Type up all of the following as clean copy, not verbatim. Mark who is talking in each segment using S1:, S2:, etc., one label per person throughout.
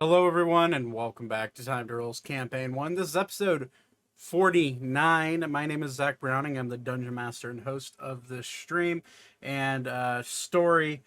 S1: Hello, everyone, and welcome back to TimeToRole's Campaign 1. This is episode 49. My name is Zach Browning. I'm the Dungeon Master and host of this stream and story.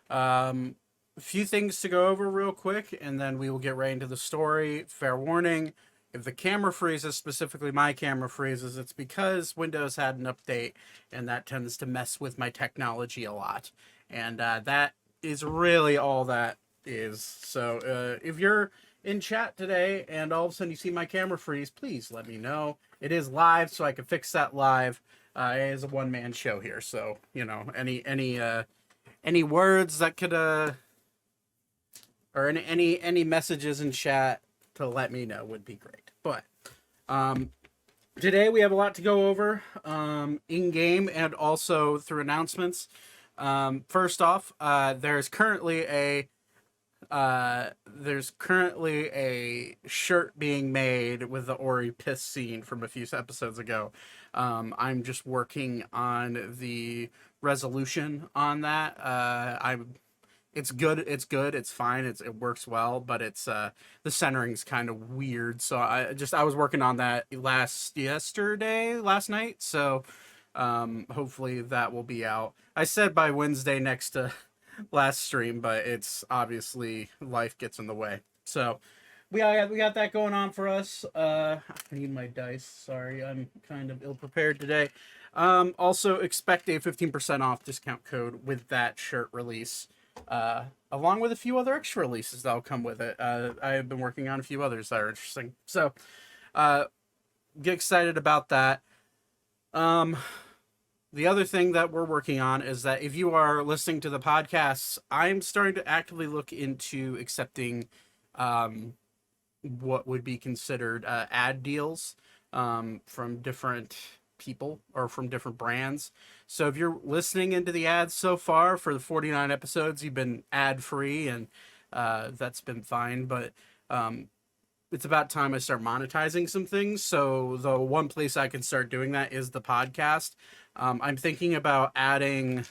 S1: A few things to go over real quick, and then we will get right into the story. Fair warning, if the camera freezes, specifically my camera freezes, it's because Windows had an update, and that tends to mess with my technology a lot. And that is really all that is. So if you're in chat today and all of a sudden you see my camera freeze, please let me know. It is live, so I can fix that live. It is a one-man show here, so you know, any words that could or any messages in chat to let me know would be great. But today we have a lot to go over in game and also through announcements. First off, there's currently a shirt being made with the Ori piss scene from a few episodes ago. I'm just working on the resolution on that. It's good, it's fine, it works well, but it's the centering's kind of weird. So I was working on that last night. So hopefully that will be out. I said by Wednesday next to last stream, but it's obviously life gets in the way. So we got that going on for us. I need my dice. Sorry, I'm kind of ill prepared today. Also expect a 15% off discount code with that shirt release, along with a few other extra releases that'll come with it. I have been working on a few others that are interesting. So get excited about that. The other thing that we're working on is that if you are listening to the podcasts, I'm starting to actively look into accepting what would be considered ad deals from different people or from different brands. So if you're listening into the ads so far for the 49 episodes, you've been ad free, and that's been fine. But it's about time I start monetizing some things. So the one place I can start doing that is the podcast. I'm thinking about adding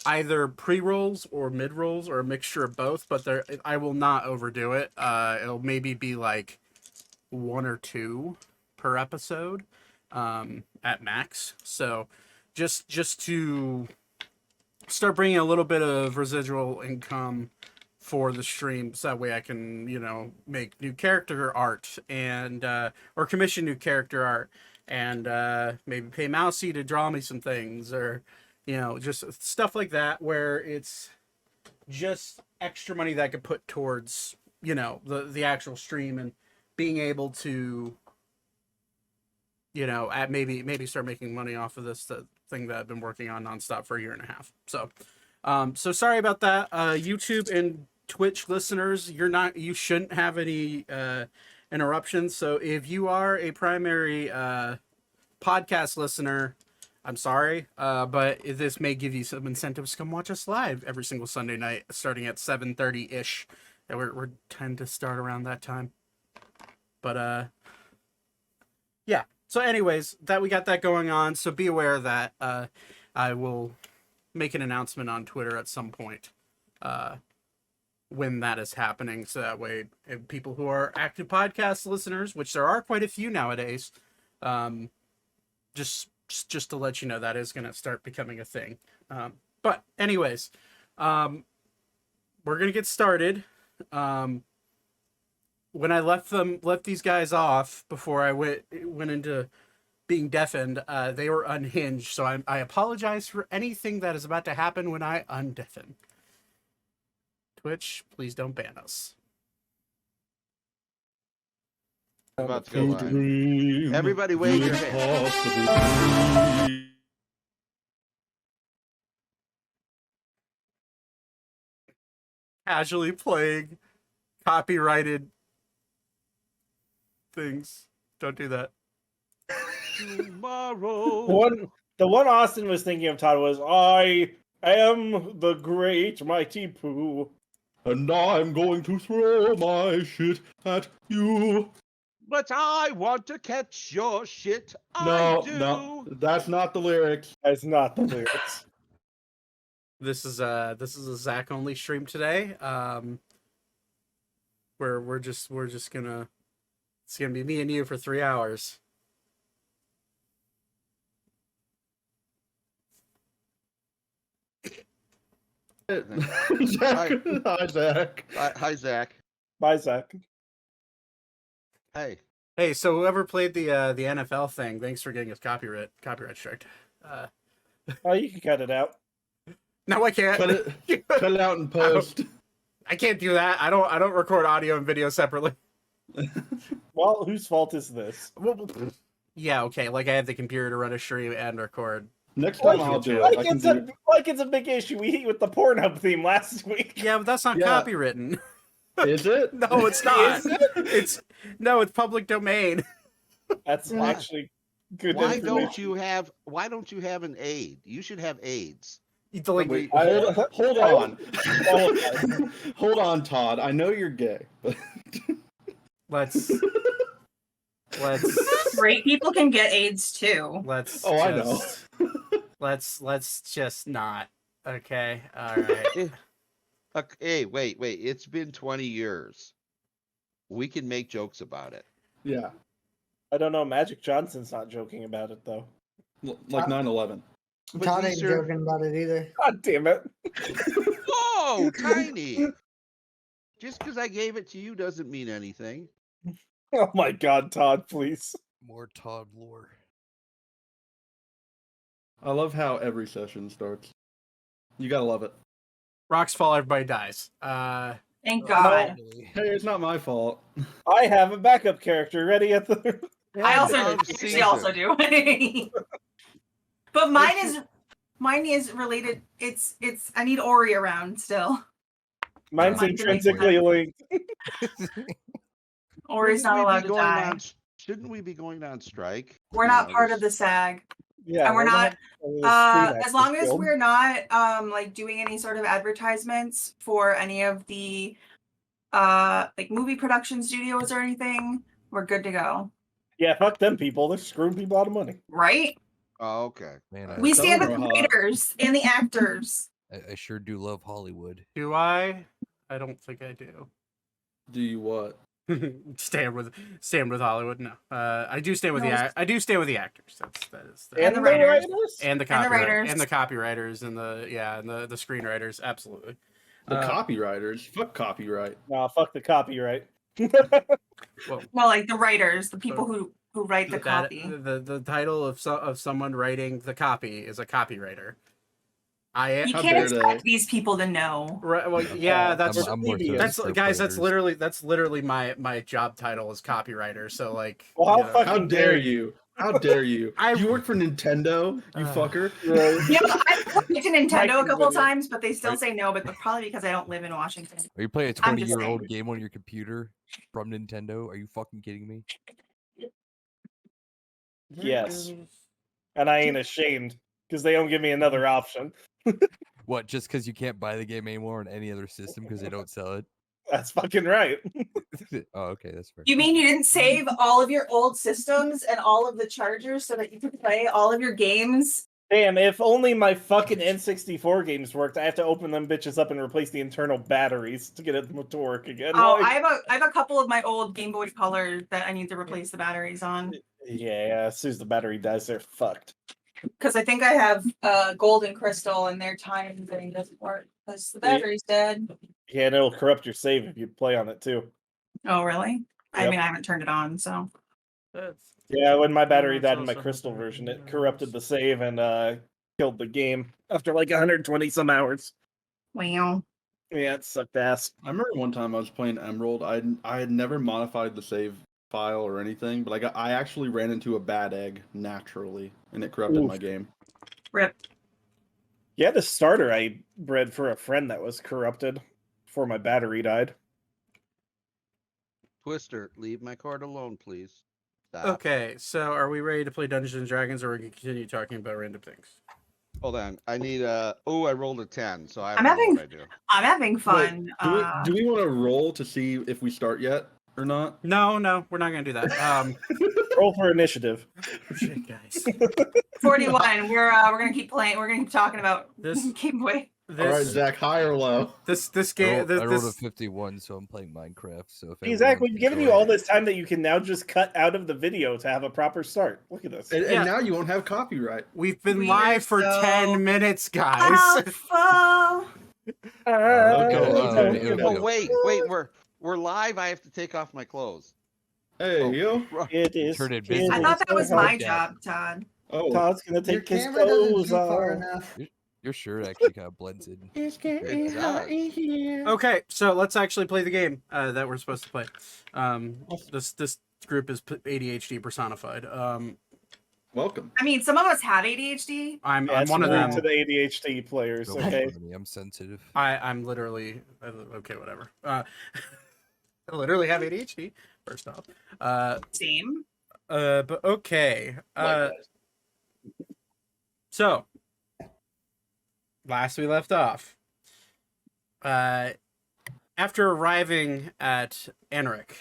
S1: either pre-rolls or mid-rolls or a mixture of both, but I will not overdo it. It'll maybe be like 1 or 2 per episode at max. So just to start bringing a little bit of residual income for the stream, so that way I can, you know, make new character art and or commission new character art and maybe pay Mousy to draw me some things, or you know, just stuff like that, where it's just extra money that I could put towards, you know, the actual stream and being able to, you know, maybe start making money off of this thing that I've been working on nonstop for a year and a half. So so sorry about that. YouTube and Twitch listeners, you shouldn't have any interruptions. So if you are a primary podcast listener, I'm sorry, but this may give you some incentives to come watch us live every single Sunday night, starting at 7:30 ish. And we tend to start around that time. But yeah. So anyways, we got that going on. So be aware of that. I will make an announcement on Twitter at some point when that is happening, so that way people who are active podcast listeners, which there are quite a few nowadays, just to let you know, that is going to start becoming a thing. But anyways, we're going to get started. When I left these guys off before I went into being deafened, they were unhinged, so I apologize for anything that is about to happen when I undeafen. Twitch, please don't ban us.
S2: About to go live. Everybody wave your hand.
S1: Casually playing copyrighted things. Don't do that.
S2: Tomorrow.
S3: The one Austin was thinking of, Todd, was I am the great mighty Pooh, and I'm going to throw my shit at you.
S2: But I want to catch your shit.
S3: No, that's not the lyrics. That's not the lyrics.
S1: This is a Zach only stream today. we're just gonna it's gonna be me and you for 3 hours.
S3: Zach. Hi, Zach.
S2: Hi, Zach.
S3: Bye, Zach.
S2: Hey.
S1: Hey, so whoever played the NFL thing, thanks for getting us copyright striked.
S3: Oh, you can cut it out.
S1: No, I can't.
S3: Cut it out in post.
S1: I can't do that. I don't record audio and video separately.
S3: Well, whose fault is this?
S1: Yeah, okay. Like I have the computer to run a stream and record.
S3: Next time I'll do it. I can do it. Like it's a big issue. We hit with the Pornhub theme last week.
S1: Yeah, but that's not copywritten.
S3: Is it?
S1: No, it's not.
S3: Is it?
S1: It's public domain.
S3: That's actually good.
S2: Why don't you have an aid? You should have aids.
S3: Wait, hold on. Hold on, Todd. I know you're gay, but
S1: let's
S4: Straight people can get AIDS too.
S3: I know.
S1: Let's just not. Okay. All right.
S2: Hey, wait. It's been 20 years. We can make jokes about it.
S3: Yeah. I don't know. Magic Johnson's not joking about it though. Like 9/11.
S5: Todd ain't joking about it either.
S3: God damn it.
S2: Whoa, Tiny. Just because I gave it to you doesn't mean anything.
S3: Oh my God, Todd, please.
S6: More Todd lore.
S3: I love how every session starts. You gotta love it.
S1: Rocks fall, everybody dies.
S4: Thank God.
S3: Hey, it's not my fault. I have a backup character ready at the.
S4: I also
S2: Caesar.
S4: also do. But mine is related. It's I need Ori around still.
S3: Mine's
S4: Mine
S3: intrinsically linked.
S4: Ori's not allowed to die.
S2: Shouldn't we be going on strike?
S4: We're not part of the SAG.
S3: Yeah,
S4: And we're not as long as
S3: guild.
S4: we're not like doing any sort of advertisements for any of the like movie production studios or anything, we're good to go.
S3: Yeah, fuck them people. They're screwing people out of money.
S4: Right?
S2: Oh, okay.
S6: Man,
S4: We stand with the
S3: Don't know how-
S4: writers and the actors.
S6: I sure do love Hollywood.
S1: Do I? I don't think I do.
S3: Do you what?
S1: stand with Hollywood. No, I do stand with
S4: No,
S1: I do stand with the actors. That is
S4: And the writers.
S1: and the
S4: writers.
S1: and the copywriters and the screenwriters. Absolutely.
S3: The copywriters. Fuck copyright.
S7: No, fuck the copyright.
S1: Well,
S4: No, like the writers, the people who write the copy.
S1: The title of someone writing the copy is a copywriter.
S4: You
S3: How
S4: can't
S3: dare
S4: expect these people to know.
S1: Right. Well, yeah, that's
S6: I'm more so
S1: that's
S6: script
S1: guys. That's
S6: writers.
S1: literally my job title is copywriter. So like,
S7: Well,
S1: you know.
S7: fucking
S3: How dare you? How dare you? You work for Nintendo, you fucker.
S4: Yeah, I've looked into Nintendo a couple
S7: Microwave.
S4: times, but they still say no. But probably because I don't live in Washington.
S6: Are you playing a
S4: I'm just
S6: 20-year-old
S4: saying.
S6: game on your computer from Nintendo? Are you fucking kidding me?
S7: Yes. And I ain't ashamed because they don't give me another option.
S6: What, just because you can't buy the game anymore on any other system because they don't sell it?
S7: That's fucking right.
S6: Oh, okay, that's fair.
S4: You mean you didn't save all of your old systems and all of the chargers so that you could play all of your games?
S7: Damn, if only my fucking N64 games worked, I have to open them bitches up and replace the internal batteries to get it to work again.
S4: Oh,
S7: Like,
S4: I have a couple of my old Game Boy Color that I need to replace the batteries on.
S7: yeah, as soon as the battery dies, they're fucked.
S4: Because I think I have Gold and Crystal and their time thing doesn't work because the battery's dead.
S7: Yeah, and it'll corrupt your save if you play on it too.
S4: Oh, really? I
S7: Yep.
S4: mean, I haven't turned it on, so.
S7: Yeah, when my battery
S1: That's
S7: died in my
S1: also
S7: Crystal
S1: something
S7: version, it
S1: else.
S7: corrupted the save and killed the game after like 120 some hours.
S4: Wow.
S7: Yeah, it sucked ass.
S3: I remember one time I was playing Emerald. I had never modified the save file or anything, but I actually ran into a bad egg naturally, and it corrupted
S7: Oof.
S3: my game.
S4: Rip.
S7: Yeah, the starter I bred for a friend that was corrupted before my battery died.
S2: Twister, leave my card alone, please. Stop.
S1: Okay, so are we ready to play Dungeons and Dragons, or are we gonna continue talking about random things?
S2: Hold on. I need a. Oh, I rolled a 10, so I
S4: I'm
S2: don't know
S4: having-
S2: what I do.
S4: I'm having fun.
S3: Do we want to roll to see if we start yet or not?
S1: No, we're not gonna do that.
S7: Roll for initiative.
S1: Shit, guys.
S4: 41. We're gonna keep playing. We're gonna keep talking about
S1: This
S4: Game Boy.
S3: All right,
S1: this
S3: Zach, high or low?
S1: this
S6: I
S1: game
S6: rolled a
S1: this
S6: 51, so I'm playing Minecraft. So if
S7: See, Zach,
S6: everyone
S7: we've given you
S6: enjoy
S7: all
S6: it-
S7: this time that you can now just cut out of the video to have a proper start. Look at this.
S3: And,
S1: Yeah.
S3: and now you won't have copyright.
S1: we've been
S4: Weird,
S1: live for
S4: so-
S1: 10 minutes, guys.
S4: Alpha.
S3: Okay,
S2: Oh, wait, we're live. I have to take off my clothes.
S3: Hey,
S2: Oh,
S3: yo.
S7: It is.
S6: Turn
S7: it
S6: invisible.
S4: I
S7: is
S4: thought that
S7: so
S4: was
S7: hard.
S4: my
S6: Like that.
S4: job, Todd.
S3: Oh,
S7: Todd's gonna
S5: Your
S7: take his
S5: camera doesn't
S7: clothes
S5: zoom far
S7: off.
S5: enough.
S6: Your shirt actually kind of blends in.
S7: It's
S2: It
S7: getting hot
S2: does.
S7: in here.
S1: Okay, so let's actually play the game that we're supposed to play. This group is ADHD personified.
S3: welcome.
S4: I mean, some of us have ADHD.
S1: I'm
S7: Yeah,
S1: one of
S7: salute
S1: them.
S7: to the ADHD players.
S6: Don't
S7: Okay.
S6: bother me, I'm sensitive.
S1: I'm literally okay. Whatever. I literally have ADHD. First off,
S4: Same.
S1: but okay. So last we left off. After arriving at Ammriel,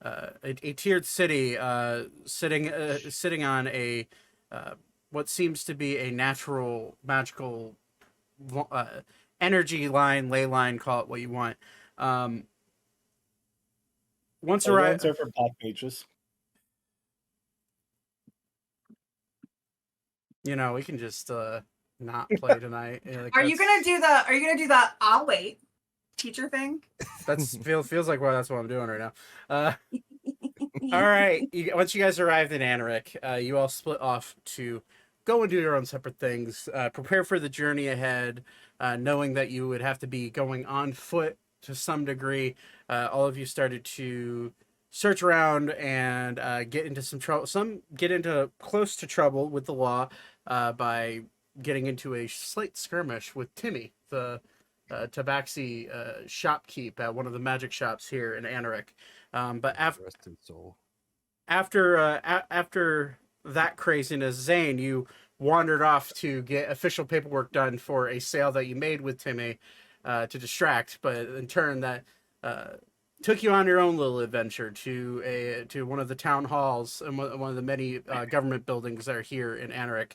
S1: a tiered city, sitting on a what seems to be a natural magical energy line, ley line, call it what you want. Once
S7: The
S1: arrived,
S7: ones are for black mages.
S1: we can just not play tonight.
S4: Are you gonna do the I'll wait teacher thing?
S1: Feels like that's what I'm doing right now. All right. Once you guys arrived in Ammriel, you all split off to go and do your own separate things. Prepare for the journey ahead, knowing that you would have to be going on foot to some degree. All of you started to search around and get into some trouble. Some get into close to trouble with the law by getting into a slight skirmish with Timmy, the tabaxi shopkeep at one of the magic shops here in Ammriel. But
S6: Rest his soul.
S1: after that craziness, Zane, you wandered off to get official paperwork done for a sale that you made with Timmy to distract, but in turn that took you on your own little adventure to one of the town halls and one of the many government buildings that are here in Ammriel.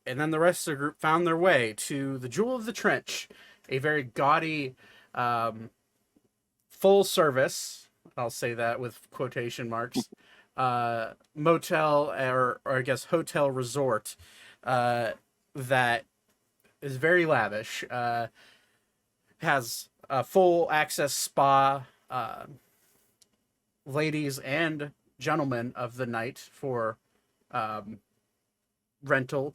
S1: And then the rest of the group found their way to the Jewel of the Trench, a very gaudy, full service, I'll say that with quotation marks, motel or I guess hotel resort that is very lavish. Has a full access spa, ladies and gentlemen of the night for rental,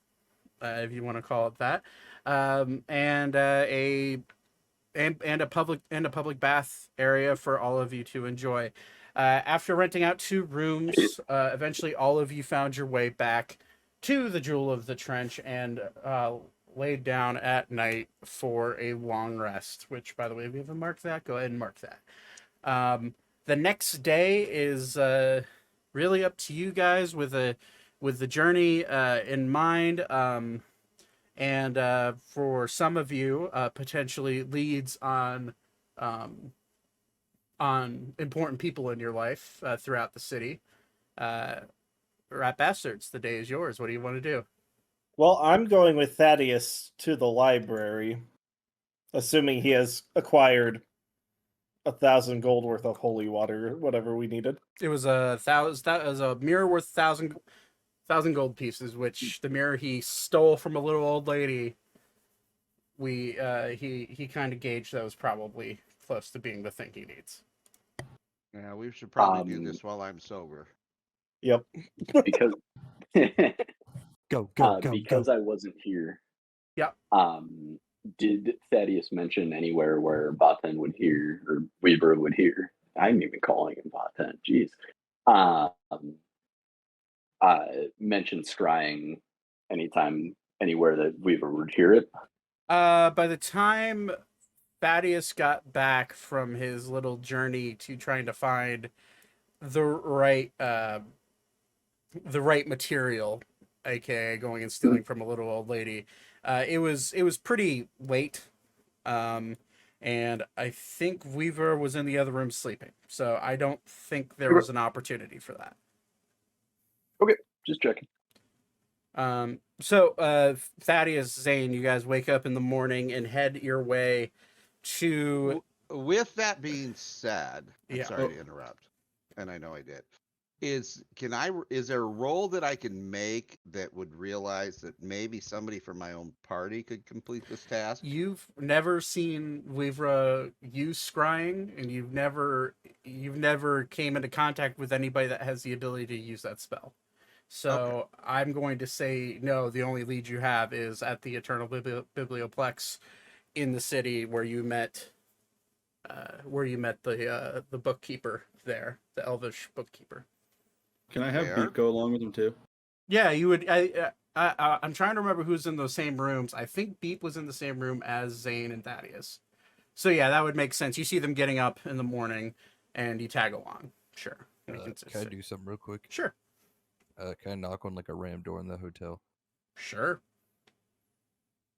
S1: if you want to call it that, and a public bath area for all of you to enjoy. After renting out 2 rooms, eventually all of you found your way back to the Jewel of the Trench and laid down at night for a long rest. Which, by the way, if you haven't marked that, go ahead and mark that. The next day is really up to you guys with the journey in mind. And for some of you, potentially leads on important people in your life throughout the city. Rat Bastards, the day is yours. What do you want to do?
S7: Well, I'm going with Thaddeus to the library, assuming he has acquired 1,000 gold worth of holy water, whatever we needed.
S1: It was a mirror worth 1,000 gold pieces, which the mirror he stole from a little old lady. He kind of gauged that was probably close to being the thing he needs.
S2: Yeah, we should probably do this while I'm sober.
S7: Yep.
S8: Because
S6: Go,
S8: because
S6: go.
S8: I wasn't here.
S1: Yep.
S8: Did Thaddeus mention anywhere where Vaten would hear or Weaver would hear? I'm even calling him Vaten. Jeez. Mention scrying anytime, anywhere that Weaver would hear it.
S1: By the time Thaddeus got back from his little journey to trying to find the right material, aka going and stealing from a little old lady, it was pretty late, and I think Weaver was in the other room sleeping, so I don't think there was an opportunity for that.
S8: Okay, just checking.
S1: Thaddeus, Zane, you guys wake up in the morning and head your way to.
S2: With that being said, I'm
S1: Yeah.
S2: sorry to interrupt, and I know I did. Is there a role that I can make that would realize that maybe somebody from my own party could complete this task?
S1: You've never seen Weavra use scrying, and you've never came into contact with anybody that has the ability to use that spell. So
S2: Okay.
S1: I'm going to say no. The only lead you have is at the Eternal Biblioplex in the city where you met the bookkeeper there, the Elvish bookkeeper.
S3: Can I have
S2: Fair.
S3: Beep go along with him too?
S1: Yeah, you would. I'm trying to remember who's in those same rooms. I think Beep was in the same room as Zane and Thaddeus. So yeah, that would make sense. You see them getting up in the morning, and you tag along. Sure.
S6: Can I do something real quick?
S1: Sure.
S6: Can I knock on like a ram door in the hotel?
S1: Sure.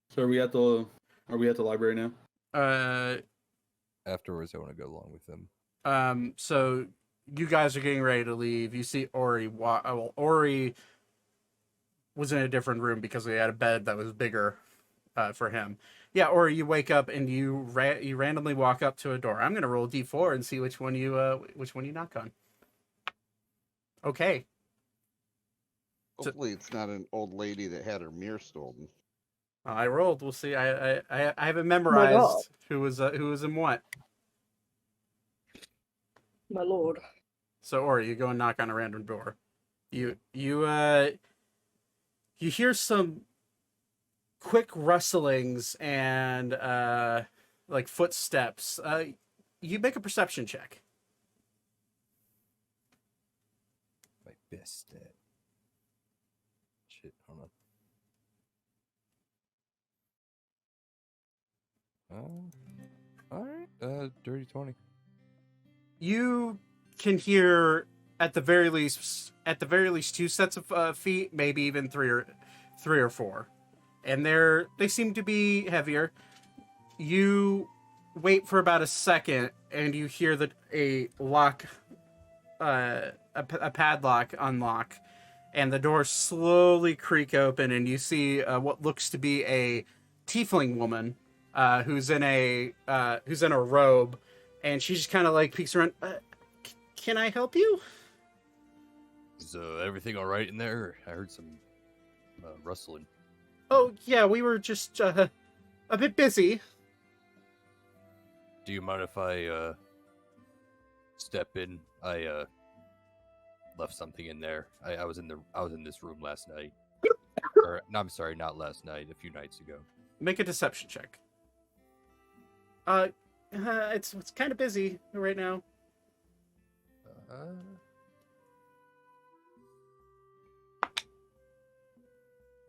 S3: So are we at the library now?
S6: Afterwards, I want to go along with them.
S1: So you guys are getting ready to leave. You see Ori. Ori was in a different room because he had a bed that was bigger for him. Yeah, Ori, you wake up and you randomly walk up to a door. I'm gonna roll D4 and see which one you knock on. Okay.
S2: Hopefully, it's not an old lady that had her mirror stolen.
S1: I rolled. We'll see. I have it
S9: God.
S1: memorized who was in what.
S9: My lord.
S1: So Ori, you go and knock on a random door. You hear some quick rustlings and like footsteps. You make a perception check.
S6: My best stat. Shit, hold on. All right. Dirty 20.
S1: You can hear at the very least two sets of feet, maybe even three or four, and they seem to be heavier. You wait for about a second, and you hear a lock, a padlock unlock, and the door slowly creak open, and you see what looks to be a tiefling woman who's in a robe, and she just kind of like peeks around. Can I help you?
S6: Is everything all right in there? I heard some rustling.
S1: Oh yeah, we were just a bit busy.
S6: Do you mind if I step in? I left something in there. I was in this room last night. Or no, I'm sorry, not last night. A few nights ago.
S1: Make a deception check. It's kind of busy right now.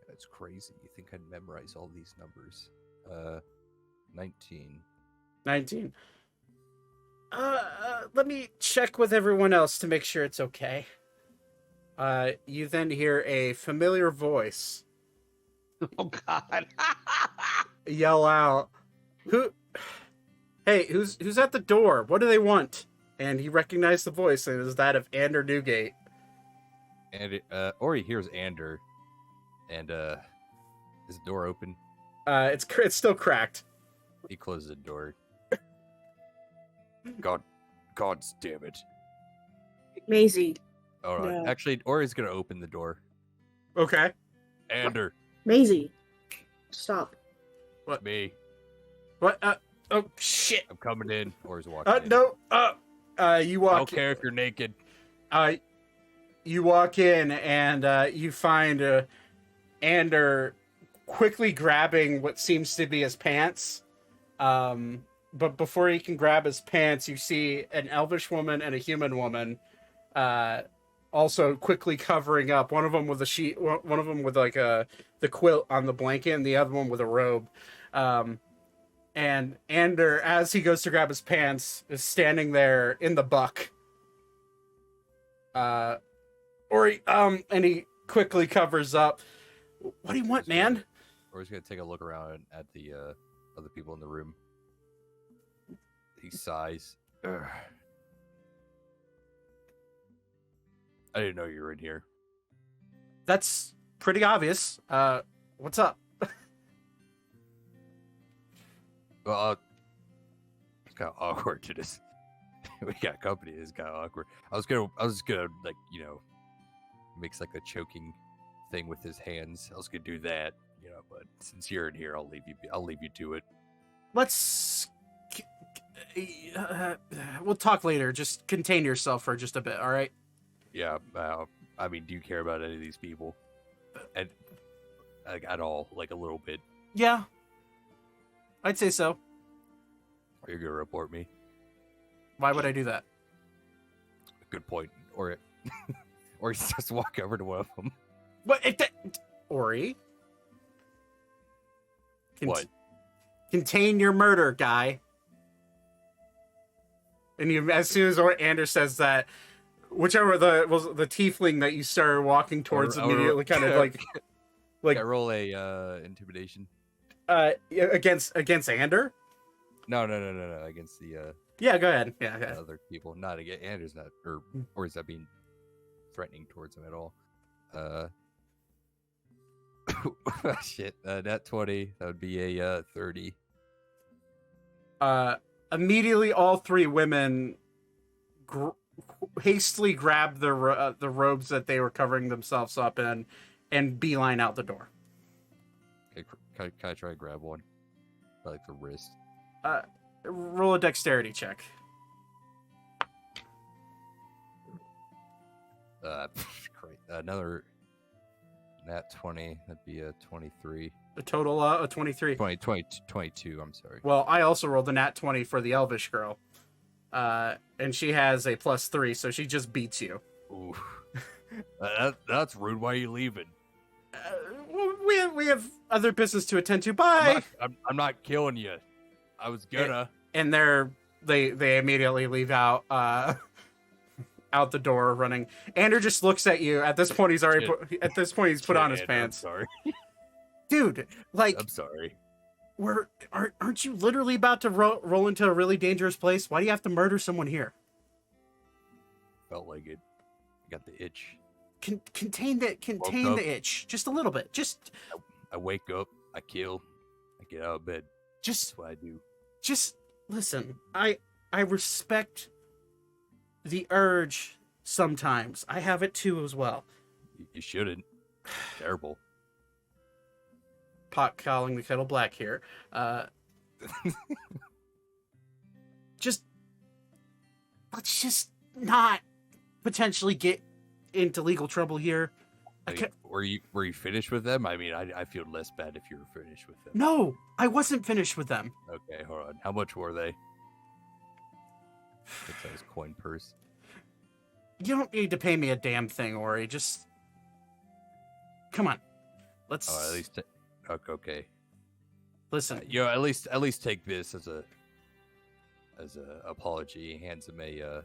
S6: That's crazy. You think I'd memorize all these numbers? 19.
S1: 19. Let me check with everyone else to make sure it's okay. You then hear a familiar voice
S2: Oh God!
S1: yell out, Hey, who's at the door? What do they want?" And he recognized the voice, and it was that of Ander Newgate.
S6: And Ori hears Ander, and is the door open?
S1: It's still cracked.
S6: He closes the door. God's damn it!
S9: Maisie.
S6: All right,
S9: No.
S6: actually, Ori's gonna open the door.
S1: Okay.
S6: Ander,
S9: Maisie. Stop.
S6: it's me.
S1: What? Oh shit.
S6: I'm coming in. Ori's walking in.
S1: No. You walk.
S6: I don't care if you're naked.
S1: You walk in and you find Ander quickly grabbing what seems to be his pants. But before he can grab his pants, you see an elvish woman and a human woman also quickly covering up. One of them with a sheet, one of them with like the quilt on the blanket, and the other one with a robe. And Ander, as he goes to grab his pants, is standing there in the buck. And he quickly covers up. What do you want, man?
S6: Ori's gonna take a look around at the other people in the room. He sighs. Ugh. I didn't know you were in here.
S1: That's pretty obvious. What's up?
S6: Well, it's kind of awkward to just. We got company. It's kind of awkward. I was just gonna like makes like a choking thing with his hands. I was gonna do that, but since you're in here, I'll leave you to it.
S1: Let's. We'll talk later. Just contain yourself for just a bit, all right?
S6: Yeah. I mean, do you care about any of these people? And like at all? Like a little bit?
S1: Yeah. I'd say so.
S6: Are you gonna report me?
S1: Why would I do that?
S6: Good point. Or he's just walk over to one of them.
S1: What? Ori?
S6: What?
S1: Contain your murder, guy. And as soon as Anders says that, whichever was the tiefling that you started walking towards immediately, kind of like
S6: I roll a intimidation.
S1: Against Ander?
S6: No. Against the
S1: yeah, go ahead. Yeah.
S6: Other people, not against Anders, not or is that being threatening towards him at all? Shit. Nat 20. That would be a 30.
S1: Immediately, all three women hastily grab the robes that they were covering themselves up in and beeline out the door.
S6: Okay, can I try to grab one? By, like the wrist.
S1: Roll a dexterity check.
S6: Great. Another nat 20. That'd be a 23.
S1: A total of 23.
S6: 22. I'm sorry.
S1: Well, I also rolled a nat 20 for the Elvish girl. And she has a +3, so she just beats you.
S6: Ooh. That's rude. Why are you leaving?
S1: We have other business to attend to. Bye.
S6: I'm not killing you. I was gonna.
S1: And they immediately leave out out the door running. Andrew just looks at you. At this point, he's already put on his pants.
S6: I'm sorry.
S1: Dude, like,
S6: I'm sorry.
S1: Aren't you literally about to roll into a really dangerous place? Why do you have to murder someone here?
S6: Felt like it. Got the itch.
S1: Contain the itch just a little bit. Just
S6: I wake up, I kill, I get out of bed. That's what I do.
S1: Just listen. I respect the urge sometimes. I have it too as well.
S6: You shouldn't. Terrible.
S1: Pot calling the kettle black here. Let's just not potentially get into legal trouble here.
S6: Were you finished with them? I mean, I feel less bad if you were finished with them.
S1: No, I wasn't finished with them.
S6: Okay, hold on. How much were they? It's his coin purse.
S1: You don't need to pay me a damn thing, Ori. Just come on. Let's.
S6: Oh, at least. Okay.
S1: Listen.
S6: At least take this as a apology. He hands him a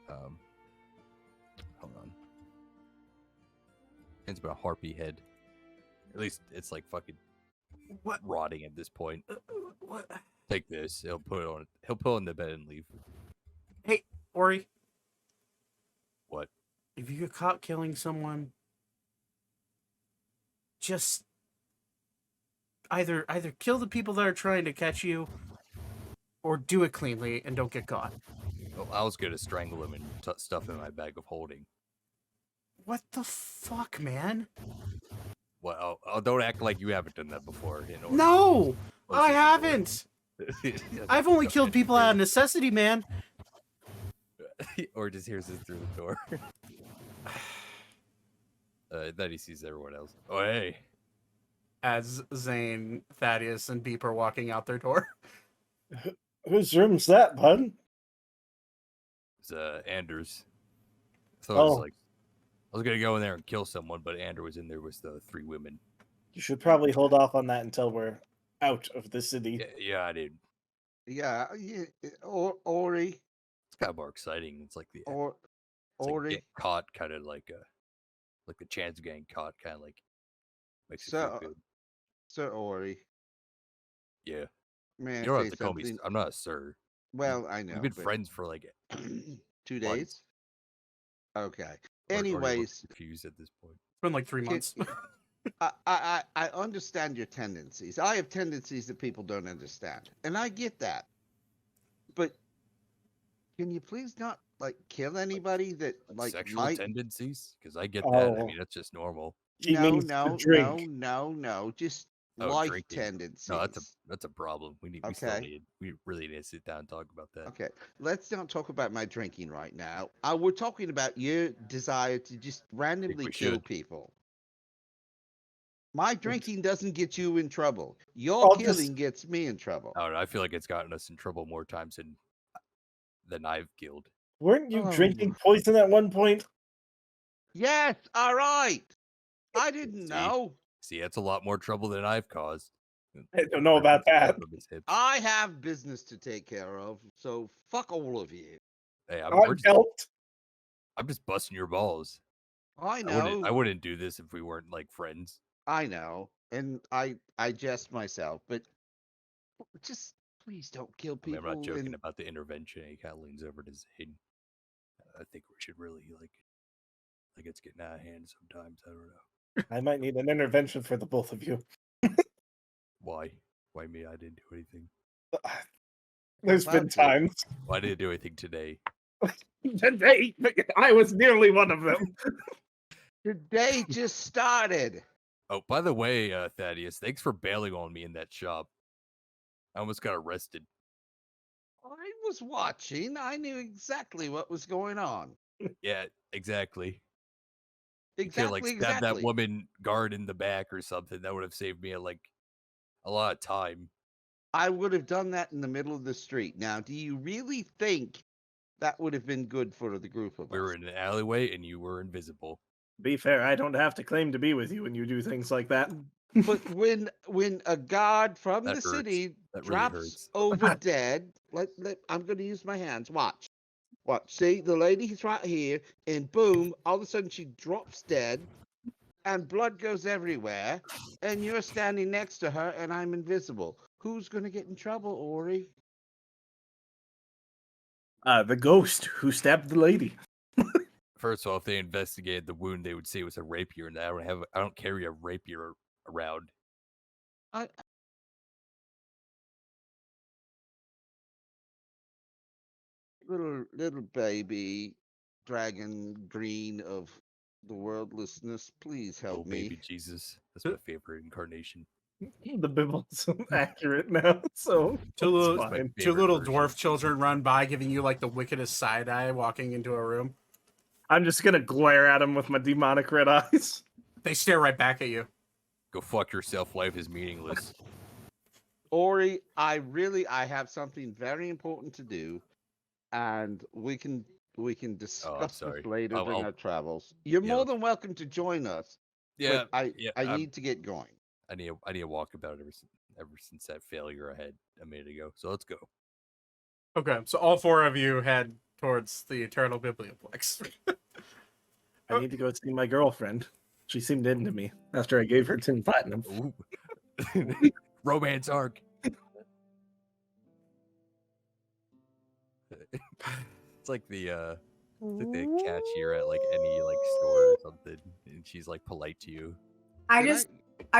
S6: hold on. Hands him a harpy head. At least it's like fucking
S1: what?
S6: Rotting at this point.
S1: What?
S6: Take this. He'll put it in the bed and leave.
S1: Hey, Ori.
S6: What?
S1: If you get caught killing someone, just either kill the people that are trying to catch you, or do it cleanly and don't get caught.
S6: Well, I was gonna strangle him and stuff him in my bag of holding.
S1: What the fuck, man?
S6: Well, don't act like you haven't done that before.
S1: No, I haven't. I've only killed people out of necessity, man.
S6: Or just hears it through the door. Then he sees everyone else. Oh, hey.
S1: As Zane, Thaddeus, and Beep are walking out their door.
S7: Whose room's that, bud?
S6: It's Anders. So I was gonna go in there and kill someone, but Ander was in there with the 3 women.
S7: You should probably hold off on that until we're out of the city.
S6: Yeah, I did.
S2: Yeah, Ori.
S6: It's kind of more exciting. It's like
S2: Ori.
S6: Like getting caught, kind of like the chance of getting caught, kind of like makes you feel good.
S2: Sir Ori.
S6: Yeah.
S2: Man,
S6: you don't have to call me. I'm not a sir.
S2: Well, I know.
S6: We've been friends for like
S2: 2 days. Okay.
S6: Or
S2: Anyways,
S6: confused at this point.
S1: been like 3 months.
S2: I understand your tendencies. I have tendencies that people don't understand, and I get that. But can you please not like kill anybody that like
S6: Sexual
S2: might?
S6: tendencies? Because I get that. I
S7: Oh,
S6: mean, that's just normal.
S7: he
S2: No,
S7: means to
S2: no, no,
S7: drink.
S2: no. Just
S6: Oh,
S2: life
S6: drinking.
S2: tendencies.
S6: No, that's a problem. We still
S2: Okay.
S6: need. We really need to sit down and talk about that.
S2: Okay, let's not talk about my drinking right now. We're talking about your desire to just randomly
S6: we
S2: kill
S6: should.
S2: people. My drinking doesn't get you in trouble. Your
S7: I'll
S2: killing
S7: just-
S2: gets me in trouble.
S6: I don't know. I feel like it's gotten us in trouble more times than I've killed.
S7: Weren't you
S2: Oh,
S7: drinking
S2: my-
S7: poison at one point?
S2: Yes, all right. I didn't
S6: See?
S2: know.
S6: See, that's a lot more trouble than I've caused.
S7: I don't know about that.
S6: From his hips.
S2: I have business to take care of, so fuck all of you.
S6: Hey,
S7: I
S6: we're
S7: helped.
S6: I'm just busting your balls.
S2: I
S6: I
S2: know.
S6: wouldn't do this if we weren't like friends.
S2: I know. And I jest myself, but just please don't kill
S6: I mean,
S2: people.
S6: I'm not joking
S2: and-
S6: about the intervention. He kind of leans over to Zane. I think we should really like it's getting out of hand sometimes. I don't know
S7: I might need an intervention for the both of you.
S6: why. Why me? I didn't do anything.
S7: There's been
S2: About to.
S7: times.
S6: Why didn't do anything today?
S7: Today, I was nearly one of them.
S2: The day just started.
S6: Oh, by the way, Thaddeus, thanks for bailing on me in that shop. I almost got arrested.
S2: I was watching. I knew exactly what was going on.
S6: Yeah, exactly. You could
S2: Exactly,
S6: like stab
S2: exactly.
S6: that woman guard in the back or something. That would have saved me like a lot of time.
S2: I would have done that in the middle of the street. Now, do you really think that would have been good for the group of
S6: We
S2: us?
S6: were in an alleyway and you were invisible.
S7: Be fair, I don't have to claim to be with you when you do things like that.
S2: But when a guard from
S6: That
S2: the
S6: hurts.
S2: city
S6: That really
S2: drops
S6: hurts.
S2: over dead, I'm going to use my hands. Watch. See, the lady's right here, and boom, all of a sudden she drops dead, and blood goes everywhere, and you're standing next to her, and I'm invisible. Who's going to get in trouble, Ori?
S7: The ghost who stabbed the lady.
S6: First of all, if they investigated the wound, they would say it was a rapier, and I don't carry a rapier around.
S2: Little baby dragon green of the worldlessness, please help
S6: Oh,
S2: me.
S6: baby Jesus. That's my favorite incarnation.
S7: The Bible's accurate now, so
S1: Two
S7: it's
S1: little,
S7: fine.
S1: two little
S6: version.
S1: dwarf children run by, giving you like the wickedest side eye walking into a room.
S7: I'm just gonna glare at him with my demonic red eyes.
S1: They stare right back at you.
S6: Go fuck yourself. Life is meaningless.
S2: Ori, I have something very important to do, and we can discuss
S6: sorry.
S2: this later
S6: I'll-
S2: during
S6: I'll-
S2: our travels. You're
S6: yeah.
S2: more than welcome to join us.
S6: Yeah,
S2: but
S6: yeah.
S2: I need to get going.
S6: I need a walkabout ever since that failure I had a minute ago. So let's go.
S1: Okay, so all four of you head towards the Eternal Biblioplex.
S7: I need to go see my girlfriend. She seemed into me after I gave her 10 platinum.
S6: Ooh. Romance arc. It's like the cashier at like any like store or something, and she's like polite to you.
S4: I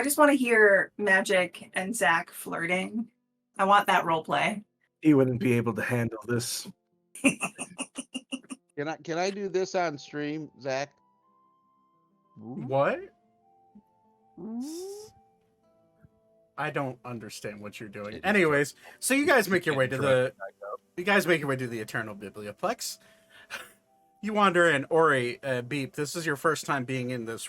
S4: just want to hear Magic and Zach flirting. I want that role play.
S7: He wouldn't be able to handle this.
S2: Can I do this on stream, Zach?
S1: What? I don't understand what you're doing. Anyways, so you guys make your way to the Eternal Biblioplex. You wander in. Ori, Beep, this is your first time being in this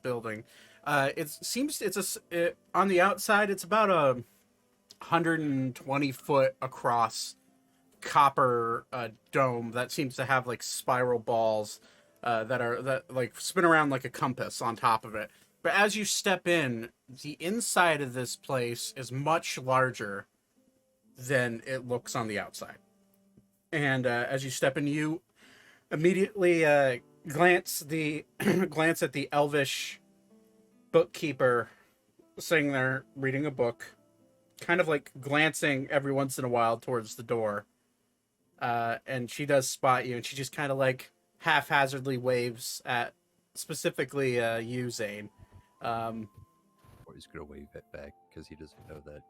S1: building. On the outside, it's about a 120 foot across copper dome that seems to have like spiral balls that like spin around like a compass on top of it. But as you step in, the inside of this place is much larger than it looks on the outside. And as you step in, you immediately glance at the elvish bookkeeper sitting there reading a book, kind of like glancing every once in a while towards the door. And she does spot you, and she just kind of like haphazardly waves at specifically you, Zane.
S6: Or he's gonna wave it back because he doesn't know that.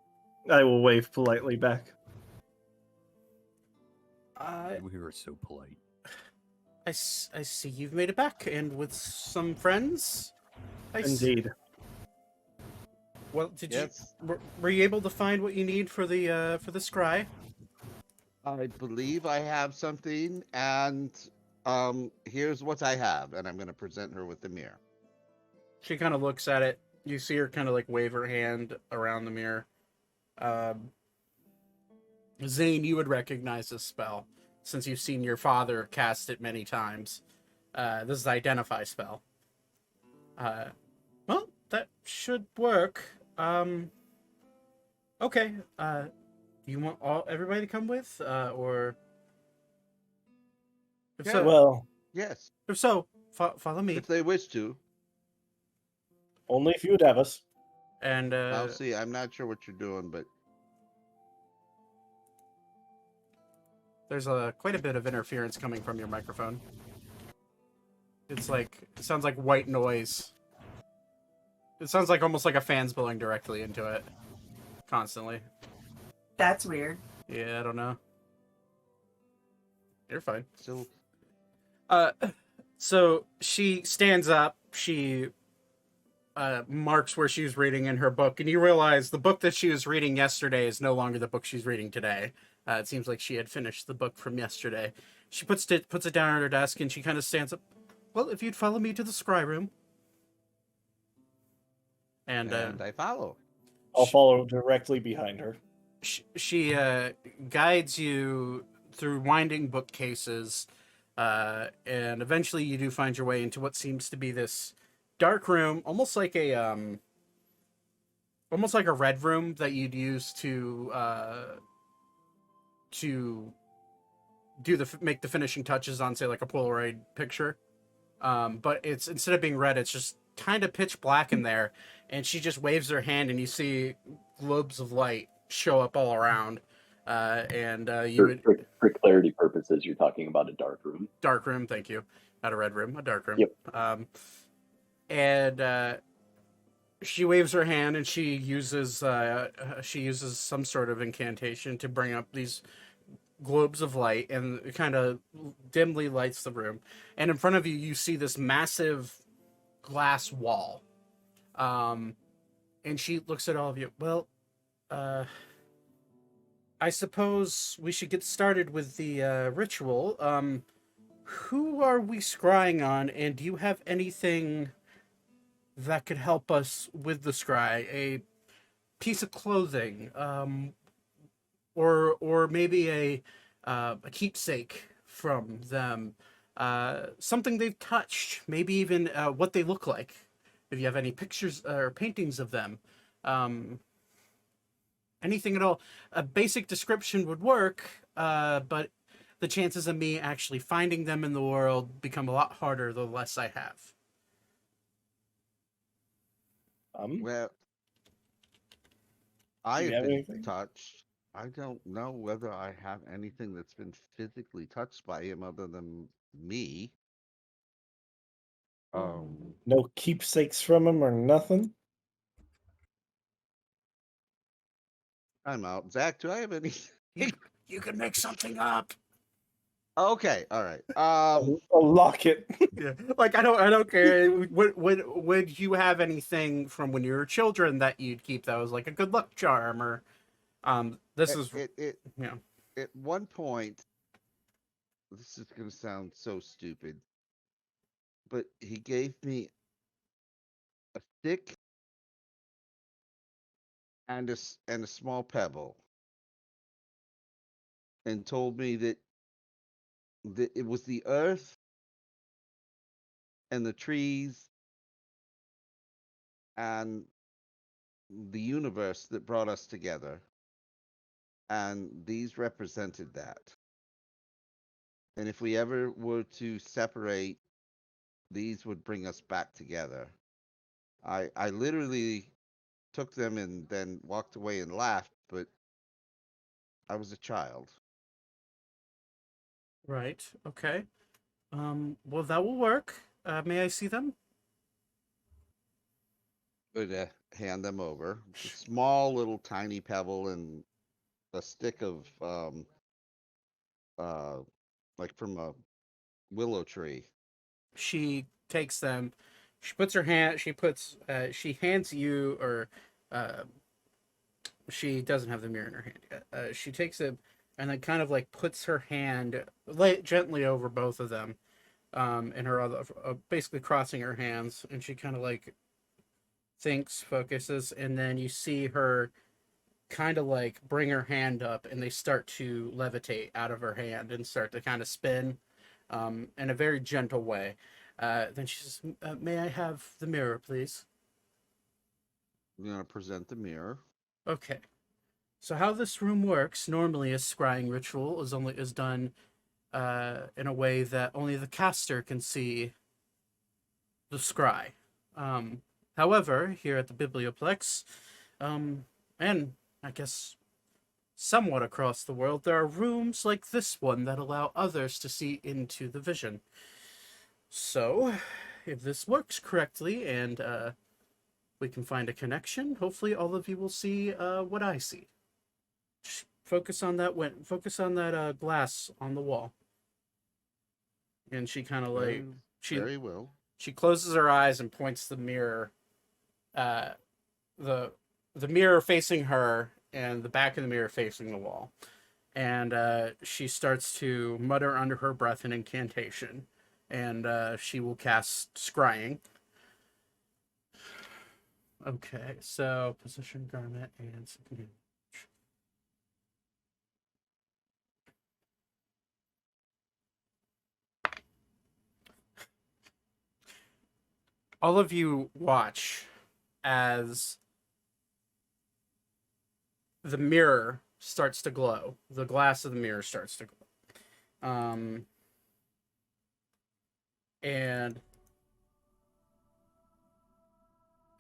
S7: I will wave politely back.
S6: We were so polite.
S1: I see you've made it back, and with some friends.
S7: Indeed.
S1: Well, did
S2: Yes.
S1: you were you able to find what you need for the scry?
S2: I believe I have something, and here's what I have, and I'm going to present her with the mirror.
S1: She kind of looks at it. You see her kind of like wave her hand around the mirror. Zane, you would recognize this spell since you've seen your father cast it many times. This is the Identify spell. Well, that should work. Okay. Do you want everybody to come with, or if
S2: Yeah.
S1: so?
S7: Well,
S2: Yes,
S1: If so, follow me.
S2: if they wish to.
S7: only if you would have us.
S1: And
S2: I'll see. I'm not sure what you're doing, but
S1: there's quite a bit of interference coming from your microphone. It sounds like white noise. It sounds like almost like a fan's blowing directly into it, constantly.
S4: That's weird.
S1: Yeah, I don't know. You're fine.
S2: still.
S1: So she stands up. She marks where she was reading in her book, and you realize the book that she was reading yesterday is no longer the book she's reading today. It seems like she had finished the book from yesterday. She puts it down at her desk, and she kind of stands up. Well, if you'd follow me to the scry room. And
S2: I follow.
S7: I'll follow directly behind her.
S1: she guides you through winding bookcases, and eventually you do find your way into what seems to be this dark room, almost like a red room that you'd use to make the finishing touches on, say, like a Polaroid picture. But it's, instead of being red, it's just kind of pitch black in there, and she just waves her hand, and you see globes of light show up all around.
S8: For clarity purposes, you're talking about a dark room.
S1: Dark room, thank you. Not a red room, a dark room.
S8: Yep.
S1: She waves her hand, and she uses some sort of incantation to bring up these globes of light, and it kind of dimly lights the room. And in front of you, you see this massive glass wall. And she looks at all of you. Well, I suppose we should get started with the ritual. Who are we scrying on, and do you have anything that could help us with the scry? A piece of clothing, or maybe a keepsake from them, something they've touched, maybe even what they look like. If you have any pictures or paintings of them, anything at all. A basic description would work, but the chances of me actually finding them in the world become a lot harder the less I have.
S2: Well, I have been touched. I don't know whether I have anything that's been physically touched by him other than me.
S7: No keepsakes from him or nothing?
S2: I'm out. Zach, do I have any?
S1: You can make something up.
S2: Okay, all right.
S7: A locket.
S1: Yeah, like I don't care. Would you have anything from when you were children that you'd keep that was like a good luck charm, or this is yeah.
S2: At one point, this is gonna sound so stupid, but he gave me a stick and a small pebble, and told me that it was the earth and the trees and the universe that brought us together, and these represented that. And if we ever were to separate, these would bring us back together. I literally took them and then walked away and laughed, but I was a child.
S1: Right. Okay. Well, that will work. May I see them?
S2: Would hand them over. A small little tiny pebble and a stick of like from a willow tree.
S1: She takes them. She puts her hand. She hands you, or uh, she doesn't have the mirror in her hand yet. She takes it and then kind of like puts her hand gently over both of them, and her other, basically crossing her hands, and she kind of like thinks, focuses, and then you see her kind of like bring her hand up, and they start to levitate out of her hand and start to kind of spin, in a very gentle way. Then she says, "May I have the mirror, please?"
S2: I'm gonna present the mirror.
S1: Okay. So how this room works normally, a scrying ritual is done in a way that only the caster can see the scry. However, here at the Biblioplex, and I guess somewhat across the world, there are rooms like this one that allow others to see into the vision. So, if this works correctly and we can find a connection, hopefully all of you will see what I see. Just focus on that glass on the wall. And she kind of like
S2: Very well.
S1: She closes her eyes and points the mirror, the mirror facing her and the back of the mirror facing the wall. And she starts to mutter under her breath an incantation, and she will cast scrying. Okay, so position, garment, and all of you watch as the mirror starts to glow. The glass of the mirror starts to glow. And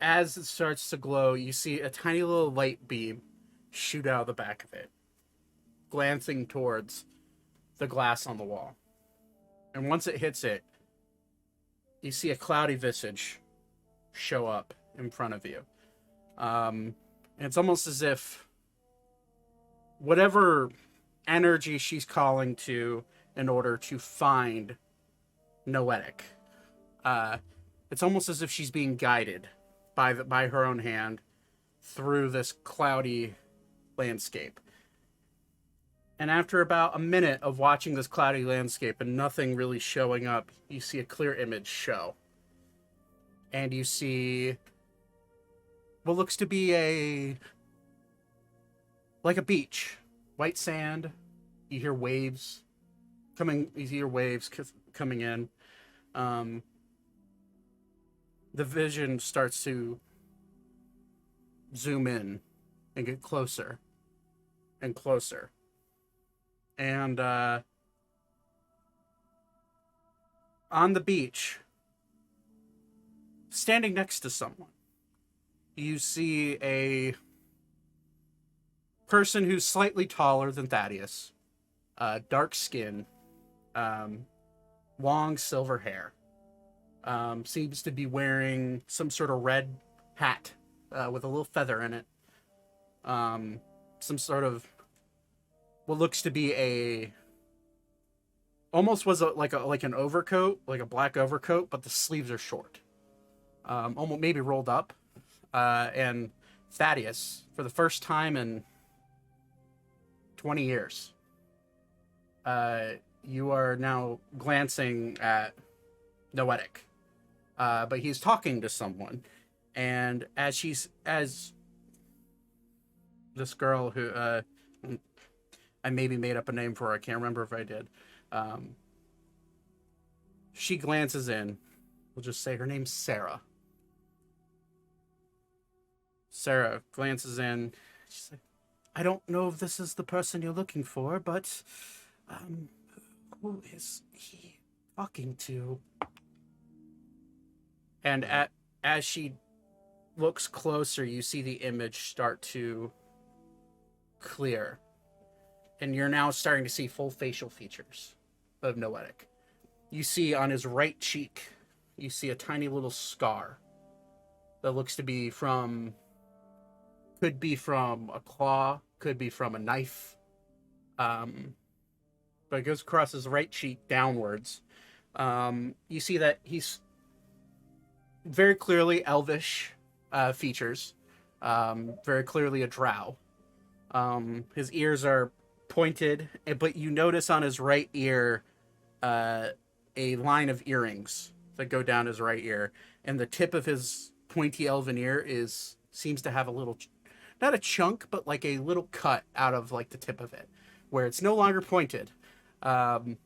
S1: as it starts to glow, you see a tiny little light beam shoot out of the back of it, glancing towards the glass on the wall. And once it hits it, you see a cloudy visage show up in front of you. And it's almost as if whatever energy she's calling to in order to find Noetic, it's almost as if she's being guided by her own hand through this cloudy landscape. And after about a minute of watching this cloudy landscape and nothing really showing up, you see a clear image show. And you see what looks to be like a beach. White sand. You hear waves coming in. The vision starts to zoom in and get closer and closer. And on the beach, standing next to someone, you see a person who's slightly taller than Thaddeus, dark skin, long silver hair, seems to be wearing some sort of red hat with a little feather in it, some sort of what looks to be almost like an overcoat, like a black overcoat, but the sleeves are short, almost maybe rolled up. And Thaddeus, for the first time in 20 years, you are now glancing at Noetic, but he's talking to someone, and as this girl who I maybe made up a name for her, I can't remember if I did. She glances in. We'll just say her name's Sarah. Sarah glances in. She's like, I don't know if this is the person you're looking for, but who is he talking to? And as she looks closer, you see the image start to clear. And you're now starting to see full facial features of Noetic. You see on his right cheek, you see a tiny little scar that looks to be from, could be from a claw, could be from a knife. But it goes across his right cheek downwards. You see that he's very clearly elvish features, very clearly a drow. His ears are pointed, but you notice on his right ear a line of earrings that go down his right ear, and the tip of his pointy elven ear seems to have a little, not a chunk, but like a little cut out of like the tip of it, where it's no longer pointed. And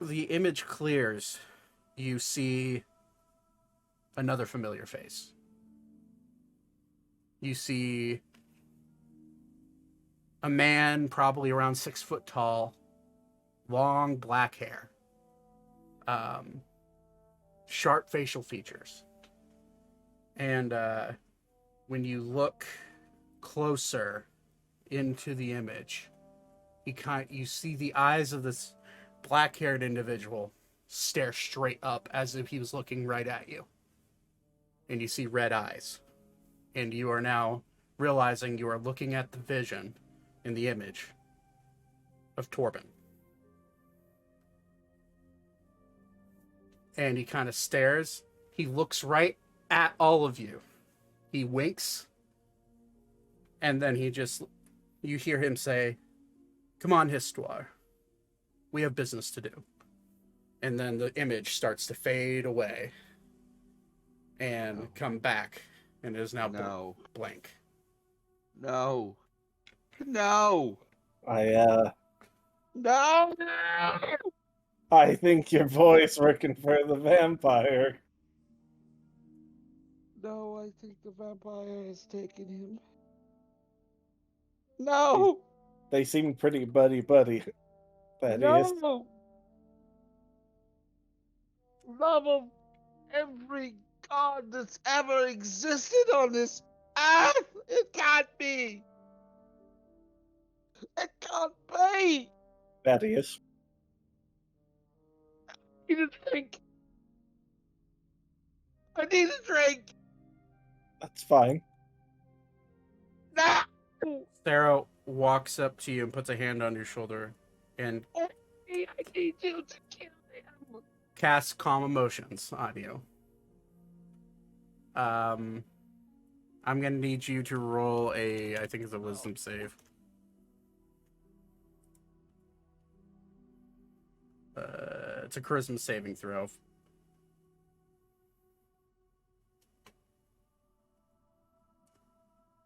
S1: the image clears, you see another familiar face. You see a man probably around 6 foot tall, long black hair, sharp facial features. And when you look closer into the image, you see the eyes of this black-haired individual stare straight up as if he was looking right at you. And you see red eyes. And you are now realizing you are looking at the vision in the image of Torben. And he kind of stares. He looks right at all of you. He winks. And then you hear him say, "Come on, Histoire. We have business to do." And then the image starts to fade away and come back, and it is now blank.
S2: No. No.
S7: No.
S2: I
S7: think your boy's working for the vampire.
S2: No, I think the vampire has taken him. No.
S7: They seem pretty buddy. Thaddeus.
S2: No. Love of every god that's ever existed on this earth. It can't be. It can't be.
S7: Thaddeus.
S2: I need a drink. I need a drink.
S7: That's fine.
S2: No.
S1: Sarah walks up to you and puts a hand on your shoulder and
S2: I need you to kill him.
S1: casts calm emotions on you. I'm gonna need you to roll I think it's a wisdom save. It's a charisma saving throw.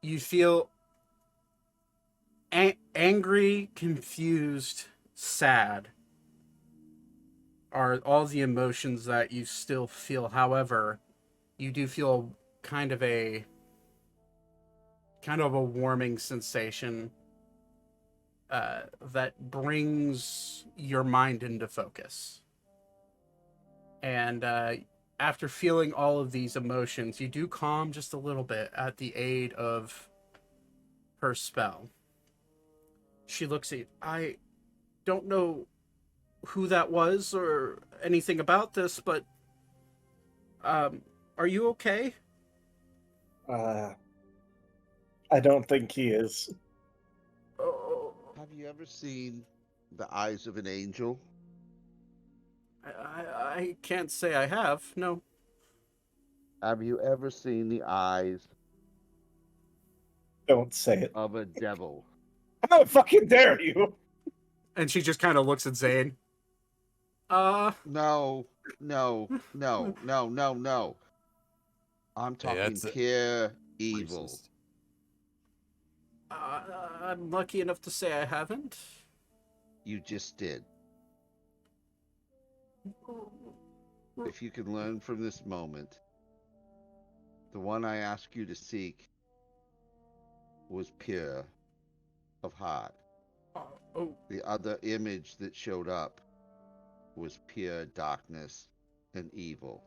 S1: You feel angry, confused, sad are all the emotions that you still feel. However, you do feel kind of a warming sensation that brings your mind into focus. And after feeling all of these emotions, you do calm just a little bit at the aid of her spell. She looks at you. I don't know who that was or anything about this, but are you okay?
S7: I don't think he is.
S1: Oh,
S2: Have you ever seen the eyes of an angel?
S1: I can't say I have. No.
S2: Have you ever seen the eyes
S7: Don't say it.
S2: of a devil?
S7: How fucking dare you?
S1: And she just kind of looks at Zane.
S2: No. I'm talking
S6: that's
S2: pure evil.
S6: racist.
S1: I'm lucky enough to say I haven't.
S2: You just did. If you can learn from this moment, the one I asked you to seek was pure of heart.
S1: Oh,
S2: The other image that showed up was pure darkness and evil.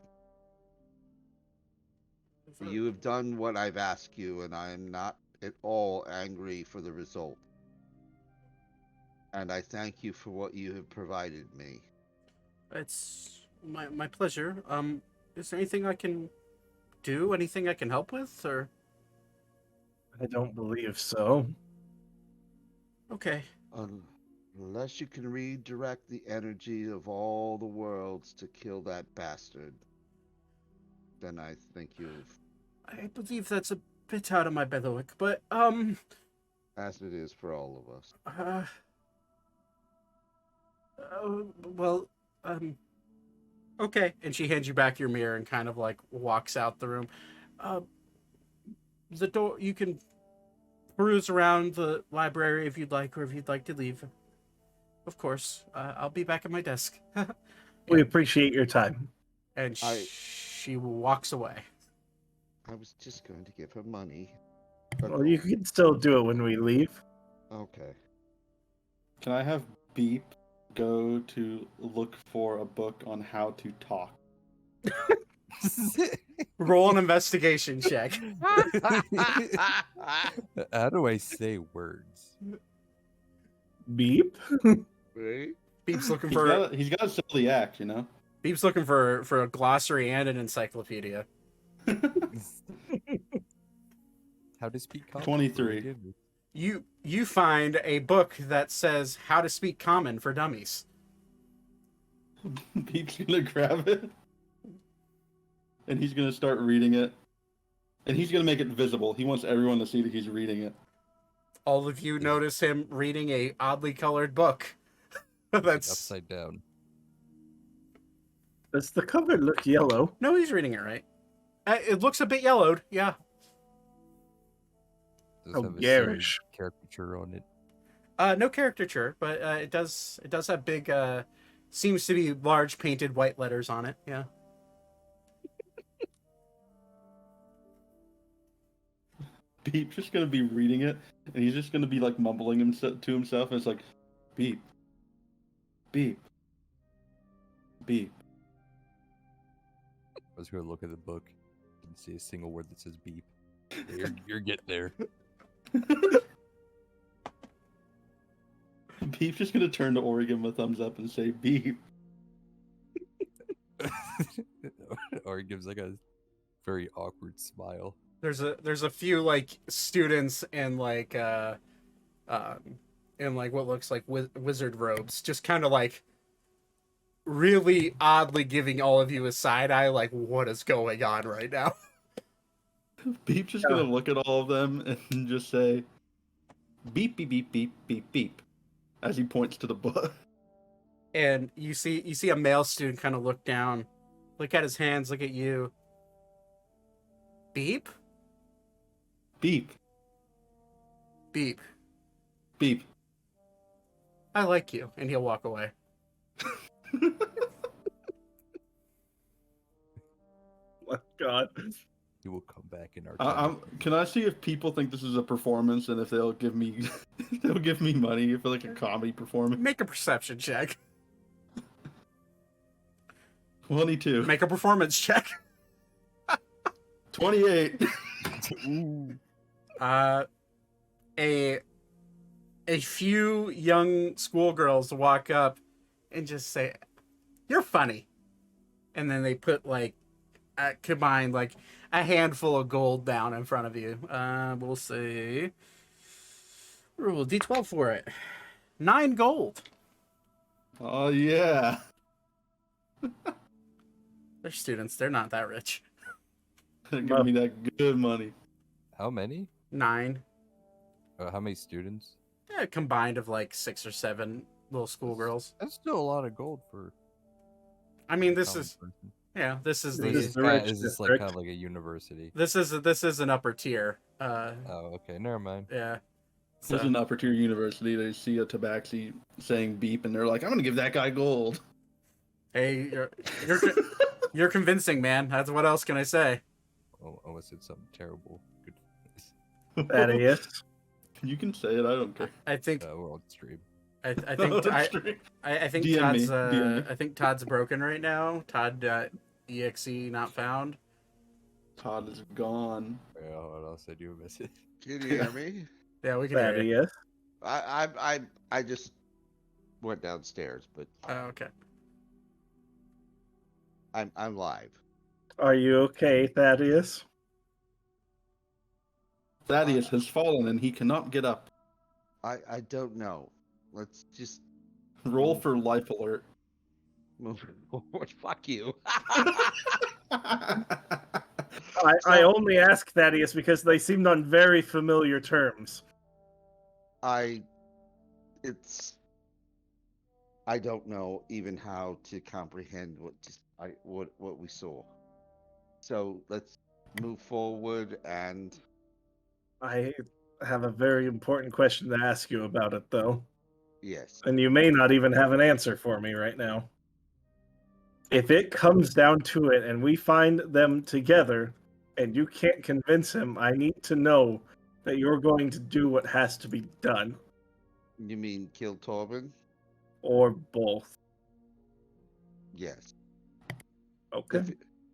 S2: You have done what I've asked you, and I am not at all angry for the result. and I thank you for what you have provided me.
S1: It's my pleasure. Is there anything I can do? Anything I can help with? Or
S7: I don't believe so.
S1: okay.
S2: Unless you can redirect the energy of all the worlds to kill that bastard, then I think you've,
S1: I believe that's a bit out of my bailiwick, but
S2: as it is for all of us.
S1: well, okay. And she hands you back your mirror and kind of like walks out the room. The door, you can peruse around the library if you'd like, or if you'd like to leave. Of course, I'll be back at my desk.
S7: We appreciate your time.
S1: And she walks away.
S2: I was just going to give her money.
S7: Well, you can still do it when we leave.
S2: Okay.
S3: Can I have Beep go to look for a book on how to talk?
S1: Roll an investigation check.
S6: How do I say words?
S7: Beep?
S2: Right?
S1: Beep's looking
S3: He's
S1: for
S3: got to sell the act, you know?
S1: Beep's looking for a glossary and an encyclopedia.
S6: How to speak common?
S3: 23.
S1: You find a book that says How to Speak Common for Dummies.
S3: Beep's gonna grab it. And he's gonna start reading it. And he's gonna make it visible. He wants everyone to see that he's reading it.
S1: All of you notice him reading a oddly colored book. That's
S6: upside down.
S7: Does the cover look yellow?
S1: No, he's reading it right. It looks a bit yellowed, yeah.
S6: Does
S7: Oh,
S6: have a
S7: garish.
S6: silly caricature on it.
S1: No caricature, but it does have big seems to be large painted white letters on it, yeah.
S3: Beep's just gonna be reading it, and he's just gonna be like mumbling to himself, and it's like, beep, beep, beep.
S6: I was gonna look at the book. Didn't see a single word that says beep. You're getting there.
S3: Beep's just gonna turn to Ori, give him a thumbs up, and say beep.
S6: Or he gives like a very awkward smile.
S1: There's a few like students in like what looks like wizard robes, just kind of like really oddly giving all of you a side eye, like what is going on right now?
S3: Beep's just gonna look at all of them and just say, beep, beep, beep, beep, beep, beep, as he points to the book.
S1: And you see a male student kind of look down, look at his hands, look at you. Beep?
S3: Beep.
S1: Beep.
S3: Beep.
S1: I like you. And he'll walk away.
S7: Oh, God.
S6: He will come back in our
S3: Can I see if people think this is a performance and if they'll give me money for like a comedy performance?
S1: Make a perception check.
S3: 22.
S1: Make a performance check.
S3: 28.
S1: A few young schoolgirls walk up and just say, "You're funny," and then they put like combine like a handful of gold down in front of you. We'll say roll D12 for it. 9 gold.
S3: Oh yeah.
S1: They're students. They're not that rich.
S3: Give me that good money.
S6: How many?
S1: 9.
S6: How many students?
S1: Yeah, combined of like 6 or 7 little schoolgirls.
S6: That's still a lot of gold for.
S1: I mean,
S6: a
S1: this
S6: common
S1: is
S6: person.
S1: yeah. This is
S7: This is
S1: the
S7: the rich
S6: Is this like
S7: district.
S6: kind of like a university?
S1: this is an upper tier.
S6: Oh, okay. Never mind.
S1: Yeah.
S3: There's
S1: So,
S3: an upper tier university. They see a tabaxi saying beep, and they're like, "I'm gonna give that guy gold."
S1: hey, you're convincing, man. That's what else can I say?
S6: Oh, unless it's something terrible. Good.
S7: Thaddeus.
S3: You can say it. I don't care.
S1: I think
S6: We're on stream.
S1: I think I think
S3: DM me,
S1: Todd's
S3: DM me.
S1: I think Todd's broken right now. Todd.exe not found.
S3: Todd is gone.
S6: Yeah, what else I do miss it?
S2: Can you hear me?
S1: Yeah, we can hear you.
S7: Thaddeus.
S2: I just went downstairs, but
S1: Okay.
S2: I'm live.
S7: Are you okay, Thaddeus?
S3: Thaddeus has fallen and he cannot get up.
S2: I don't know. Let's just
S3: Roll for life alert.
S2: move forward. Fuck you.
S7: I only ask Thaddeus because they seemed on very familiar terms.
S2: I don't know even how to comprehend what we saw. So let's move forward, and
S7: I have a very important question to ask you about it, though.
S2: yes,
S7: And you may not even have an answer for me right now. If it comes down to it and we find them together and you can't convince him, I need to know that you're going to do what has to be done.
S2: you mean kill Torben?
S7: Or both.
S2: Yes.
S7: Okay.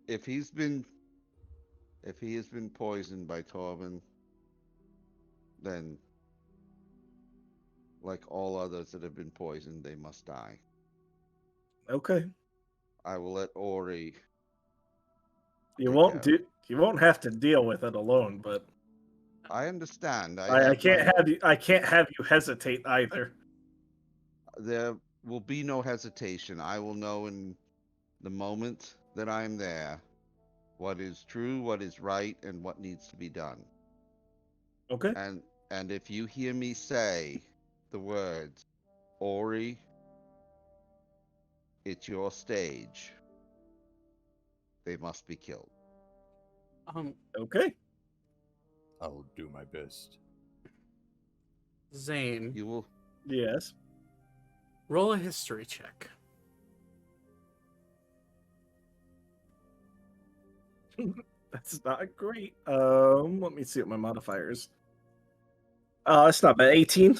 S2: If he has been poisoned by Torben, then like all others that have been poisoned, they must die.
S7: Okay.
S2: I will let Ori.
S7: You won't have to deal with it alone, but
S2: I understand.
S7: I can't have you hesitate either.
S2: There will be no hesitation. I will know in the moment that I am there what is true, what is right, and what needs to be done.
S7: Okay.
S2: And if you hear me say the words, Ori, it's your stage, they must be killed.
S7: Okay.
S6: I'll do my best.
S1: Zane,
S2: You will.
S7: Yes.
S1: roll a history check.
S7: That's not great. Let me see what my modifiers. It's not bad. 18.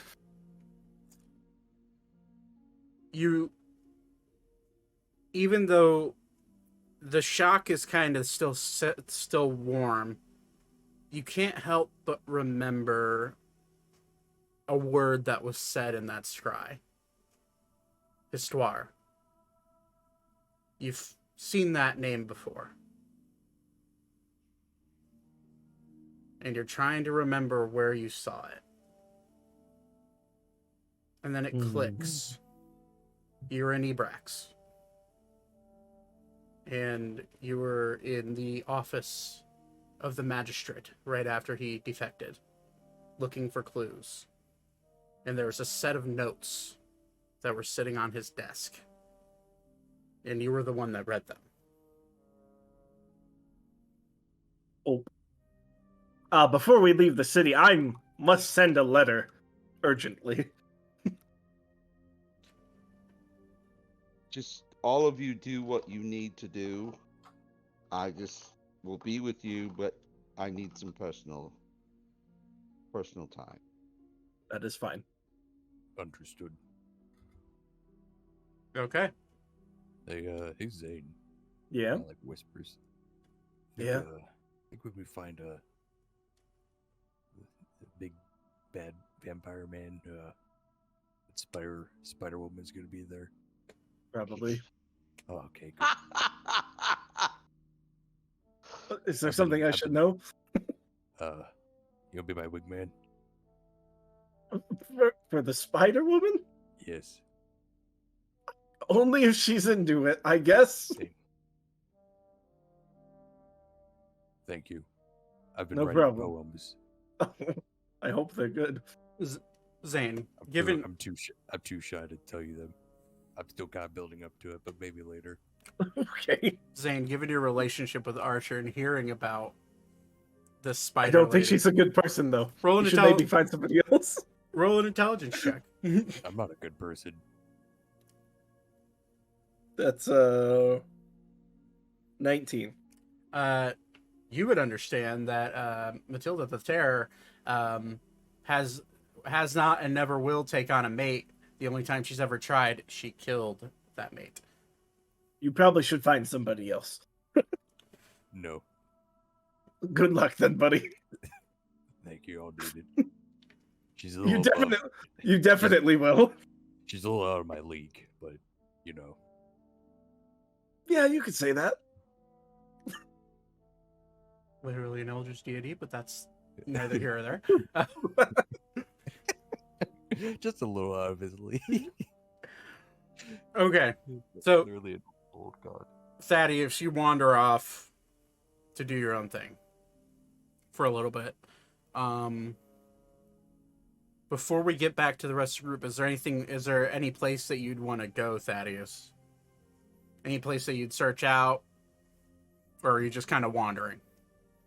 S1: Even though the shock is kind of still warm, you can't help but remember a word that was said in that scry. Histoire. You've seen that name before. And you're trying to remember where you saw it. And then it clicks. You're in Ebrax. And you were in the office of the magistrate right after he defected, looking for clues. And there was a set of notes that were sitting on his desk. And you were the one that read them.
S7: Oh. Before we leave the city, I must send a letter urgently.
S2: Just all of you do what you need to do. I just will be with you, but I need some personal time.
S7: That is fine.
S6: Understood.
S1: Okay.
S6: Hey Zane.
S7: Yeah.
S6: Like whispers.
S7: Yeah.
S6: I think when we find a big bad vampire man, that Spider Woman's gonna be there.
S7: Probably.
S6: Oh, okay, good.
S7: Is there something I should know?
S6: You'll be my wingman?
S7: For the Spider Woman?
S6: Yes.
S7: Only if she's into it, I guess.
S6: Okay. Thank you. I've been
S7: No
S6: writing
S7: problem.
S6: poems.
S7: I hope they're good.
S1: Zane,
S6: I'm too shy to tell you them. I'm still kind of building up to it, but maybe later.
S7: Okay.
S1: Zane, given your relationship with Archer and hearing about the spider,
S7: I don't think she's a good person, though.
S1: Roll
S7: you should maybe find somebody else.
S1: Roll an intelligence check.
S6: I'm not a good person.
S7: That's 19.
S1: You would understand that Matilda the Terror has not and never will take on a mate. The only time she's ever tried, she killed that mate.
S7: You probably should find somebody else.
S6: No.
S7: Good luck then, buddy.
S6: Thank you, I'll need it. She's a little
S7: You definitely will.
S6: She's a little out of my league, but you know.
S7: Yeah, you could say that.
S1: Literally an eldritch deity, but that's neither here or there.
S6: Just a little out of his league.
S1: Okay, so
S6: Literally an old god.
S1: Thaddeus, you wander off to do your own thing for a little bit. Before we get back to the rest of the group, is there any place that you'd want to go, Thaddeus? Any place that you'd search out? Or are you just kind of wandering?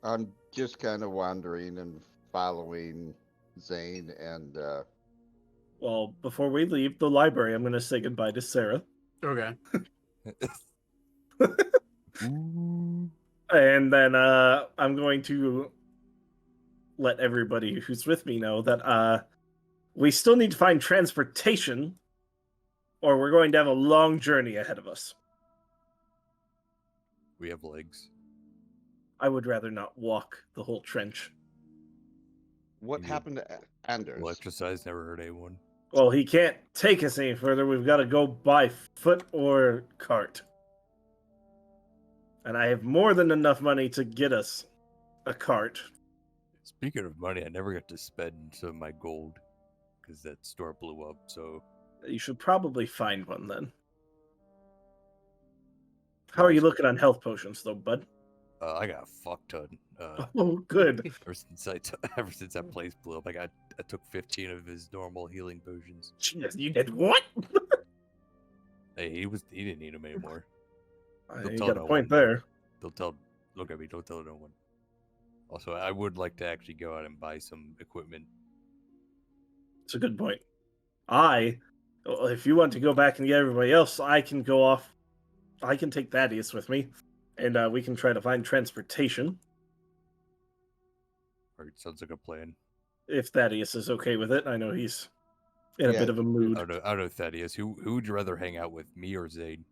S2: I'm just kind of wandering and following Zane and
S7: Well, before we leave the library, I'm going to say goodbye to Sarah.
S1: Okay.
S7: And then I'm going to let everybody who's with me know that we still need to find transportation, or we're going to have a long journey ahead of us.
S6: We have legs.
S7: I would rather not walk the whole trench.
S2: what
S6: Yeah.
S2: happened to Anders?
S6: Well, exercise never hurt anyone.
S7: Well, he can't take us any further. We've got to go by foot or cart. And I have more than enough money to get us a cart.
S6: Speaking of money, I never got to spend some of my gold because that store blew up. So
S7: You should probably find one then. How are you looking on health potions, though, bud?
S6: I got a fuck ton.
S7: Oh, good.
S6: Ever since that place blew up, I took 15 of his normal healing potions.
S7: Jeez, you did what?
S6: Hey, he didn't need them anymore.
S7: You
S6: tell
S7: got a
S6: no
S7: point
S6: one.
S7: there.
S6: Look at me, don't tell no one. Also, I would like to actually go out and buy some equipment.
S7: It's a good point. If you want to go back and get everybody else, I can go off. I can take Thaddeus with me, and we can try to find transportation.
S6: Or it sounds like a plan.
S7: If Thaddeus is okay with it. I know he's in a
S2: Yeah.
S7: bit of a mood.
S6: I don't know, Thaddeus. Who would you rather hang out with, me or Zane?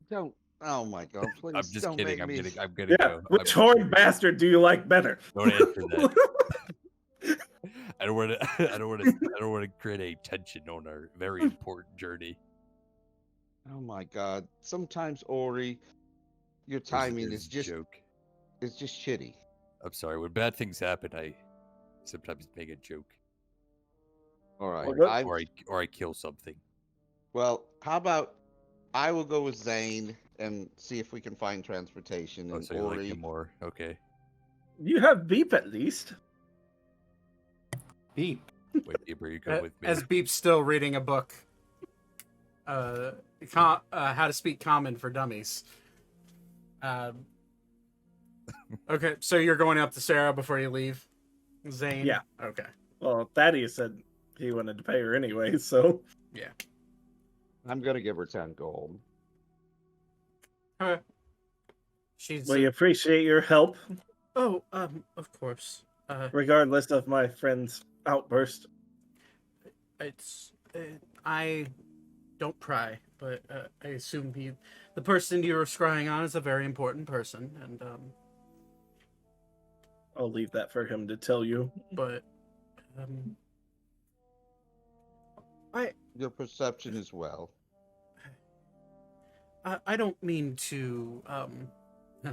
S2: Don't. Oh my God! Please
S6: I'm just
S2: don't
S6: kidding.
S2: make
S6: I'm
S2: me.
S6: gonna
S7: Yeah,
S6: go.
S7: which horned bastard do you like better?
S6: Don't answer that. I don't want to create a tension on our very important journey.
S2: Oh my God! Sometimes Ori, your
S6: It was-
S2: timing
S6: it was
S2: is
S6: a
S2: just
S6: joke.
S2: shitty.
S6: I'm sorry. When bad things happen, I sometimes make a joke,
S2: All right.
S7: Well,
S6: or I kill something.
S2: Well, how about I will go with Zane and see if we can find transportation.
S6: Oh,
S2: And
S6: so you like
S2: Ori,
S6: him more? Okay.
S7: You have Beep at least.
S1: Beep.
S6: Wait, Bieber, you come with me.
S1: As Beep's still reading a book. How to Speak Common for Dummies. Okay, so you're going up to Sarah before you leave, Zane?
S7: Yeah.
S1: Okay.
S7: Well, Thaddeus said he wanted to pay her anyway, so.
S1: Yeah.
S2: I'm gonna give her 10 gold.
S1: Okay. She's.
S7: We appreciate your help,
S1: Oh, of course.
S7: regardless of my friend's outburst.
S1: It's I don't pry, but I assume the person you were scrying on is a very important person, and
S7: I'll leave that for him to tell you.
S1: but
S2: Your perception as well.
S1: I don't mean to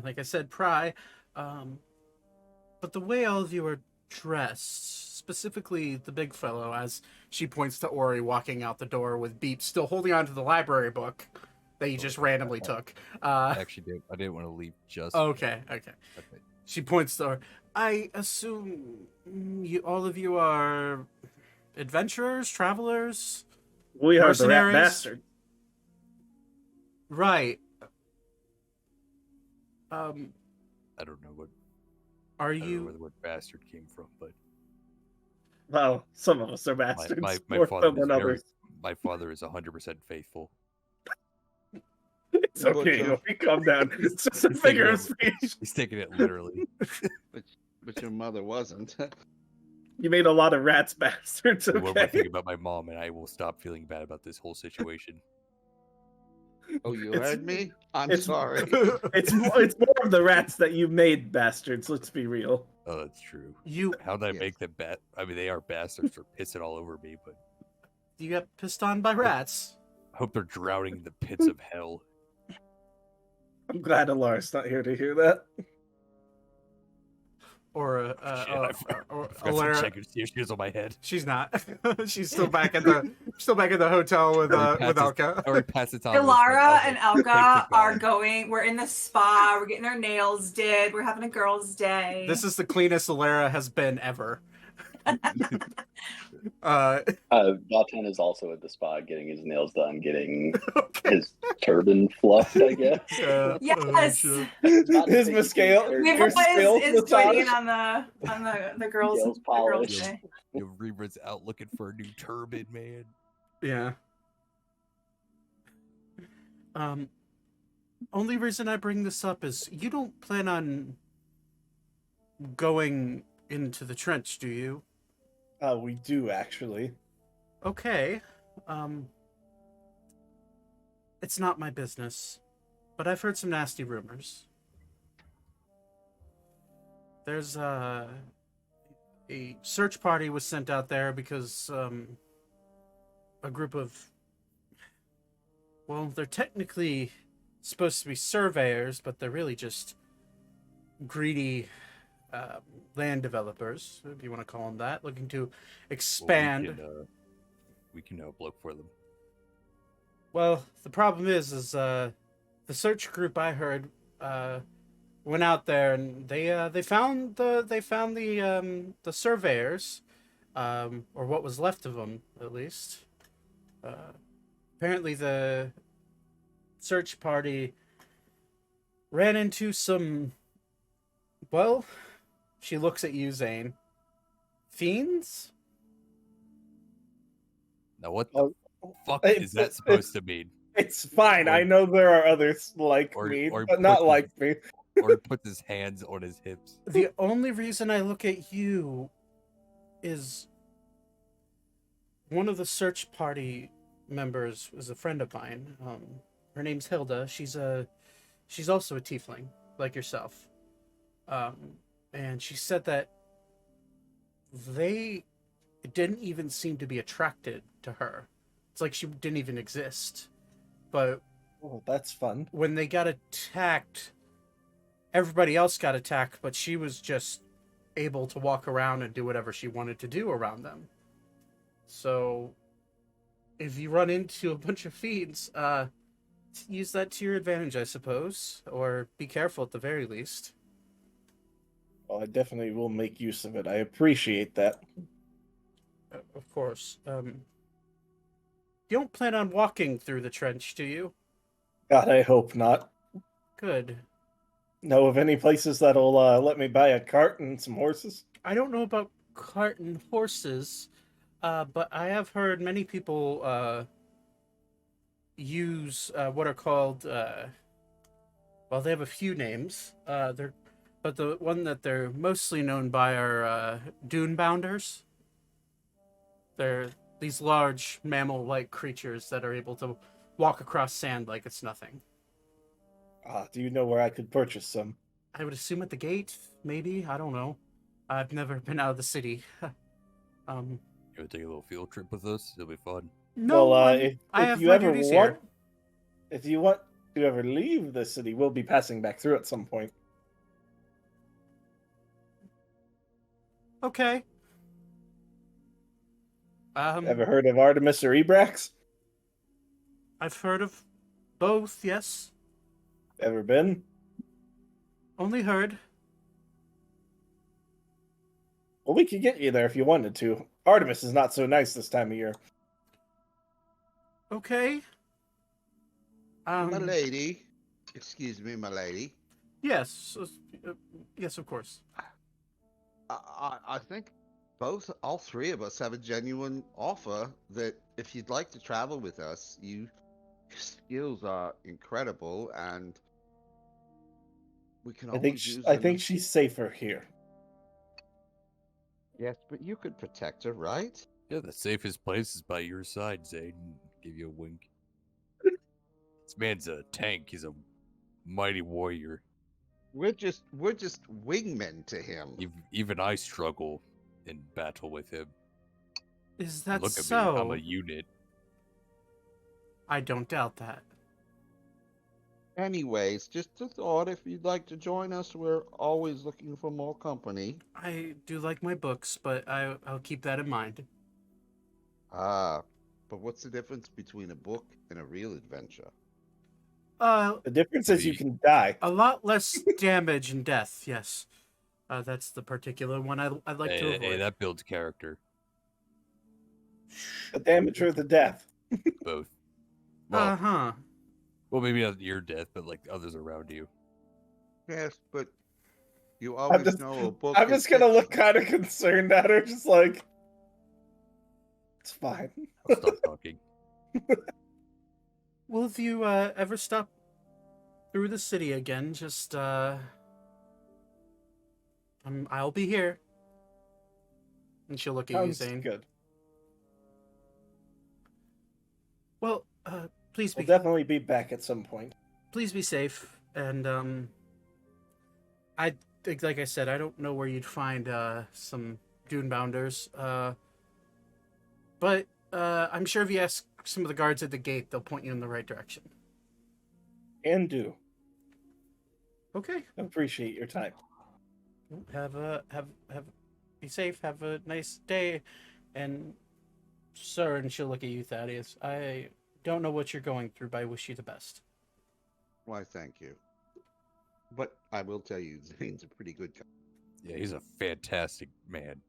S1: like I said, pry, but the way all of you are dressed, specifically the big fellow, as she points to Ori walking out the door with Beep still holding on to the library book that you just randomly took.
S6: I didn't want to leave just.
S1: Okay.
S6: Okay.
S1: She points to her. I assume all of you are adventurers, travelers?
S7: We are the rat
S1: Mercenaries?
S7: bastard.
S1: Right.
S6: I don't know what.
S1: Are
S6: I don't know
S1: you...
S6: where the word bastard came from, but
S7: Well, some of us are bastards.
S6: my
S7: more
S6: father
S7: so than
S6: is
S7: others.
S6: my father is 100% faithful.
S7: It's okay, Ori, calm down. It's just a
S6: He's
S7: figure
S6: taking
S7: of speech.
S6: He's taking it literally.
S2: But your mother wasn't.
S7: You made a lot of rats bastards,
S6: One more
S7: okay?
S6: thing about my mom, and I will stop feeling bad about this whole situation.
S2: Oh, you
S7: It's-
S2: heard me? I'm
S7: it's-
S2: sorry.
S7: It's more of the rats that you made bastards, let's be real.
S6: Oh, that's true.
S1: You...
S6: How did I
S2: Yes.
S6: make them I mean, they are bastards for pissing all over me, but
S1: you got pissed on by rats.
S6: I hope they're drowning in the pits of hell.
S7: I'm glad Alara's not here to hear that.
S1: Or
S6: Shit, I forgot to
S1: Alara.
S6: check and see if she was on my head.
S1: She's not. She's still back at the hotel with Alka.
S6: Or pass it on.
S4: Ilara and Elga are going. We're in the spa. We're getting our nails did. We're having a girls' day.
S1: This is the cleanest Alara has been ever.
S8: Batan is also at the spa getting his nails done, getting his turban fluffed, I guess.
S4: Yes.
S7: His scale.
S4: Is waiting on the girls' day.
S6: Yo, Reaver's out looking for a new turban, man.
S1: Yeah. Only reason I bring this up is you don't plan on going into the trench, do you?
S7: We do, actually.
S1: Okay. It's not my business, but I've heard some nasty rumors. There's a search party was sent out there because a group of, well, they're technically supposed to be surveyors, but they're really just greedy land developers, if you want to call them that, looking to expand.
S6: Well, we can look for them.
S1: Well, the problem is the search group I heard went out there and they found the surveyors, or what was left of them at least. Apparently, the search party ran into some. Well, she looks at you, Zane. Fiends?
S6: Now, what the fuck is that supposed to mean?
S7: It's fine. I know there are others like me, but not like me.
S6: Or he puts his hands on his hips.
S1: The only reason I look at you is one of the search party members is a friend of mine. Her name's Hilda. She's also a tiefling, like yourself. And she said that they didn't even seem to be attracted to her. It's like she didn't even exist. But
S7: that's fun.
S1: When they got attacked, everybody else got attacked, but she was just able to walk around and do whatever she wanted to do around them. So if you run into a bunch of fiends, use that to your advantage, I suppose, or be careful at the very least.
S7: Well, I definitely will make use of it. I appreciate that.
S1: Of course. You don't plan on walking through the trench, do you?
S7: God, I hope not.
S1: Good.
S7: Know of any places that'll let me buy a cart and some horses?
S1: I don't know about cart and horses, but I have heard many people use what are called, well, they have a few names. But the one that they're mostly known by are dune bounders. They're these large mammal-like creatures that are able to walk across sand like it's nothing.
S7: Do you know where I could purchase some?
S1: I would assume at the gate, maybe. I don't know. I've never been out of the city.
S6: You want to take a little field trip with us? It'll be fun.
S1: No,
S7: well,
S1: if
S7: I have
S1: you ever want, here.
S7: If you want to ever leave the city, we'll be passing back through at some point.
S1: Okay.
S7: Ever heard of Artemis or Ebrax?
S1: I've heard of both, yes.
S7: Ever been?
S1: Only heard.
S7: Well, we could get you there if you wanted to. Artemis is not so nice this time of year.
S1: Okay.
S2: My lady. Excuse me, my lady.
S1: Yes. Yes, of course.
S2: I think all three of us have a genuine offer that if you'd like to travel with us, your skills are incredible, and we can always use them.
S7: I think she's safer here.
S2: Yes, but you could protect her, right?
S6: Yeah, the safest place is by your side, Zane. Give you a wink. This man's a tank. He's a mighty warrior.
S2: We're just wingmen to him.
S6: Even I struggle in battle with him.
S1: Is that
S6: Look at
S1: so?
S6: me, I'm a unit.
S1: I don't doubt that.
S2: Anyways, just a thought. If you'd like to join us, we're always looking for more company.
S1: I do like my books, but I'll keep that in mind.
S2: Ah, but what's the difference between a book and a real adventure?
S7: The difference is you
S6: The-
S7: can die.
S1: A lot less damage and death, yes. That's the particular one I'd like to avoid.
S6: Hey, that builds character.
S7: The damage or the death.
S6: Both. Well,
S1: Uh-huh.
S6: well, maybe not your death, but like others around you.
S2: Yes, but you always
S7: just-
S2: know a book.
S7: I'm
S2: is
S7: just gonna look
S2: fiction.
S7: kind of concerned at her, just like, it's fine.
S6: I'll stop talking.
S1: Well, if you ever stop through the city again, just I'll be here. And she'll look at you,
S7: Sounds
S1: Zane.
S7: good.
S1: Well, please
S7: We'll
S1: be
S7: definitely be back at some point.
S1: please be safe. And I think, like I said, I don't know where you'd find some Dunebounders. But I'm sure if you ask some of the guards at the gate, they'll point you in the right direction.
S7: And do.
S1: Okay.
S7: Appreciate your time.
S1: Have be safe. Have a nice day, and sir. And she'll look at you, Thaddeus. I don't know what you're going through, but I wish you the best.
S2: Why, thank you. But I will tell you, Zane's a pretty good guy.
S6: Yeah, he's a fantastic man.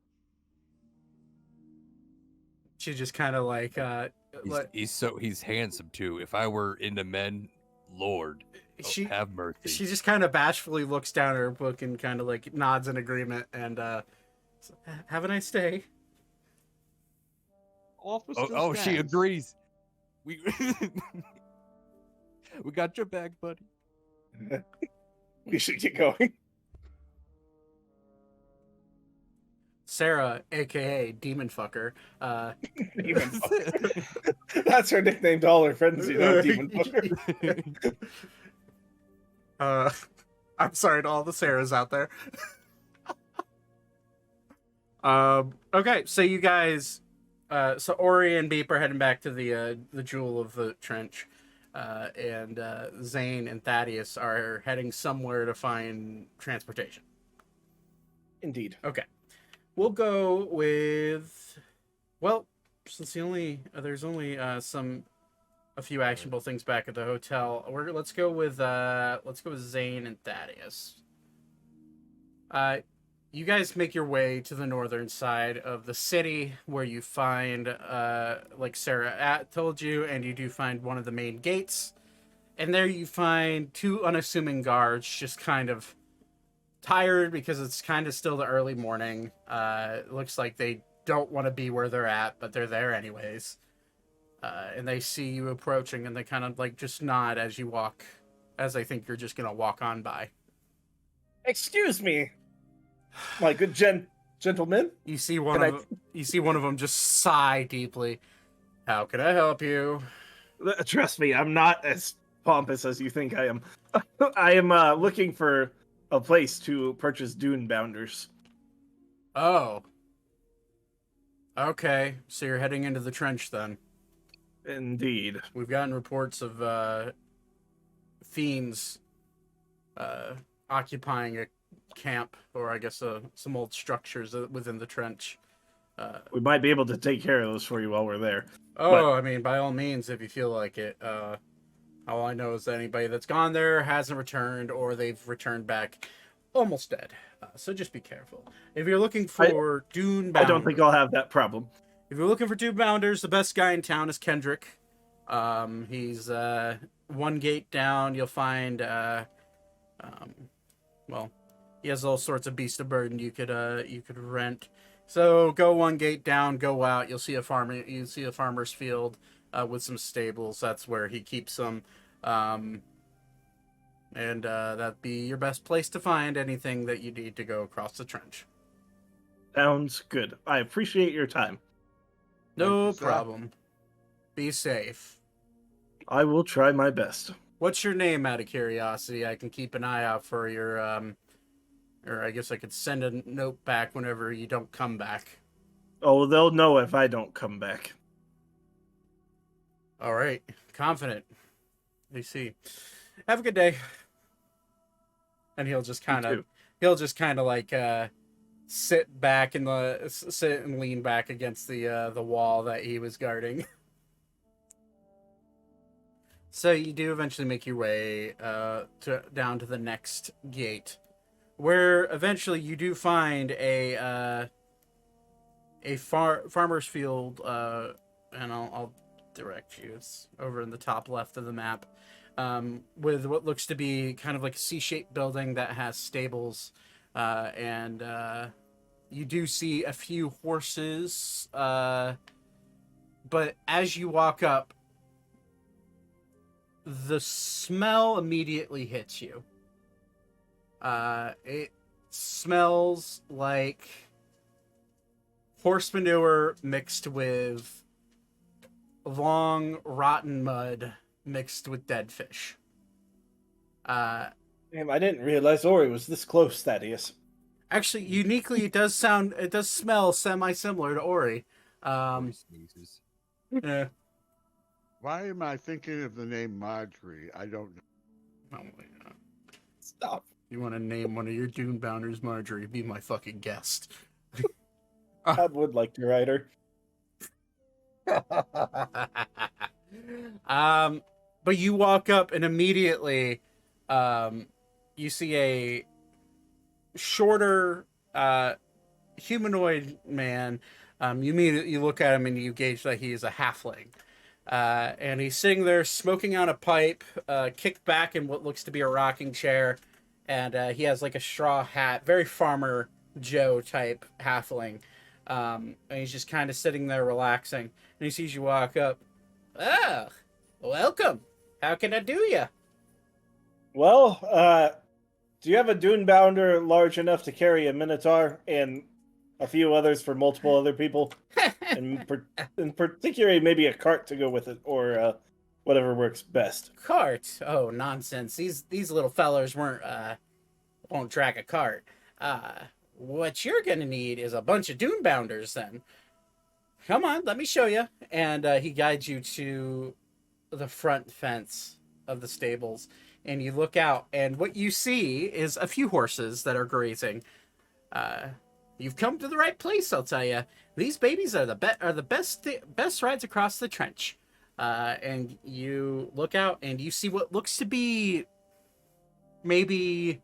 S1: She just kind of like
S6: He's handsome too. If I were into men, Lord,
S1: she
S6: have mercy.
S1: she just kind of bashfully looks down at her book and kind of like nods in agreement and have a nice day.
S2: Officer
S6: Oh, she
S2: stands.
S6: agrees. We we got your back, buddy.
S7: We should get going.
S1: Sarah, aka Demon Fucker.
S7: Demon fucker. That's her nickname to all her friends, you know, Demon fucker.
S1: I'm sorry to all the Sarahs out there. Okay, so you guys, so Ori and Beep are heading back to the Jewel of the Trench, and Zane and Thaddeus are heading somewhere to find transportation.
S7: Indeed.
S1: Okay, we'll go with, well, since there's only a few actionable things back at the hotel. Let's go with Zane and Thaddeus. You guys make your way to the northern side of the city, where you find, like Sarah told you, and you do find one of the main gates. And there you find two unassuming guards, just kind of tired because it's kind of still the early morning. It looks like they don't want to be where they're at, but they're there anyways. And they see you approaching, and they kind of like just nod as you walk, as they think you're just gonna walk on by.
S7: Excuse me, my good gentlemen.
S1: You see one of them just sigh deeply. How can I help you?
S7: Trust me, I'm not as pompous as you think I am. I am looking for a place to purchase Dunebounders.
S1: Oh. Okay, so you're heading into the trench then.
S7: Indeed.
S1: We've gotten reports of fiends occupying a camp, or I guess some old structures within the trench.
S7: We might be able to take care of those for you while we're there.
S1: Oh, I mean, by all means, if you feel like it. All I know is that anybody that's gone there hasn't returned, or they've returned back almost dead. So just be careful. If you're looking for Dunebounders,
S7: I don't think I'll have that problem.
S1: If you're looking for Dunebounders, the best guy in town is Kendrick. He's one gate down. You'll find, well, he has all sorts of beasts of burden you could rent. So go one gate down, go out. You'll see a farmer's field with some stables. That's where he keeps them. And that'd be your best place to find anything that you need to go across the trench.
S7: Sounds good. I appreciate your time.
S1: No
S2: Thank you, sir.
S1: problem. Be safe.
S7: I will try my best.
S1: What's your name, out of curiosity? I can keep an eye out for your, or I guess I could send a note back whenever you don't come back.
S7: Oh, they'll know if I don't come back.
S1: All right, confident. I see. Have a good day. And he'll just kind of like sit and lean back against the wall that he was guarding. So you do eventually make your way down to the next gate, where eventually you do find a farmer's field, and I'll direct you. It's over in the top left of the map, with what looks to be kind of like a C-shaped building that has stables, and you do see a few horses, but as you walk up, the smell immediately hits you. It smells like horse manure mixed with long rotten mud mixed with dead fish.
S7: Damn, I didn't realize Ori was this close, Thaddeus.
S1: Actually, uniquely, it does smell semi-similar to Ori.
S6: Ori sneezes.
S1: Yeah.
S2: Why am I thinking of the name Marjorie? I don't know.
S1: Oh my God.
S7: Stop.
S1: You want to name one of your Dune-bounders Marjorie? Be my fucking guest.
S7: I would like to write her.
S1: But you walk up and immediately, you see a shorter, humanoid man. You look at him and you gauge that he is a halfling. And he's sitting there smoking on a pipe, kicked back in what looks to be a rocking chair. And he has like a straw hat, very Farmer Joe type halfling. And he's just kind of sitting there relaxing. And he sees you walk up. Oh, welcome. How can I do you?
S7: Well, do you have a dune bounder large enough to carry a minotaur and a few others for multiple other people? In particular, maybe a cart to go with it, or whatever works best.
S1: Cart? Oh, nonsense. These little fellers won't drag a cart. What you're gonna need is a bunch of dune bounders then. Come on, let me show you. And he guides you to the front fence of the stables. And you look out, and what you see is a few horses that are grazing. You've come to the right place, I'll tell you. These babies are the best rides across the trench. And you look out, and you see what looks to be maybe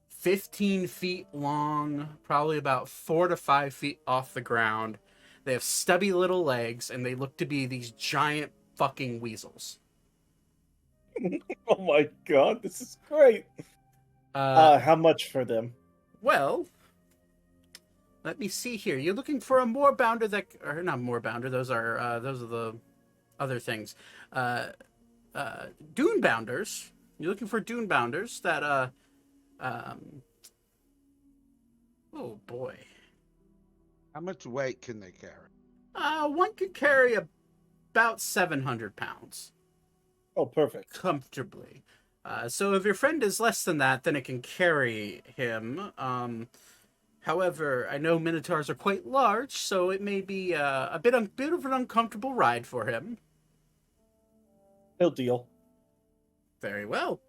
S1: 15 feet long, probably about 4 to 5 feet off the ground. They have stubby little legs, and they look to be these giant fucking weasels.
S7: Oh my God, this is great. How much for them?
S1: Well, let me see here. You're looking for a moorbounder or not moorbounder. Those are the other things. Dune bounders. You're looking for dune bounders that oh boy.
S2: How much weight can they carry?
S1: One could carry about 700 pounds.
S7: Oh, perfect.
S1: Comfortably. So if your friend is less than that, then it can carry him. However, I know minotaurs are quite large, so it may be a bit of an uncomfortable ride for him.
S7: No deal.
S1: Very well.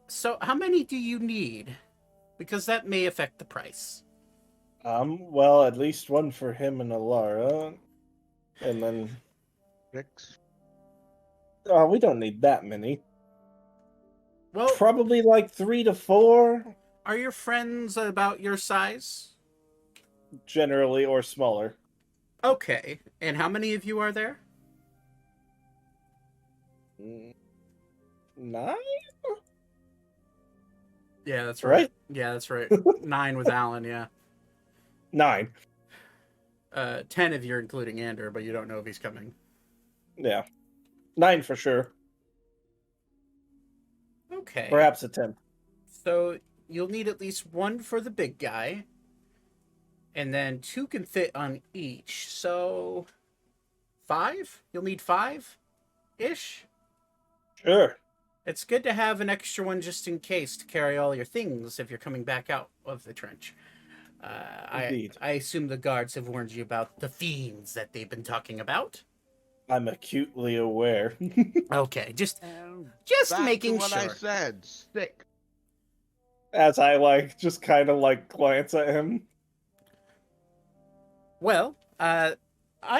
S1: So how many do you need? Because that may affect the price.
S7: Well, at least one for him and Alara. And then...
S2: 6.
S7: Oh, we don't need that many.
S1: Well,
S7: probably like 3 to 4.
S1: Are your friends about your size?
S7: Generally, or smaller.
S1: Okay. And how many of you are there?
S7: 9?
S1: Yeah, that's right. Yeah, that's right. 9 with Alan, yeah.
S7: 9.
S1: 10 if you're including Ander, but you don't know if he's coming.
S7: Yeah. 9 for sure.
S1: Okay.
S7: Perhaps a 10.
S1: So you'll need at least 1 for the big guy. And then 2 can fit on each. So 5? You'll need 5-ish?
S7: Sure.
S1: It's good to have an extra one just in case to carry all your things if you're coming back out of the trench.
S7: Indeed.
S1: I assume the guards have warned you about the fiends that they've been talking about.
S7: I'm acutely aware.
S1: Okay, just
S2: Back
S1: making
S2: to what I
S1: sure.
S2: said. Stick.
S7: As I just kind of glance at him.
S1: Well, I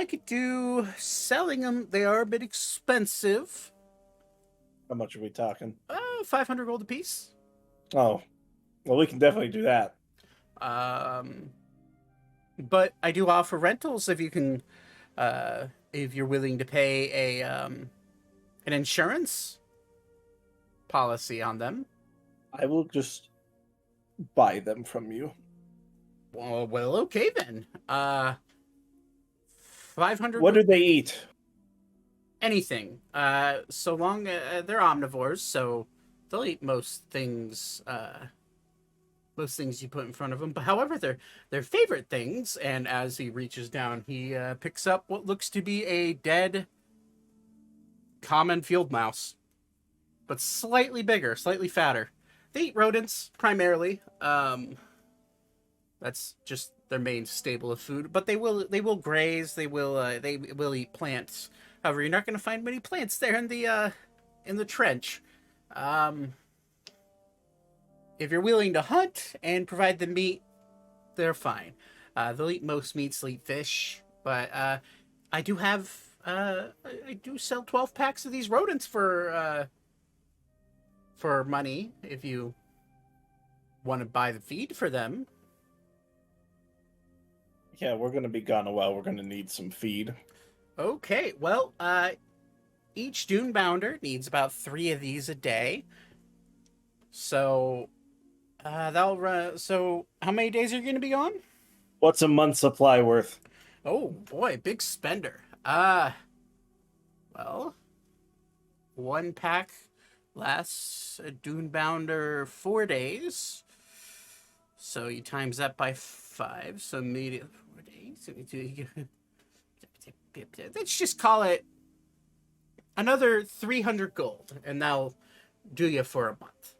S1: could do selling them. They are a bit expensive.
S7: How much are we talking?
S1: 500 gold apiece.
S7: Oh, well, we can definitely do that.
S1: But I do offer rentals if you can, if you're willing to pay an insurance policy on them.
S7: I will just buy them from you.
S1: Well, okay then. 500.
S7: What do they eat?
S1: Anything. So long they're omnivores, so they'll eat most things. Most things you put in front of them. But however, their favorite things. And as he reaches down, he picks up what looks to be a dead common field mouse, but slightly bigger, slightly fatter. They eat rodents primarily. That's just their main staple of food. But they will graze. They will eat plants. However, you're not going to find many plants there in the trench. If you're willing to hunt and provide the meat, they're fine. They'll eat most meats, they'll eat fish, but I do sell 12 packs of these rodents for money if you want to buy the feed for them.
S7: Yeah, we're gonna be gone a while. We're gonna need some feed.
S1: Okay, well, each dune bounder needs about 3 of these a day. So that'll run. So how many days are you going to be on?
S7: What's a month's supply worth?
S1: Oh boy, big spender. Well, 1 pack lasts a dune bounder 4 days. So you times that by 5. So immediately 4 days. Let's just call it another 300 gold, and that'll do you for a month.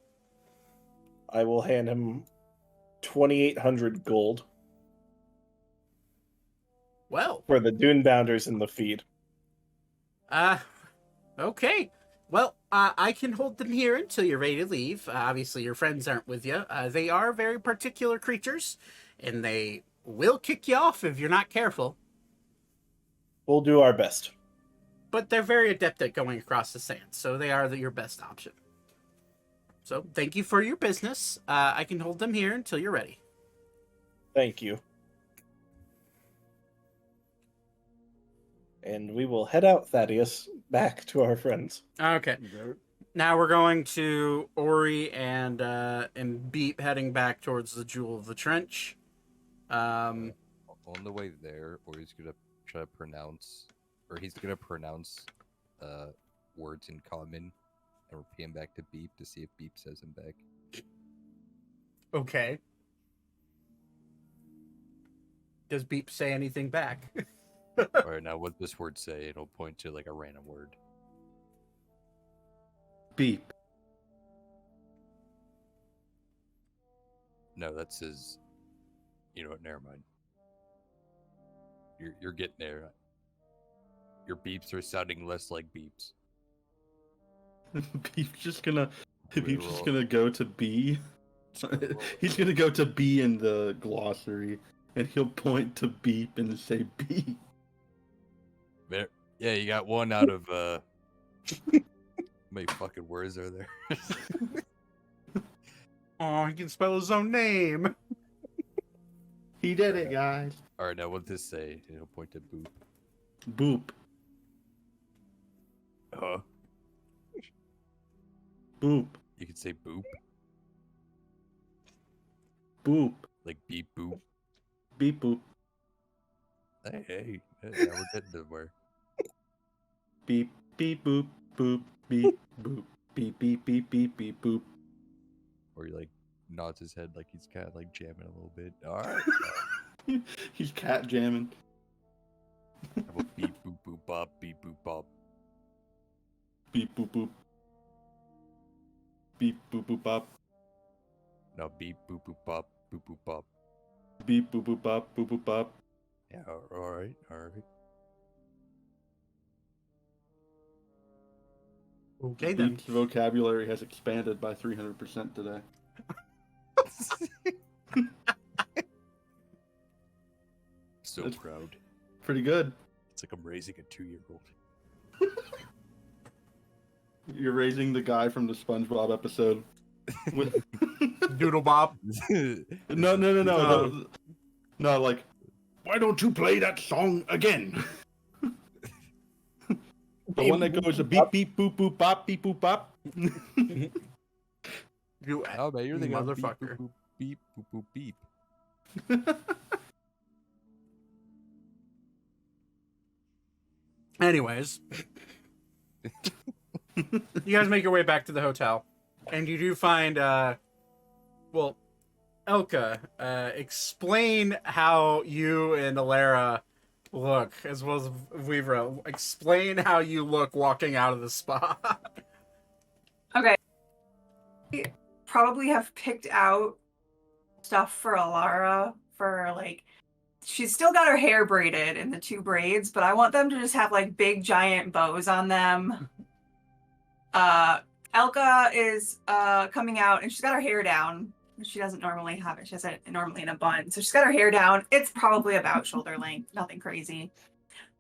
S7: I will hand him 2,800 gold.
S1: Well,
S7: for the dune bounders in the feed.
S1: Okay. Well, I can hold them here until you're ready to leave. Obviously, your friends aren't with you. They are very particular creatures, and they will kick you off if you're not careful.
S7: We'll do our best.
S1: But they're very adept at going across the sand, so they are your best option. So, thank you for your business. I can hold them here until you're ready.
S7: Thank you. And we will head out, Thaddeus, back to our friends.
S1: Okay. Now we're going to Ori and Beep heading back towards the Jewel of the Trench.
S6: On the way there, Ori's gonna try to pronounce, or he's gonna pronounce words in common and repeat them back to Beep to see if Beep says them back.
S1: Okay. Does Beep say anything back?
S6: Alright, now what does this word say? It'll point to like a random word.
S3: Beep.
S6: No, that says. You know what? Never mind. You're getting there. Your beeps are sounding less like beeps.
S3: Beep's just gonna go to B. He's gonna go to B in the glossary, and he'll point to Beep and say B.
S6: There, yeah, you got one out of how many fucking words are there?
S1: Oh, he can spell his own name.
S3: He did it, guys.
S6: Alright, now what does this say? It'll point to Boop.
S3: Boop.
S6: Huh?
S3: Boop.
S6: You could say Boop.
S3: Boop.
S6: Like beep boop.
S3: Beep boop.
S6: Hey, now we're getting somewhere.
S3: Beep beep boop boop beep boop beep beep beep beep beep boop.
S6: Or he like nods his head like he's kind of like jamming a little bit. Alright.
S3: He's cat jamming.
S6: How about beep boop boop bop beep boop bop.
S3: Beep boop boop. Beep boop boop bop.
S6: No, beep boop boop bop boop boop bop.
S3: Beep boop boop bop boop boop bop.
S6: Yeah, all right, all right.
S1: Okay then.
S3: Beep's vocabulary has expanded by 300% today.
S6: So
S3: That's
S6: proud.
S3: pretty good.
S6: It's like I'm raising a 2-year-old.
S3: You're raising the guy from the SpongeBob episode. With...
S1: Doodle Bob.
S3: No.
S1: Oh.
S3: No, like, why don't you play that song again? The one that goes a beep beep boop boop bop beep boop bop.
S1: You
S6: Oh man, you're the
S1: motherfucker.
S6: Beep boop boop beep.
S1: Anyways, you guys make your way back to the hotel, and you do find, well, Elka, explain how you and Alara look, as well as Weavra. Explain how you look walking out of the spa.
S4: Okay. I probably have picked out stuff for Alara for like she's still got her hair braided in the 2 braids, but I want them to just have like big giant bows on them. Elka is coming out and she's got her hair down. She doesn't normally have it. She has it normally in a bun. So she's got her hair down. It's probably about shoulder length, nothing crazy.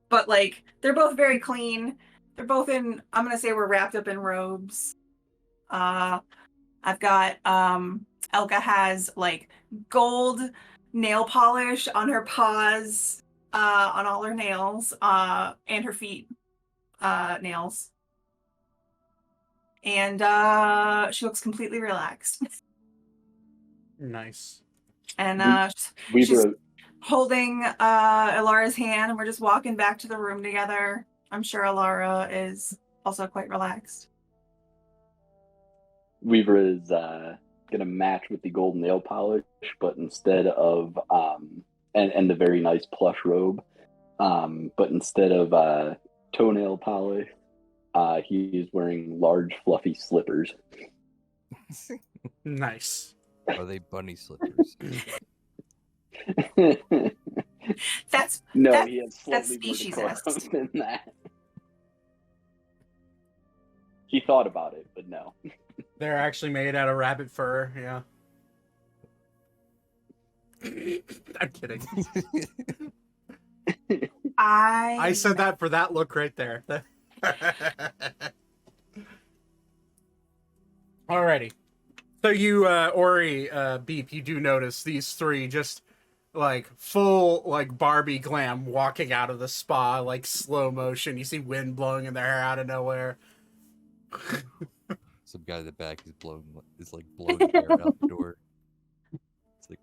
S4: But like they're both very clean. They're both in, I'm gonna say we're wrapped up in robes. I've got Elka has like gold nail polish on her paws, on all her nails, and her feet nails. And she looks completely relaxed.
S1: Nice.
S4: And
S8: We've
S4: she's holding Alara's hand, and we're just walking back to the room together. I'm sure Alara is also quite relaxed.
S8: Weaver is gonna match with the gold nail polish, but instead of and the very nice plush robe, but instead of toenail polish, he is wearing large fluffy slippers.
S1: Nice.
S6: Are they bunny slippers?
S4: That's
S8: No,
S4: that,
S8: he has
S4: that's
S8: slightly more
S4: speciesist.
S8: decorum than that. He thought about it, but no.
S1: They're actually made out of rabbit fur, yeah. I'm kidding. I said that for that look right there. Alrighty. So you, Ori, Beep, you do notice these 3 just, like, full, like, Barbie glam walking out of the spa, like, slow motion. You see wind blowing in their hair out of nowhere.
S6: Some guy in the back is blowing air out the door. It's like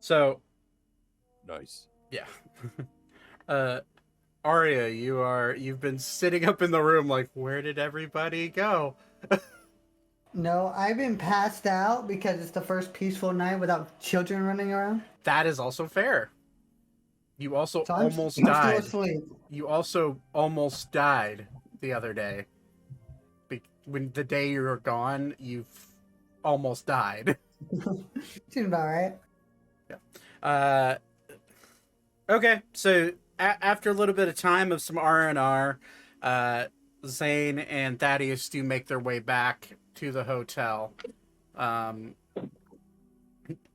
S1: So
S6: nice.
S1: Yeah. Arya, you've been sitting up in the room like, where did everybody go?
S5: No, I've been passed out because it's the first peaceful night without children running around.
S1: That is also fair. You also
S5: So
S1: almost
S5: I'm
S1: died.
S5: still asleep.
S1: You also almost died the other day. When the day you were gone, you've almost died.
S5: Seems about right.
S1: Yeah. Okay, so after a little bit of time of some R&R, Zane and Thaddeus do make their way back to the hotel.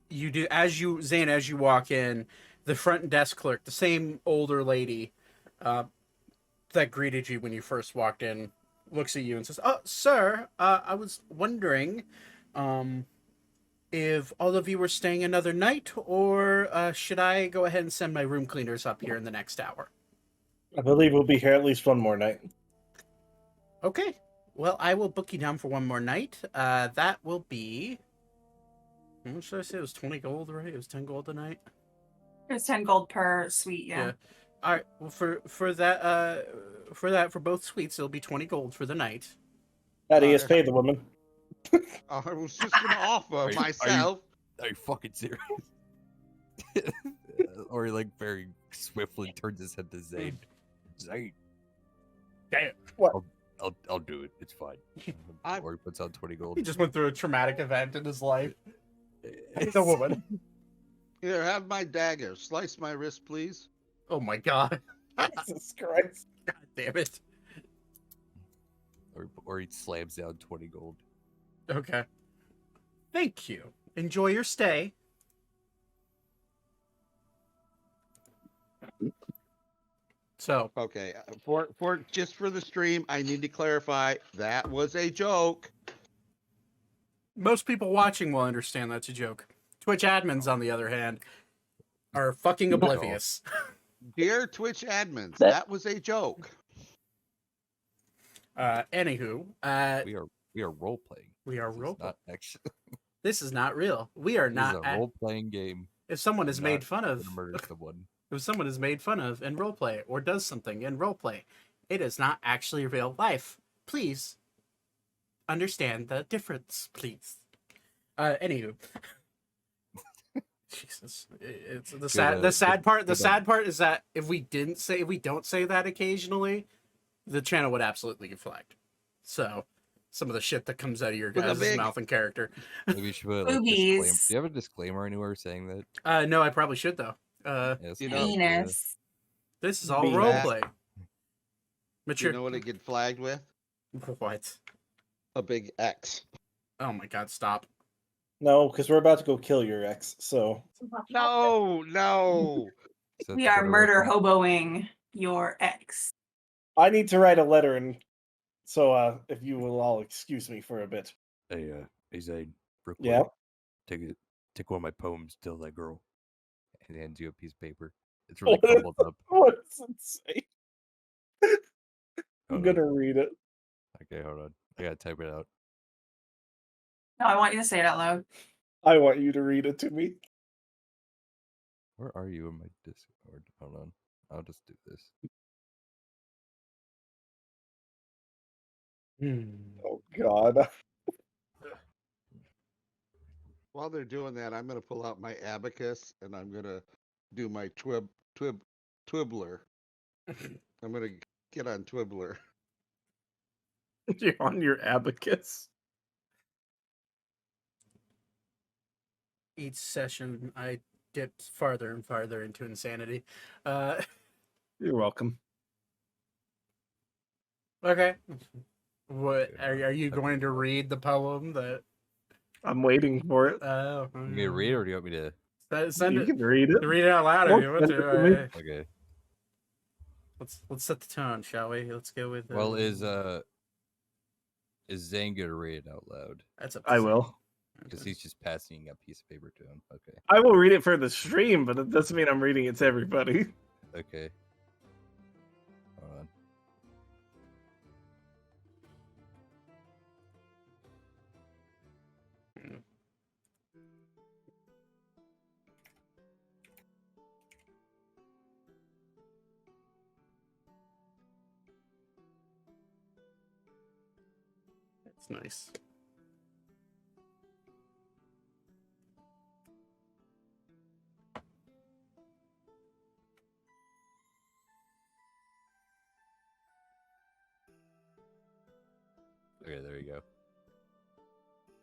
S1: You do Zane, as you walk in, the front desk clerk, the same older lady that greeted you when you first walked in, looks at you and says, "Oh, sir, I was wondering if all of you were staying another night, or should I go ahead and send my room cleaners up here in the next hour?"
S7: I believe we'll be here at least one more night.
S1: Okay. Well, I will book you down for one more night. That will be... How much did I say? It was 20 gold, right? It was 10 gold a night?
S4: It's 10 gold per suite, yeah.
S1: All right. Well, for both suites, it'll be 20 gold for the night.
S7: Thaddeus, pay the woman.
S2: I was just going to offer myself.
S6: Are you fucking serious? Or he like very swiftly turns his head to Zane. Zane.
S1: Damn.
S7: What?
S6: I'll do it. It's fine. Or he puts out 20 gold.
S1: He just went through a traumatic event in his life. It's a woman.
S2: Here, have my dagger. Slice my wrist, please.
S1: Oh my god.
S7: Jesus Christ.
S1: God damn it.
S6: Or he slams down 20 gold.
S1: Okay. Thank you. Enjoy your stay. So,
S2: Okay, for just for the stream, I need to clarify that was a joke.
S1: most people watching will understand that's a joke. Twitch admins, on the other hand, are fucking oblivious.
S2: Dear Twitch admins,
S8: That-
S2: that was a joke.
S1: Anywho,
S6: We are role playing.
S1: we are
S6: This is
S1: role.
S6: not actually.
S1: This is not real. We are
S6: This
S1: not.
S6: is a role playing game.
S1: If someone is
S6: I'm
S1: made
S6: not
S1: fun of,
S6: gonna murder someone.
S1: if someone is made fun of in roleplay or does something in roleplay, it is not actually real life. Please understand the difference, please. Anywho. Jesus, it's the sad. The sad part. The sad part is that if we don't say that occasionally, the channel would absolutely get flagged. So, some of the shit that comes out of your
S2: With a
S1: guys'
S2: big-
S1: mouth and character.
S6: Maybe you should put like,
S4: Boobies.
S6: disclaimer. Do you have a disclaimer anywhere saying that?
S1: No, I probably should though.
S6: Yes,
S2: You know-
S4: Penis.
S1: This is all
S7: Be
S1: roleplay.
S2: Do
S1: Mature.
S2: you know what it get flagged with?
S1: What?
S2: A big X.
S1: Oh my god! Stop.
S7: No, because we're about to go kill your ex. So
S2: No, no.
S6: Is that
S4: We are
S6: Twitter
S4: murder
S6: reference?
S4: hoboing your ex.
S7: I need to write a letter, and so if you will all excuse me for a bit.
S6: Hey Zane, real quick,
S7: Yeah.
S6: take one of my poems, Tell That Girl, and hands you a piece of paper. It's really
S7: What?
S6: crumbled up.
S7: What does it say? I'm
S6: Hold
S7: gonna
S6: on.
S7: read it.
S6: Okay, hold on. I gotta type it out.
S4: No, I want you to say it out loud.
S7: I want you to read it to me.
S6: Where are you in my Discord? Hold on. I'll just do this.
S7: Oh God.
S2: While they're doing that, I'm gonna pull out my abacus and I'm gonna do my Twibbler. I'm gonna get on Twibbler.
S7: You're on your abacus.
S1: Each session, I dipped farther and farther into insanity.
S7: You're welcome.
S1: Okay. What are you going to read the poem that?
S7: I'm waiting for it.
S1: Oh,
S6: You want me to read it, or do you want me to?
S1: send
S7: You
S1: it.
S7: can read it.
S1: Read it out loud
S7: Well,
S1: if you want
S7: send it to me.
S1: to.
S6: Okay.
S1: Let's set the tone, shall we? Let's go with.
S6: Well, is Zane gonna read it out loud?
S1: That's up to
S7: I
S1: Zane.
S7: will.
S6: Because
S1: Okay.
S6: he's just passing a piece of paper to him. Okay.
S7: I will read it for the stream, but it doesn't mean I'm reading it to everybody.
S6: Okay. Hold on.
S1: That's nice.
S6: Okay, there you go.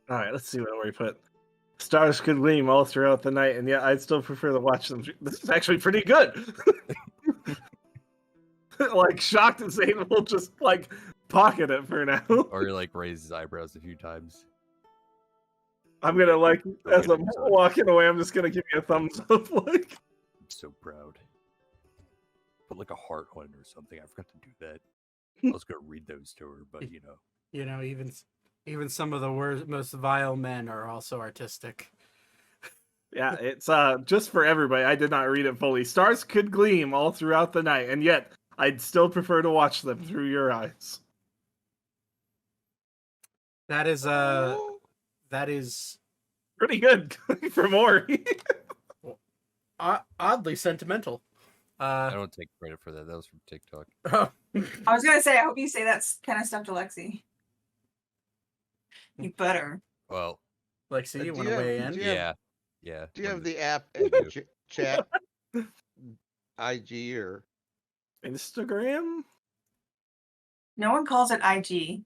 S7: All right, let's see what we put. Stars could gleam all throughout the night, and yet I'd still prefer to watch them. This is actually pretty good. Like, shocked and Zane will just like pocket it for now.
S6: Or like raise his eyebrows a few times.
S7: I'm gonna like as I'm walking away, I'm just gonna give you a thumbs up. Like,
S6: I'm so proud. Put like a heart on it or something. I forgot to do that. I was gonna read those to her, but you know.
S1: You know, even some of the worst, most vile men are also artistic.
S7: yeah, it's just for everybody. I did not read it fully. Stars could gleam all throughout the night, and yet I'd still prefer to watch them through your eyes.
S1: That is
S7: Pretty good for more.
S1: oddly sentimental.
S6: I don't take credit for that. That was from TikTok.
S4: I was gonna say, I hope you say that kind of stuff to Lexi. You better.
S6: Well,
S1: Lexi,
S2: Do
S1: you
S2: you
S1: want to
S2: have-
S1: weigh in?
S2: do you have-
S6: yeah. Yeah.
S2: Do you have
S6: when
S2: the app
S6: I do.
S2: chat? IG or
S7: Instagram?
S4: No one calls it IG.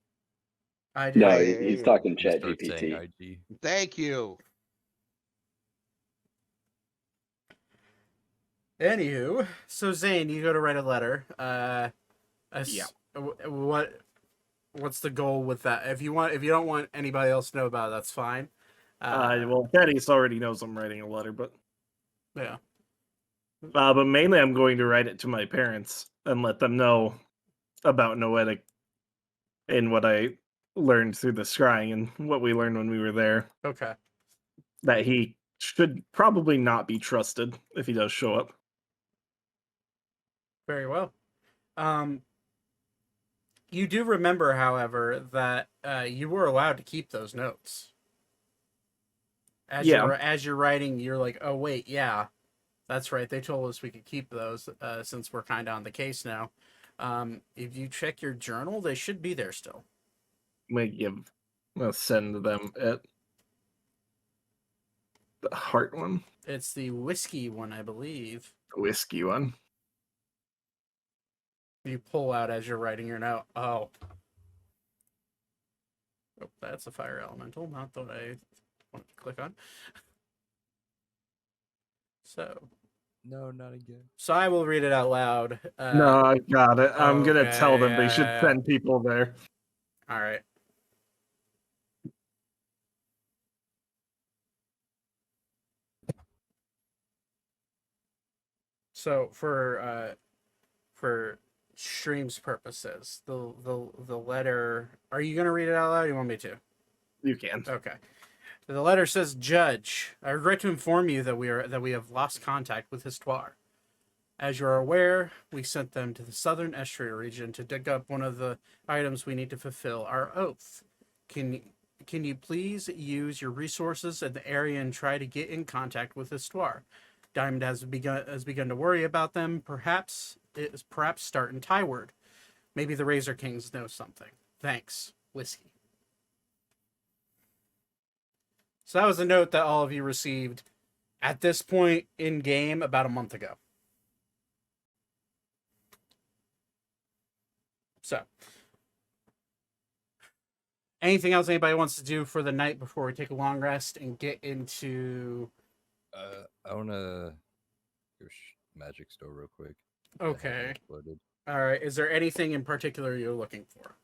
S1: I do.
S8: No,
S2: Yeah,
S8: he's
S2: yeah.
S8: talking
S6: I'm
S8: Chat
S6: start saying
S8: GPT.
S6: IG.
S2: Thank you.
S1: Anywho, so Zane, you go to write a letter.
S7: Yeah.
S1: What's the goal with that? If you don't want anybody else to know about it, that's fine.
S7: Well, Thaddeus already knows I'm writing a letter, but
S1: Yeah.
S7: but mainly I'm going to write it to my parents and let them know about Noetic and what I learned through the scrying and what we learned when we were there.
S1: Okay.
S7: That he should probably not be trusted if he does show up.
S1: Very well. You do remember, however, that you were allowed to keep those notes.
S7: Yeah.
S1: As you're writing, you're like, oh wait, yeah, that's right. They told us we could keep those since we're kind of on the case now. If you check your journal, they should be there still.
S7: I'll send them at the heart one,
S1: It's the whiskey one, I believe.
S7: the whiskey one.
S1: You pull out as you're writing your note. Oh, that's a fire elemental, not the one I wanted to click on. So
S6: No, not again.
S1: I will read it out loud.
S7: No, I got it. I'm gonna tell them they should
S1: yeah.
S7: send people there.
S1: All right. So for streams purposes, the letter. Are you gonna read it out loud? Or you want me to?
S7: You can.
S1: Okay. The letter says, "Judge, I regret to inform you that we have lost contact with Histoire. As you are aware, we sent them to the southern estuary region to dig up one of the items we need to fulfill our oath. Can you please use your resources in the area and try to get in contact with Histoire? Diamond has begun to worry about them. Perhaps start in Tyward. Maybe the Razor Kings know something. Thanks, Whiskey." So that was a note that all of you received at this point in game about a month ago. So, anything else anybody wants to do for the night before we take a long rest and get into?
S6: I wanna go magic store real quick.
S1: Okay.
S6: Loaded.
S1: All right. Is there anything in particular you're looking for?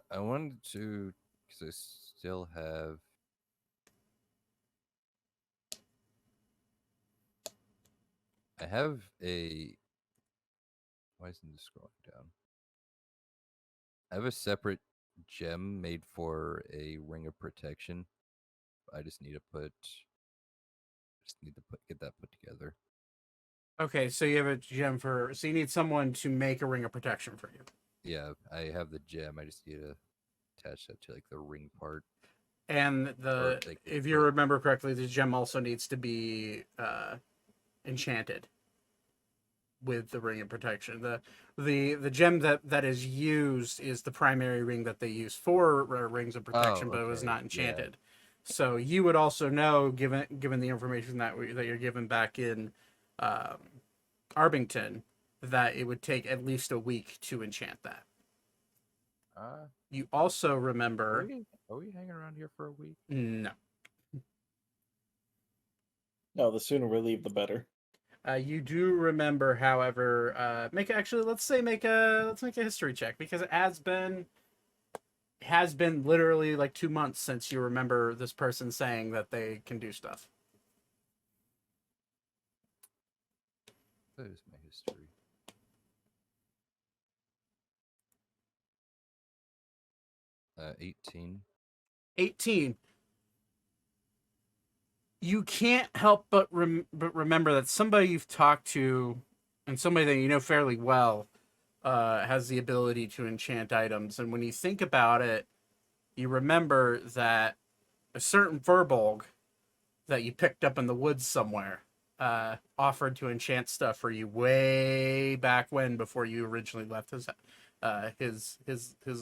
S6: I wanted to, because I still have. I have a. Why isn't this scrolling down? I have a separate gem made for a ring of protection. I just need to get that put together.
S1: Okay, so you have a gem so you need someone to make a ring of protection for you.
S6: Yeah, I have the gem. I just need to attach that to like the ring part.
S1: And if you remember correctly, the gem also needs to be enchanted with the ring of protection. The gem that is used is the primary ring that they use for rings of protection, but it was not enchanted. Yeah. So you would also know, given the information that you're given back in Arbington, that it would take at least a week to enchant that. You also remember.
S6: Are we hanging around here for a week?
S1: No.
S7: No, the sooner we leave, the better.
S1: You do remember, however, let's make a history check, because it has been literally like 2 months since you remember this person saying that they can do stuff.
S6: That is my history. 18.
S1: 18. You can't help but remember that somebody you've talked to, and somebody that you know fairly well, has the ability to enchant items. And when you think about it, you remember that a certain Furbolg that you picked up in the woods somewhere offered to enchant stuff for you way back when, before you originally left his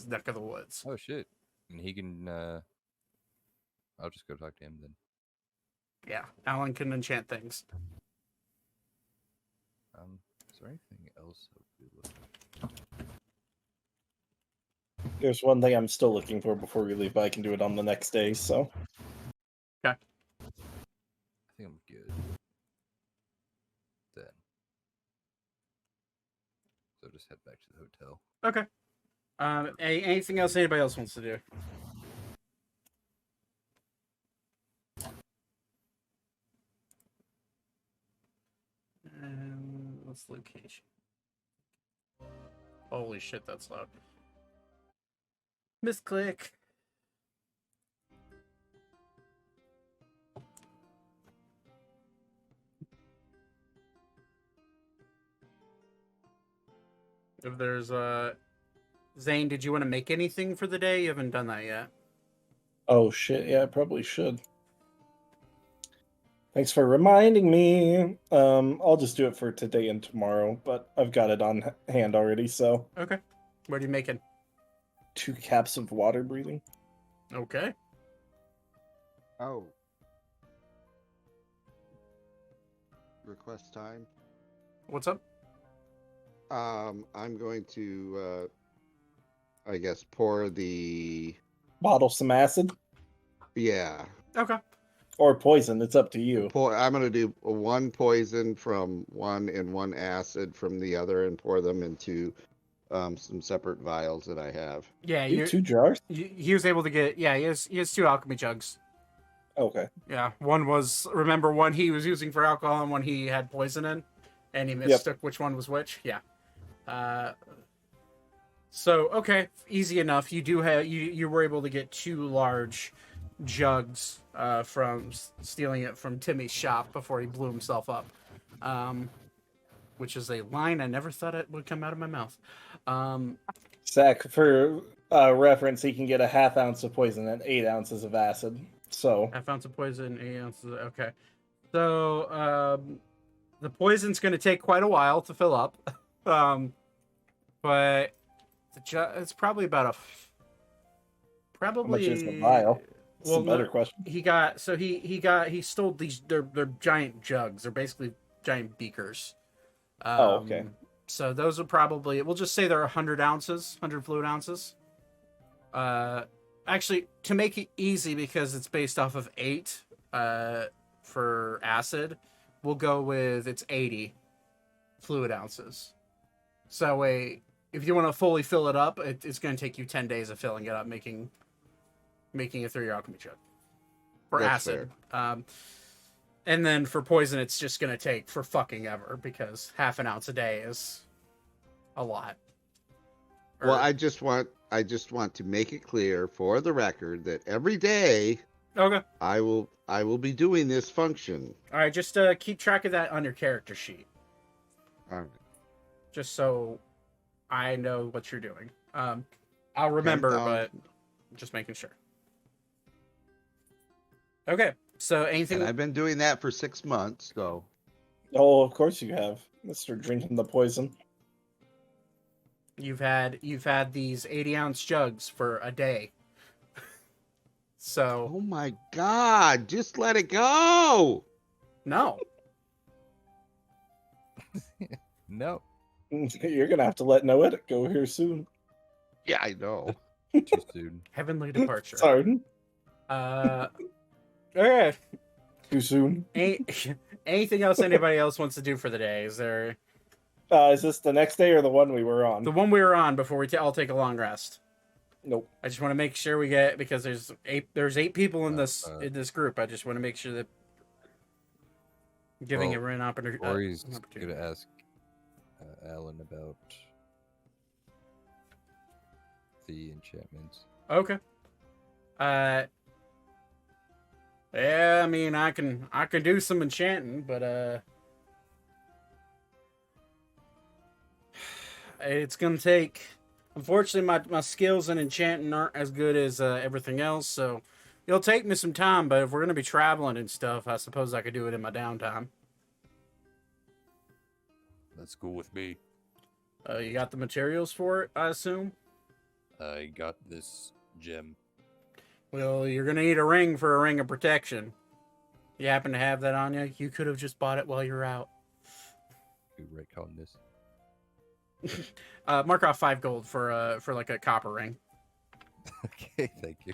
S1: neck of the woods.
S6: Oh shit! And he can. I'll just go talk to him then.
S1: Yeah, Alan can enchant things.
S6: Is there anything else?
S7: There's one thing I'm still looking for before we leave, but I can do it on the next day. So
S6: I think I'm good. Then. So just head back to the hotel.
S1: Okay. Anything else anybody else wants to do? What's location? Holy shit, that's loud. Misclick. If there's Zane, did you want to make anything for the day? You haven't done that yet.
S7: oh shit, yeah, I probably should. Thanks for reminding me. I'll just do it for today and tomorrow, but I've got it on hand already. So
S1: Okay. What are you making?
S7: 2 caps of water breathing.
S1: Okay.
S2: Oh. Request time.
S1: What's up?
S2: I'm going to, I guess, pour the.
S7: Bottle some acid
S2: Yeah.
S1: Okay.
S7: or poison. It's up to you.
S2: I'm going to do one poison from one and one acid from the other and pour them into some separate vials that I have.
S1: Yeah,
S7: You 2 jars.
S1: he was able to get. Yeah, he has 2 alchemy jugs.
S7: Okay.
S1: Yeah, one was one he was using for alcohol and one he had poison in, and he mistook which one was which. Yeah. So okay, easy enough. You do have you were able to get 2 large jugs from stealing it from Timmy's shop before he blew himself up, which is a line I never thought it would come out of my mouth.
S7: Zach, for reference, he can get a ½ ounce of poison and 8 ounces of acid. So
S1: Half ounce of poison, 8 ounces. Okay, so the poison's going to take quite a while to fill up, but it's probably about
S7: how much is the vial? That's
S1: Well,
S7: a better question.
S1: He stole these. They're giant jugs. They're basically giant beakers.
S7: Okay.
S1: So those are probably. We'll just say they're 100 ounces, 100 fluid ounces. Actually, to make it easy because it's based off of 8. For acid, we'll go with it's 80 fluid ounces. So if you want to fully fill it up, it's going to take you 10 days of filling it up, making it through your alchemy jug. For
S2: That's
S1: acid. And then for poison, it's just going to take for fucking ever because ½ an ounce a day is a lot.
S2: Well, I just want to make it clear for the record that every day
S1: Okay.
S2: I will be doing this function.
S1: All right, just keep track of that on your character sheet.
S2: All right.
S1: Just so I know what you're doing. I'll remember, but just making sure. Okay, so anything...
S2: And I've been doing that for 6 months, so...
S7: Oh, of course you have, Mr. Drinking the Poison.
S1: You've had these 80-ounce jugs for a day. So...
S2: Oh my god, just let it go!
S1: No.
S6: No.
S7: You're going to have to let Noetic go here soon.
S2: Yeah, I know.
S6: Too soon.
S1: Heavenly departure.
S7: Sorry.
S1: Okay.
S7: Too soon.
S1: Anything else anybody else wants to do for the day? Is there...
S7: Is this the next day or the one we were on?
S1: The one we were on before we all take a long rest.
S7: Nope.
S1: I just want to make sure we get, because there's 8 people in this group. I just want to make sure that giving everyone an opportunity.
S6: Corey's gonna ask Alan about the enchantments.
S1: Okay. Yeah, I mean, I can do some enchanting, but it's gonna take. Unfortunately, my skills in enchanting aren't as good as everything else, so it'll take me some time. But if we're gonna be traveling and stuff, I suppose I could do it in my downtime.
S6: That's cool with me.
S1: You got the materials for it, I assume?
S6: I got this gem.
S1: Well, you're gonna need a ring for a ring of protection. You happen to have that on you? You could have just bought it while you're out.
S6: You retcon this.
S1: Mark off 5 gold for like a copper ring.
S6: Okay, thank you.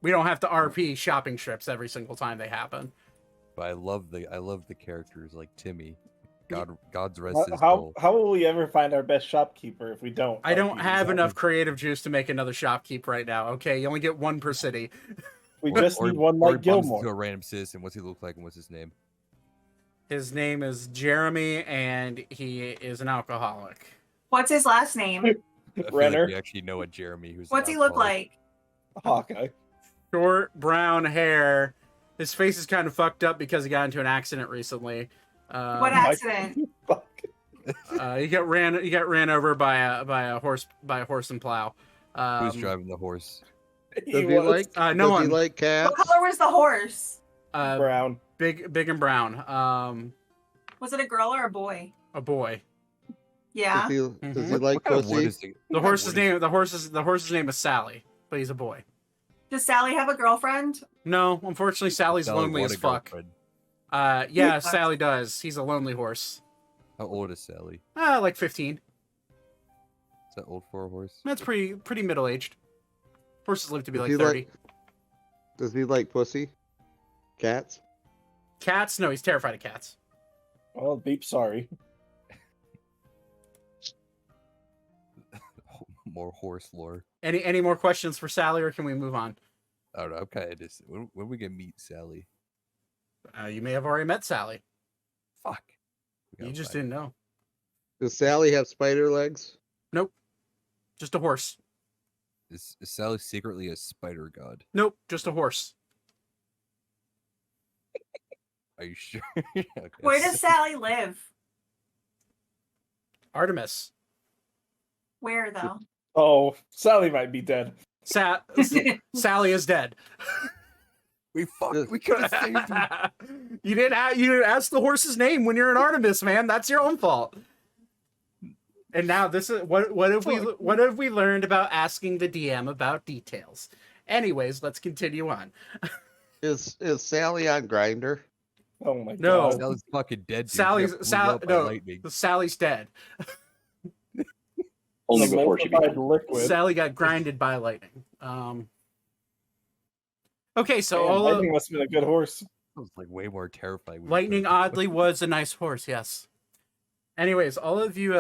S1: We don't have to RP shopping trips every single time they happen.
S6: But I love the characters like Timmy. God's rest his
S7: How
S6: soul.
S7: will we ever find our best shopkeeper if we don't?
S1: I don't
S7: RP
S1: have
S7: these
S1: enough creative juice to make another shopkeep right now. Okay, you only get one per city.
S7: We just need one
S6: or
S7: like
S6: he bumps into
S7: Gilmore.
S6: a random citizen. What's he look like and what's his name?
S1: His name is Jeremy, and he is an alcoholic.
S4: What's his last name?
S6: I feel
S7: Renner.
S6: like we actually know a Jeremy who's.
S4: What's
S6: an
S4: he look
S6: alcoholic.
S4: like?
S7: Hawkeye.
S1: Short brown hair. His face is kind of fucked up because he got into an accident recently.
S4: What accident?
S7: Fuck.
S1: He got ran over by a horse and plow.
S6: Who's driving the horse?
S2: Does he
S7: was
S2: like?
S1: no
S2: does
S1: one.
S2: he like cats?
S4: What color was the horse?
S7: brown.
S1: Big and brown.
S4: Was it a girl or a boy?
S1: A boy.
S4: Yeah.
S2: Does he like
S6: What kind of wood
S2: pussy?
S6: is it?
S1: The horse's name is Sally, but he's a boy.
S4: Does Sally have a girlfriend?
S1: No, unfortunately, Sally's
S6: Sally
S1: lonely
S6: want
S1: as
S6: a
S1: fuck.
S6: girlfriend.
S1: Yeah, Sally does. He's a lonely horse.
S6: How old is Sally?
S1: Like 15.
S6: Is that old for a horse?
S1: That's pretty middle aged. Horses live to be
S2: Does
S1: like
S2: he
S1: 30.
S2: Does he like pussy? Cats?
S1: Cats? No, he's terrified of cats.
S7: Oh, beep. Sorry.
S6: More horse lore.
S1: Any more questions for Sally, or can we move on?
S6: I don't know. I'm kind of just. When we gonna meet Sally?
S1: You may have already met Sally.
S6: Fuck. We
S1: You
S6: gotta
S1: just
S6: find-
S1: didn't know.
S2: Does Sally have spider legs?
S1: Nope. Just a horse.
S6: Is Sally secretly a spider god?
S1: Nope. Just a horse.
S6: Are you sure? Okay.
S4: Where does Sally live?
S1: Artemis.
S4: Where though?
S7: Oh, Sally might be dead.
S1: Sally is dead.
S6: We could have saved him.
S1: You didn't ask the horse's name when you're in Artemis, man. That's your own fault. And now this is what have we learned about asking the DM about details? Anyways, let's continue on.
S2: Is Sally on Grinder?
S7: Oh my
S1: No.
S7: god.
S6: Sally's fucking dead. Dude. She got blew up by lightning.
S1: Sally's dead.
S8: Only
S7: The
S8: before she
S7: emulsified
S8: became.
S7: liquid.
S1: Sally got grinded by lightning. Okay, so
S7: Man,
S1: all
S7: lightning must have been a good horse.
S6: That was like way more terrifying. when we
S1: lightning
S6: played it.
S1: oddly was a nice horse, yes. Anyways, all of you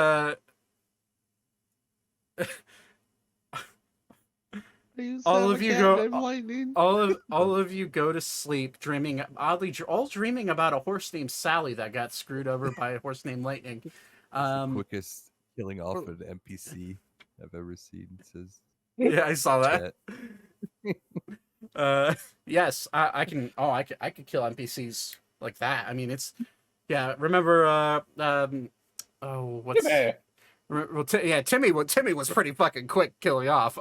S1: all of you go all of you go to sleep dreaming about a horse named Sally that got screwed over by a horse named Lightning.
S6: It's the quickest killing off an NPC I've ever seen. It says
S1: Yeah, I saw that.
S6: chat.
S1: Yes, I can kill NPCs like that. I mean, it's remember what's
S7: Yeah.
S1: well, Timmy was pretty fucking quick killing off.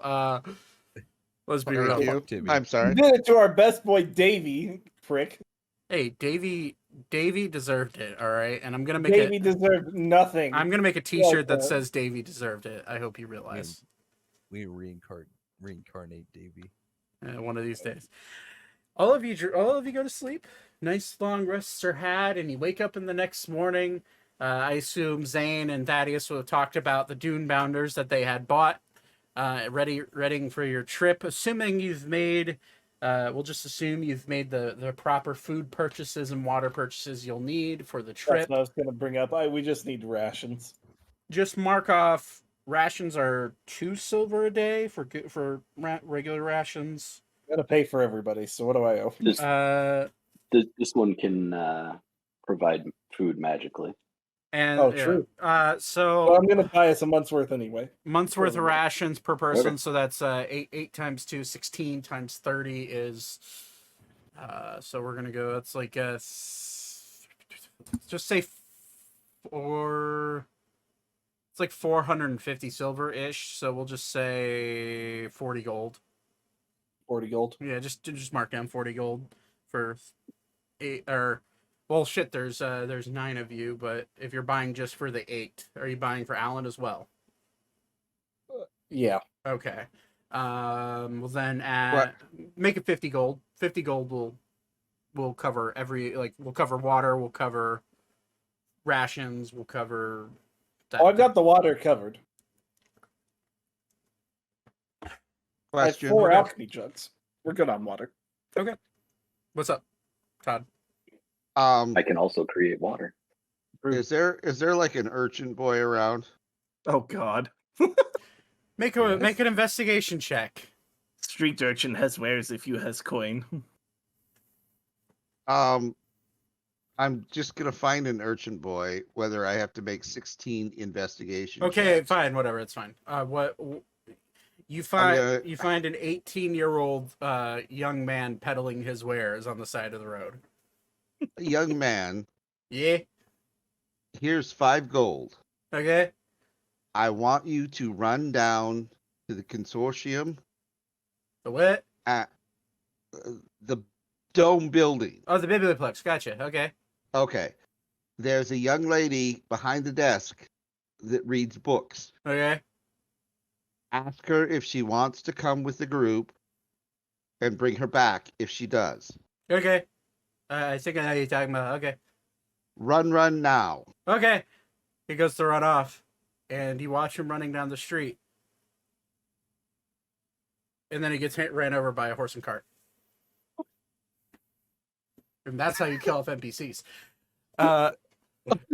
S1: Let's be
S2: Thank
S1: real.
S2: you.
S6: Timmy.
S2: I'm
S7: You
S2: sorry.
S7: did it to our best boy Davy, prick.
S1: Hey, Davy deserved it, all right? And I'm gonna make
S7: Davy deserved nothing.
S1: I'm gonna make a T-shirt that
S7: that.
S1: says Davy deserved it. I hope you realize
S6: We reincarnate Davy.
S1: one of these days. All of you go to sleep. Nice long rests are had, and you wake up in the next morning. I assume Zane and Thaddeus will have talked about the Dune Bounders that they had bought, readying for your trip. Assuming you've made, we'll just assume you've made the proper food purchases and water purchases you'll need for the
S7: That's
S1: trip.
S7: what I was gonna bring up. We just need rations.
S1: Just mark off rations are 2 silver a day for regular rations.
S7: Gotta pay for everybody. So what do I owe?
S8: This one can provide food magically.
S1: And
S7: Oh, true.
S1: so
S7: Well, I'm gonna buy us a month's worth anyway.
S1: month's worth of
S7: Okay.
S1: rations per person, so that's 8 times 2, 16 times 30 is so we're gonna go, that's like just say it's like 450 silver ish, so we'll just say 40 gold.
S7: 40 gold.
S1: Yeah, just mark down 40 gold for 8, or well shit, there's 9 of you, but if you're buying just for the 8, are you buying for Alan as well?
S7: Yeah.
S1: Okay. Well then
S2: What?
S1: make it 50 gold. 50 gold will cover we'll cover water, we'll cover rations, we'll cover that.
S7: Oh, I've got the water covered. I have
S2: Question.
S7: 4
S1: Okay.
S7: alchemy jugs. We're good on water.
S1: Okay. What's up, Todd?
S8: I can also create water.
S2: Is there like an urchin boy around?
S7: Oh God.
S1: Make
S6: Yes.
S1: an investigation check.
S7: Street urchin has wares if you has coin.
S2: I'm just gonna find an urchin boy, whether I have to make 16 investigation
S1: Okay,
S2: checks.
S1: fine, whatever, it's fine. You
S2: I'm
S1: find
S2: gonna-
S1: you find an 18-year-old young man peddling his wares on the side of the road.
S2: Young man,
S1: Yeah.
S2: here's 5 gold.
S1: Okay.
S2: I want you to run down to the consortium
S1: The what?
S2: at the dome building.
S1: Oh, the Biblioplex. Gotcha. Okay.
S2: Okay. There's a young lady behind the desk that reads books.
S1: Okay.
S2: Ask her if she wants to come with the group and bring her back if she does.
S1: Okay. I think I know what you're talking about. Okay.
S2: Run now.
S1: Okay. He goes to run off, and you watch him running down the street. And then he gets ran over by a horse and cart. And that's how you kill off NPCs.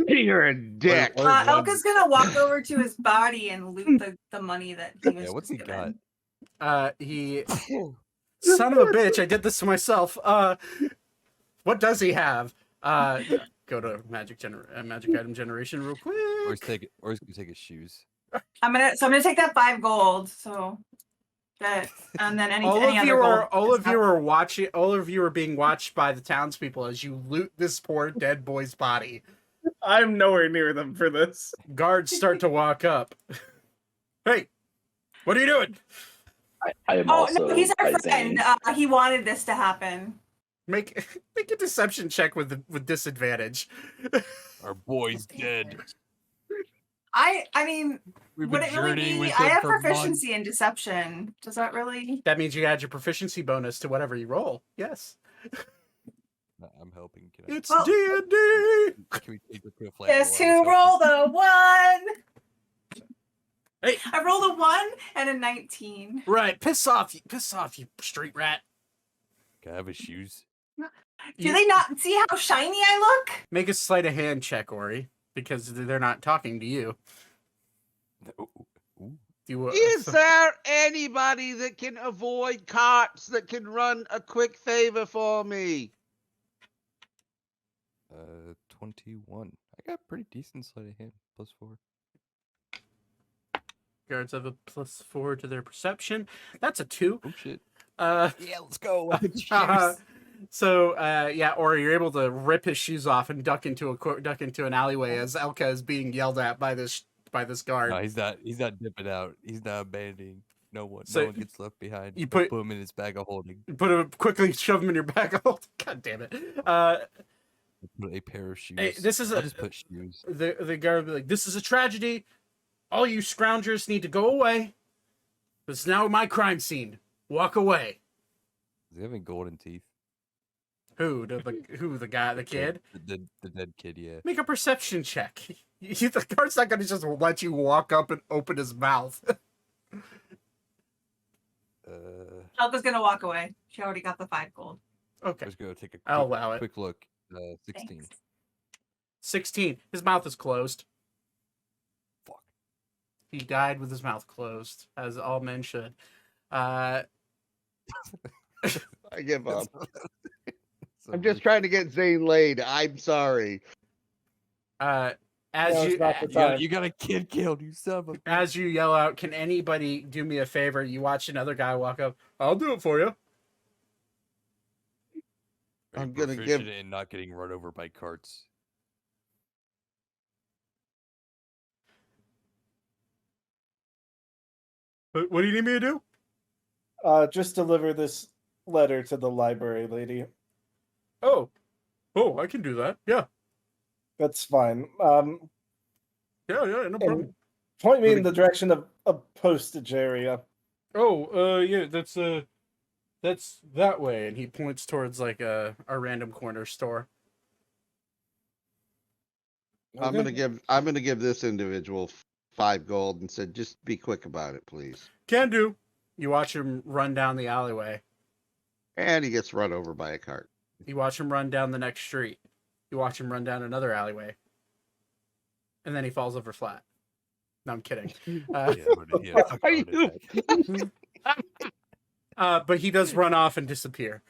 S2: You're a dick.
S4: Elka's gonna walk over to his body and loot the money that he was
S6: Yeah, what's he got?
S4: given.
S1: He son of a bitch, I did this to myself. What does he have? Go to magic item generation real quick.
S6: Or he's gonna take his shoes.
S4: I'm gonna take that 5 gold. So that and then any
S1: all
S4: other gold.
S1: All of you are being watched by the townspeople as you loot this poor dead boy's body.
S7: I'm nowhere near them for this.
S1: Guards start to walk up. Hey, what are you doing?
S8: I am
S4: Oh
S8: also
S4: no, he's our
S8: by
S4: friend.
S8: Zane.
S4: He wanted this to happen.
S1: Make a deception check with disadvantage.
S6: Our boy's dead.
S4: I mean,
S6: We've
S4: would
S6: been
S4: it really
S6: journeying
S4: be?
S6: with
S4: I
S6: him
S4: have
S6: for months.
S4: proficiency in deception. Does that really?
S1: That means you add your proficiency bonus to whatever you roll. Yes,
S6: I'm helping. Can I,
S1: it's
S4: Well-
S1: D&D.
S6: can we take a flat
S4: Guess
S6: roll?
S4: who rolled a 1?
S1: Hey.
S4: I rolled a 1 and a 19.
S1: Right, piss off, you street rat.
S6: Can I have his shoes?
S4: Do they not see how shiny I look?
S1: Make a sleight of hand check, Ori, because they're not talking to you.
S6: Ooh.
S1: You
S2: Is there anybody that can avoid cops that can run a quick favor for me?
S6: 21. I got pretty decent sleight of hand. +4.
S1: Guards have a +4 to their perception. That's a 2.
S6: Oh shit.
S1: Uh,
S6: Yeah, let's go.
S1: so yeah, Ori, you're able to rip his shoes off and duck into an alleyway as Elka is being yelled at by this guard.
S6: No, he's not dipping out. He's not abandoning. No one
S1: So,
S6: one gets left behind.
S1: you
S6: We'll
S1: put-
S6: put him in his bag of holding.
S1: Quickly shove him in your bag. Oh, God damn it!
S6: Put a pair of shoes.
S1: Hey, this is
S6: I'll
S1: a-
S6: just put shoes.
S1: The guard will be like, "This is a tragedy. All you scroungers need to go away. This is now my crime scene. Walk away."
S6: Is he having golden teeth?
S1: Who? The kid?
S6: The dead kid, yeah.
S1: Make a perception check. The guard's not gonna just let you walk up and open his mouth.
S4: Elka's gonna walk away. She already got the 5 gold.
S1: Okay,
S6: Let's go take a
S1: I'll allow it.
S6: quick look. 16.
S4: Thanks.
S1: 16. His mouth is closed.
S6: Fuck.
S1: He died with his mouth closed, as all men should. Uh,
S2: I give up.
S6: So
S2: I'm just trying to get Zane laid. I'm sorry.
S1: as
S7: No,
S1: you
S7: it's not the
S6: you
S7: time.
S6: you got a kid killed, you son of a
S1: as you yell out, "Can anybody do me a favor?" You watch another guy walk up. "I'll do it for you."
S6: Very
S2: I'm gonna give-
S6: proficient in not getting run over by carts.
S1: What do you need me to do?
S7: Just deliver this letter to the library lady.
S1: Oh, I can do that. Yeah,
S7: That's fine.
S1: no problem.
S7: Point me in the direction of a postage area.
S1: Oh, yeah, that's that way, and he points towards like a random corner store.
S2: I'm gonna give this individual 5 gold and said, just be quick about it, please.
S1: Can do. You watch him run down the alleyway.
S2: And he gets run over by a cart.
S1: You watch him run down the next street. You watch him run down another alleyway. And then he falls over flat. No, I'm kidding.
S2: Are you?
S1: But he does run off and disappear.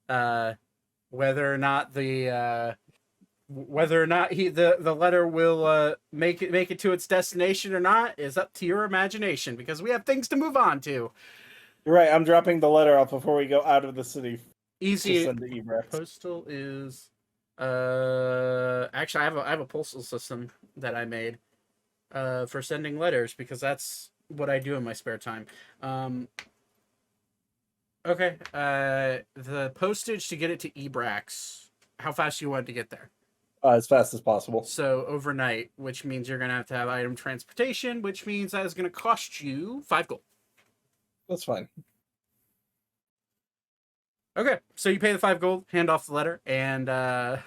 S1: Whether or not the letter will make it to its destination or not is up to your imagination, because we have things to move on to.
S7: You're right. I'm dropping the letter off before we go out of the city.
S1: Easy.
S7: To send to Ebrax.
S1: Postal is actually I have a postal system that I made for sending letters, because that's what I do in my spare time. Okay. The postage to get it to Ebrax. How fast do you want it to get there?
S7: As fast as possible.
S1: So overnight, which means you're gonna have to have item transportation, which means that is gonna cost you 5 gold.
S7: That's fine.
S1: Okay, so you pay the 5 gold, hand off the letter, and I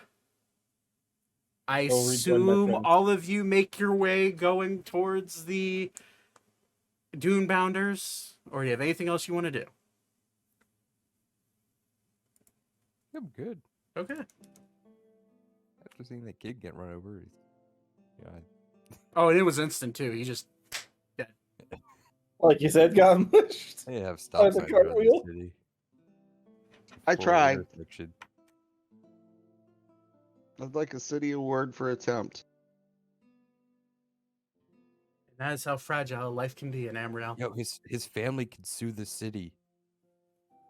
S7: Go rejoin my
S1: assume
S7: friends.
S1: all of you make your way going towards the Dune Bounders, or do you have anything else you want to do?
S6: I'm good.
S1: Okay.
S6: After seeing that kid get run over,
S1: Oh, and it was instant too. He just
S7: Like you said, got mushed.
S6: they have
S7: By
S6: stop
S7: the
S6: signs around
S7: cartwheel?
S6: the city.
S2: I
S6: Full
S2: tried.
S6: intersection.
S2: I'd like a city award for attempt.
S1: that is how fragile life can be in Ammriel.
S6: Yo, his family could sue the city.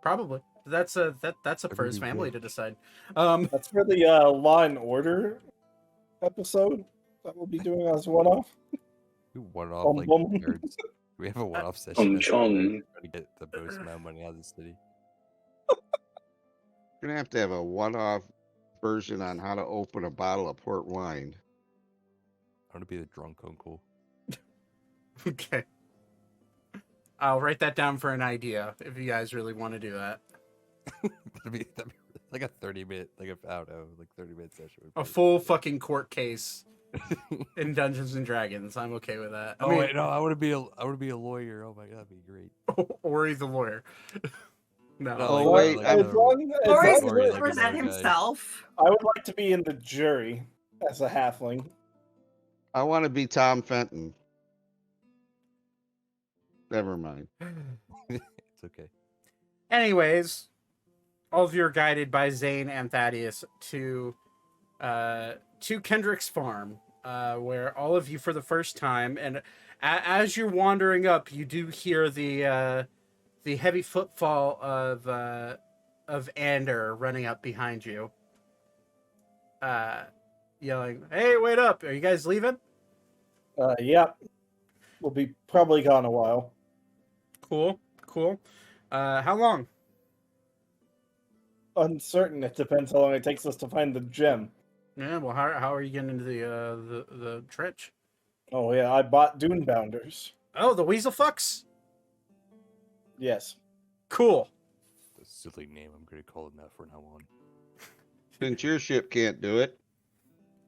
S1: Probably. That's up
S6: That'd
S1: for his
S6: be
S1: family
S6: good.
S1: to decide.
S7: That's for the Law and Order episode that we'll be doing as one-off.
S6: We one-off like
S7: Bum.
S6: nerds. We have a one-off session. as
S8: chung.
S6: nerds trying to get the most amount of money out of the city.
S2: We're gonna have to have a one-off version on how to open a bottle of port wine.
S6: I want to be the drunk uncle.
S1: Okay. I'll write that down for an idea if you guys really want to do that.
S6: that'd be like a 30-minute, like I don't know, like 30-minute session. would
S1: A
S6: be-
S1: full fucking court case in Dungeons and Dragons. I'm okay with that.
S6: Oh wait, no, I want to be a lawyer. Oh my god, that'd be great.
S1: Ori the lawyer. No.
S6: No,
S2: Oh,
S6: like,
S2: wait,
S6: like,
S2: I-
S7: As long as
S4: Or he's
S6: Or
S4: going
S6: like
S4: to
S6: a
S4: present
S6: guy.
S4: himself.
S7: I would like to be in the jury as a halfling.
S2: I want to be Tom Fenton. Never mind.
S6: it's okay.
S1: Anyways, all of you are guided by Zane and Thaddeus to Kendrick's farm, where all of you for the first time, and as you're wandering up, you do hear the heavy footfall of Ander running up behind you, yelling, "Hey, wait up! Are you guys leaving?"
S7: Yeah. We'll be probably gone a while.
S1: Cool. How long?
S7: Uncertain. It depends how long it takes us to find the gem.
S1: Yeah. Well, how are you getting into the trench?
S7: Oh yeah, I bought Dune Bounders.
S1: Oh, the weasel fucks.
S7: Yes.
S1: Cool.
S6: The silly name. I'm gonna call him that from now on.
S2: Since your ship can't do it,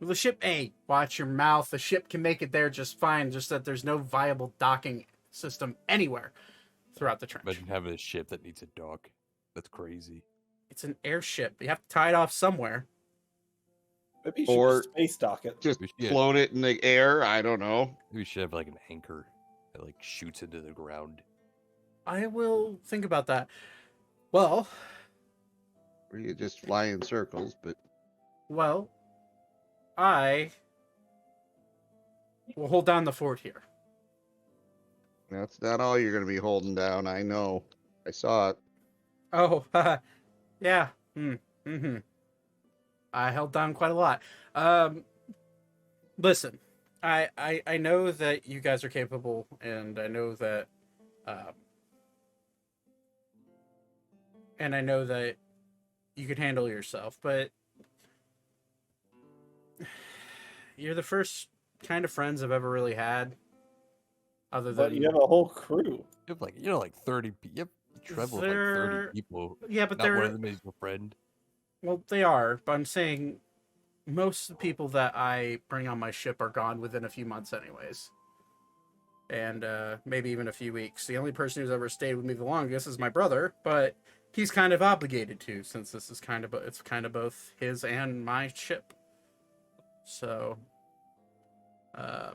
S1: Well, the ship, hey, watch your mouth. The ship can make it there just fine. Just that there's no viable docking system anywhere throughout the trench.
S6: Imagine having a ship that needs a dock. That's crazy.
S1: It's an airship. You have to tie it off somewhere.
S7: Maybe you should
S2: Or-
S7: just space dock it.
S2: just
S6: We should-
S2: float it in the air. I don't know.
S6: Maybe we should have like an anchor that like shoots into the ground.
S1: I will think about that. Well,
S2: Or you just fly in circles. But
S1: I will hold down the fort here.
S2: that's not all you're going to be holding down. I know. I saw it.
S1: Oh, yeah. Mm-hmm. I held down quite a lot. Listen, I know that you guys are capable, and I know that, you can handle yourself, but you're the first kind of friends I've ever really had. Other
S7: But
S1: than
S7: you have a whole crew.
S6: You have like 30. You have trouble with like
S1: They're-
S6: 30 people.
S1: yeah, but
S6: Not one
S1: they're
S6: of them is your friend.
S1: well, they are. But I'm saying most of the people that I bring on my ship are gone within a few months, anyways. and maybe even a few weeks. The only person who's ever stayed with me the longest is my brother, but he's kind of obligated to, since this is kind of both his and my ship. So, all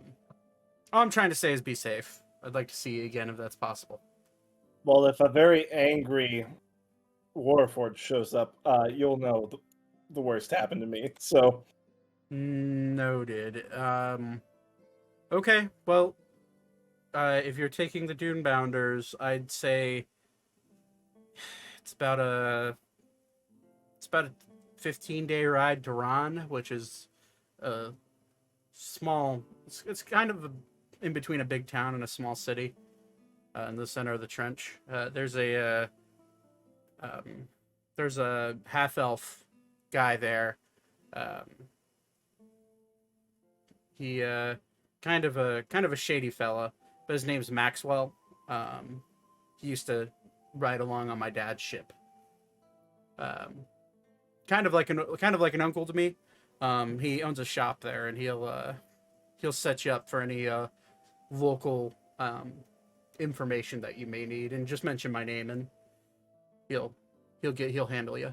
S1: I'm trying to say is be safe. I'd like to see you again if that's possible.
S7: Well, if a very angry Warforged shows up, you'll know the worst happened to me. So,
S1: Noted. Okay, well, if you're taking the Dune Bounders, I'd say it's about a 15-day ride to Ron, which is a small. It's kind of in between a big town and a small city, in the center of the trench. There's a half elf guy there. He kind of a shady fella, but his name's Maxwell. He used to ride along on my dad's ship. Kind of like an uncle to me. He owns a shop there, and he'll set you up for any local information that you may need, and just mention my name, and he'll handle you.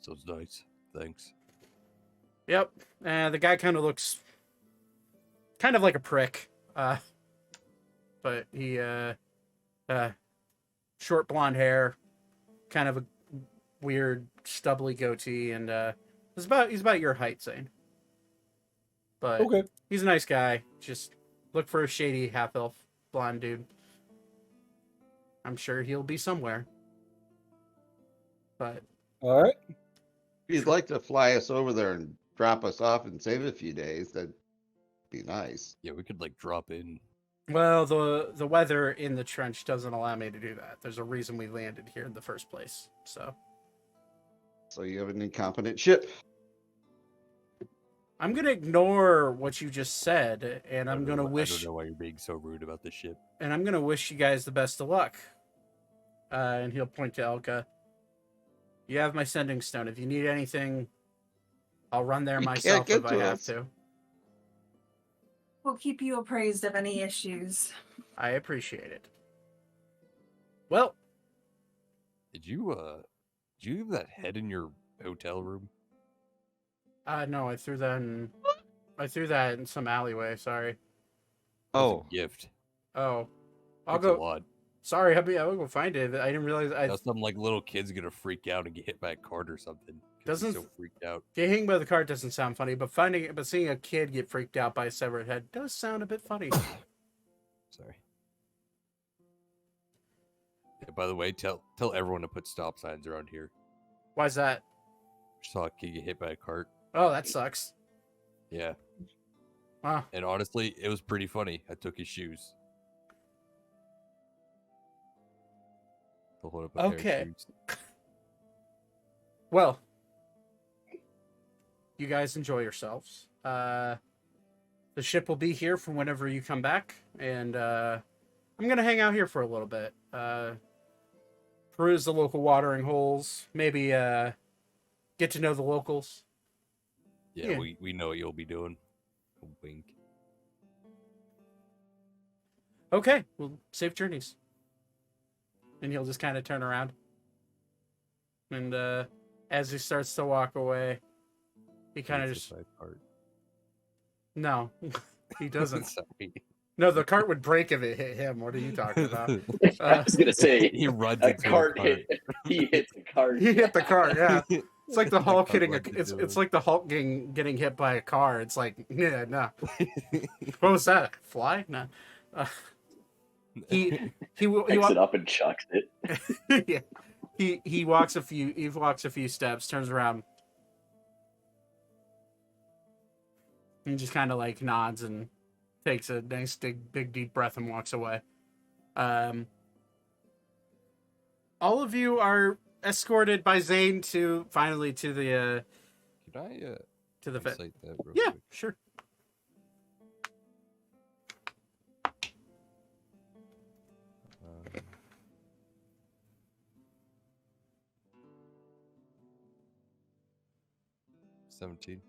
S6: Sounds nice. Thanks.
S1: Yep. The guy kind of looks kind of like a prick. But he short blonde hair, kind of a weird stubbly goatee, and he's about your height, Zane. But
S7: okay.
S1: He's a nice guy. Just look for a shady half elf blonde dude. I'm sure he'll be somewhere. But
S7: All right.
S2: If you'd like to fly us over there and drop us off and save a few days, that'd be nice.
S6: Yeah, we could like drop in.
S1: well, the weather in the trench doesn't allow me to do that. There's a reason we landed here in the first place. So
S2: you have an incompetent ship.
S1: I'm gonna ignore what you just said, and I'm gonna
S6: I
S1: wish.
S6: don't know why you're being so rude about the ship.
S1: And I'm gonna wish you guys the best of luck. And he'll point to Elka. You have my sending stone. If you need anything, I'll run there
S2: You
S1: myself
S2: can't
S1: if
S2: get
S1: I
S2: to
S1: have
S2: us.
S1: to.
S4: We'll keep you appraised of any issues.
S1: I appreciate it. Well,
S6: Did you leave that head in your hotel room?
S1: no, I threw that in some alleyway. Sorry.
S2: Oh,
S6: Gift.
S1: Oh, I'll
S6: That's a
S1: go.
S6: lot.
S1: Sorry, hubby. I'll go find it. I didn't realize.
S6: Now some like little kid's gonna freak out and get hit by a cart or something. 'Cause he's
S1: Doesn't-
S6: so freaked out.
S1: Getting hit by the cart doesn't sound funny, but seeing a kid get freaked out by a severed head does sound a bit funny.
S6: Sorry. Yeah, by the way, tell everyone to put stop signs around here.
S1: Why's that?
S6: Saw a kid get hit by a cart.
S1: Oh, that sucks.
S6: Yeah.
S1: Wow.
S6: And honestly, it was pretty funny. I took his shoes. He'll hold up a pair of
S1: Okay.
S6: shoes.
S1: Well, you guys enjoy yourselves. The ship will be here from whenever you come back, and I'm gonna hang out here for a little bit. Peruse the local watering holes. Maybe get to know the locals.
S6: Yeah,
S1: Yeah.
S6: we know what you'll be doing. Wink.
S1: Okay, well, safe journeys. And he'll just kind of turn around. And as he starts to walk away, he kind of
S6: Gets
S1: just...
S6: hit by a cart.
S1: No, he doesn't.
S6: Sorry.
S1: No, the cart would break if it hit him. What are you talking about?
S8: I was gonna say
S6: He runs
S8: a
S6: into
S8: cart
S6: a
S8: hit. He hits the cart.
S1: He hit the cart, yeah. It's like the Hulk
S6: cart
S1: hitting
S6: runs into
S1: it's
S6: him.
S1: like the Hulk getting hit by a car. It's like, yeah, no. What was that? Fly? No. He
S8: Picks it up and chucks it.
S1: yeah. He walks a few steps, turns around, and just kind of like nods and takes a nice big deep breath and walks away. All of you are escorted by Zane to the
S6: Can I
S1: to the fit.
S6: recite that real
S1: Yeah,
S6: quick?
S1: sure.
S6: Um, $17.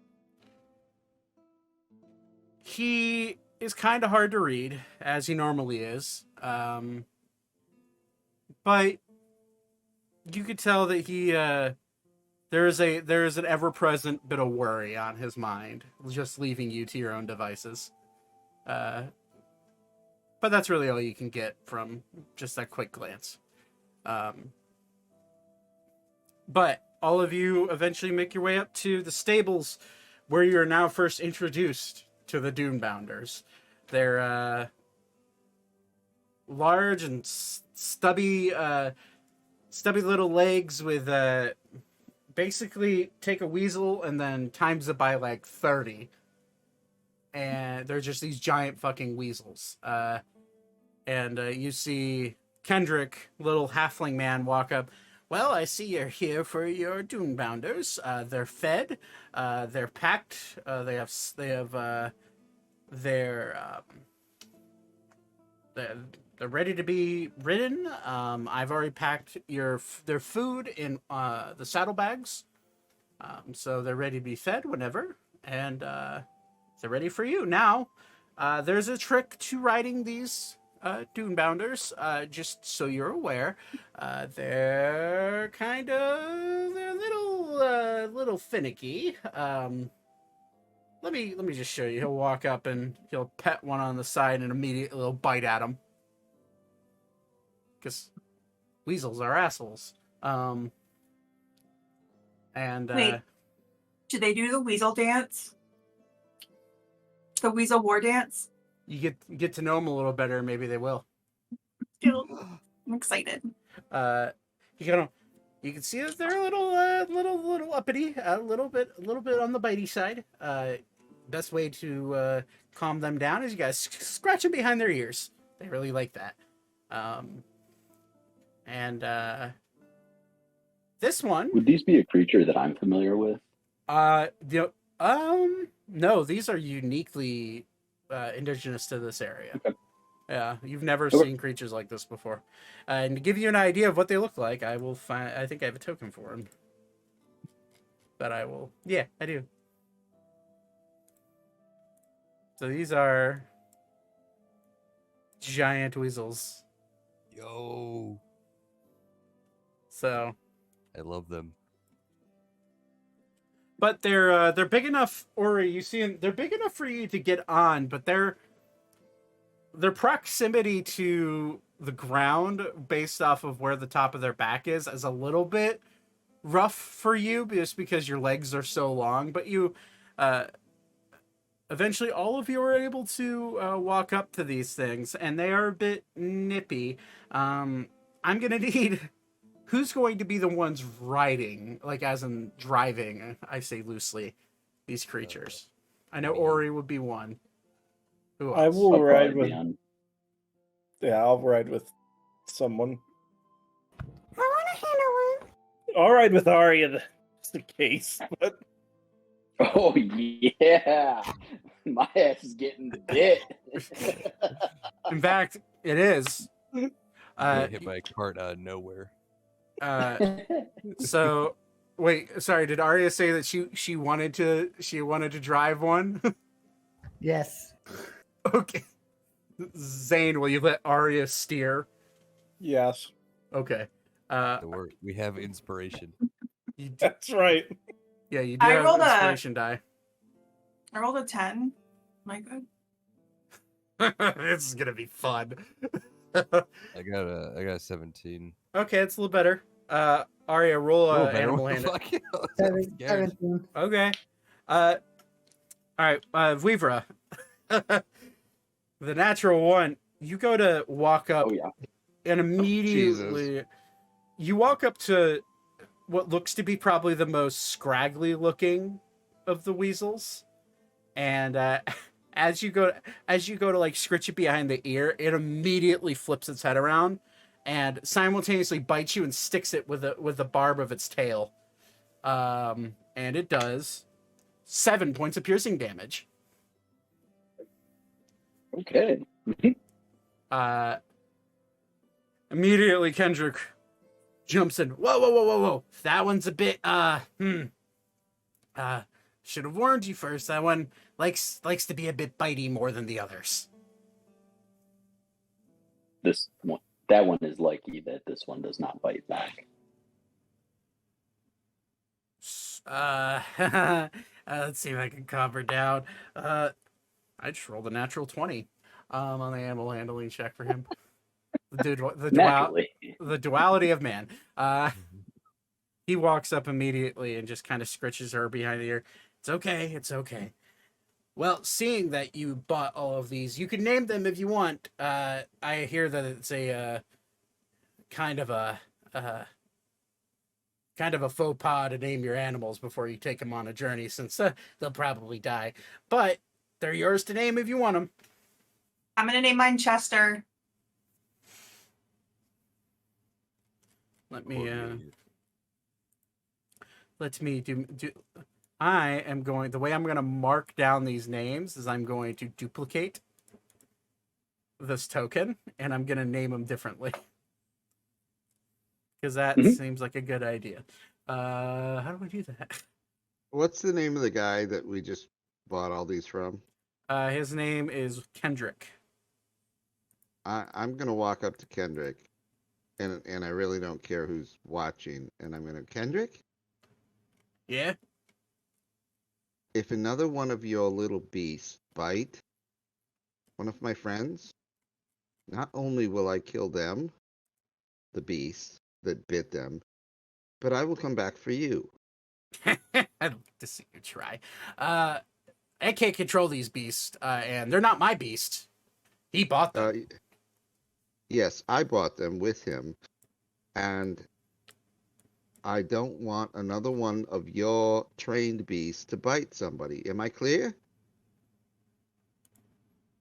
S1: he is kind of hard to read, as he normally is. But you could tell that he there is an ever-present bit of worry on his mind, just leaving you to your own devices. But that's really all you can get from just that quick glance. But all of you eventually make your way up to the stables, where you're now first introduced to the Doombounders. They're large and stubby little legs with basically take a weasel and then times it by like 30. And they're just these giant fucking weasels. And you see Kendrick, little halfling man, walk up. Well, I see you're here for your Doombounders. They're fed. They're packed. They're ready to be ridden. I've already packed their food in the saddlebags, so they're ready to be fed whenever, and they're ready for you. Now, there's a trick to riding these Doombounders, just so you're aware. They're a little finicky. Let me just show you. He'll walk up and he'll pet one on the side and immediately he'll bite at him. Because weasels are assholes. And
S4: Wait, do they do the weasel dance? The weasel war dance?
S1: You get to know them a little better, maybe they will.
S4: I'm excited.
S1: You can see that they're a little uppity, a little bit on the bitey side. Best way to calm them down is you guys scratch them behind their ears. They really like that. This one.
S8: Would these be a creature that I'm familiar with?
S1: No, these are uniquely indigenous to this area.
S8: Okay.
S1: Yeah, you've never seen creatures like this before. And to give you an idea of what they look like, I think I have a token for them. But I will. Yeah, I do. So these are giant weasels.
S6: Yo.
S1: So.
S6: I love them.
S1: But they're big enough, Ori, you see, they're big enough for you to get on, but their proximity to the ground based off of where the top of their back is a little bit rough for you, just because your legs are so long. But you, eventually all of you are able to walk up to these things, and they are a bit nippy. I'm going to need... Who's going to be the ones riding, like as in driving, I say loosely, these creatures? I know Ori would be one. Who else?
S7: I will
S8: I'll
S7: ride
S8: probably
S7: with...
S8: be on.
S7: Yeah, I'll ride with someone.
S5: I want to handle one.
S7: I'll ride with Arya, just in case. But
S8: Oh yeah, my ass is getting bit.
S1: In fact, it is.
S6: Get hit by a cart out of nowhere.
S1: So, wait, sorry, did Arya say that she wanted to drive one?
S5: Yes.
S1: Okay. Zane, will you let Arya steer?
S7: yes,
S1: Okay.
S6: Don't worry, we have inspiration.
S7: that's right.
S1: Yeah, you do
S4: I
S1: have
S4: rolled
S1: inspiration die.
S4: I rolled a 10. Am I good?
S1: This is gonna be fun.
S6: I got a 17.
S1: Okay, it's a little better. Arya, roll
S6: Oh,
S1: a
S6: better.
S1: animal
S6: What the
S1: handling.
S6: fuck? I'm scared.
S5: 17.
S1: Okay. All right, Vivra. The natural one. You go to walk up,
S8: Oh yeah.
S1: and immediately you walk up to what looks to be probably the most scraggly looking of the weasels, and as you go to like scritch it behind the ear, it immediately flips its head around and simultaneously bites you and sticks it with the barb of its tail. And it does 7 points of piercing damage.
S8: Okay.
S1: Immediately Kendrick jumps in. Whoa. That one's a bit Should have warned you first. That one likes to be a bit bitey more than the others.
S8: That one is lucky that this one does not bite back.
S1: Let's see if I can calm her down. I just rolled a natural 20 on the animal handling check for him. The duality of man. He walks up immediately and just kind of scritches her behind the ear. It's okay. Well, seeing that you bought all of these, you can name them if you want. I hear that it's a kind of a faux pas to name your animals before you take them on a journey, since they'll probably die. But they're yours to name if you want them.
S4: I'm gonna name mine Chester.
S1: Let me do. I am going. The way I'm going to mark down these names is I'm going to duplicate this token, and I'm going to name them differently because that seems like a good idea. How do we do that?
S2: What's the name of the guy that we just bought all these from?
S1: His name is Kendrick.
S2: I'm gonna walk up to Kendrick, and I really don't care who's watching, and I'm gonna Kendrick.
S1: Yeah.
S2: If another one of your little beasts bite one of my friends, not only will I kill them, the beast that bit them, but I will come back for you.
S1: I'd like to see you try. I can't control these beasts, and they're not my beast. He bought them.
S2: Yes, I bought them with him, and I don't want another one of your trained beasts to bite somebody. Am I clear?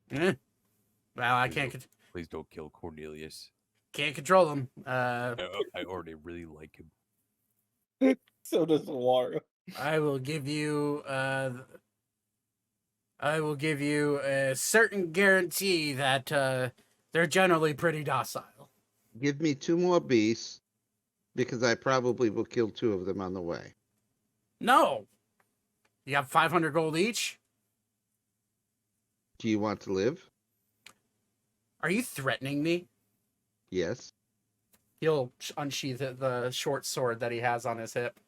S1: Well, I can't.
S6: Please don't kill Cornelius.
S1: Can't control them.
S6: I already really like him.
S3: So does Laura.
S1: I will give you a certain guarantee that they're generally pretty docile.
S2: Give me 2 more beasts, because I probably will kill 2 of them on the way.
S1: No. You have 500 gold each?
S2: Do you want to live?
S1: Are you threatening me?
S2: Yes.
S1: He'll unsheath the short sword that he has on his hip.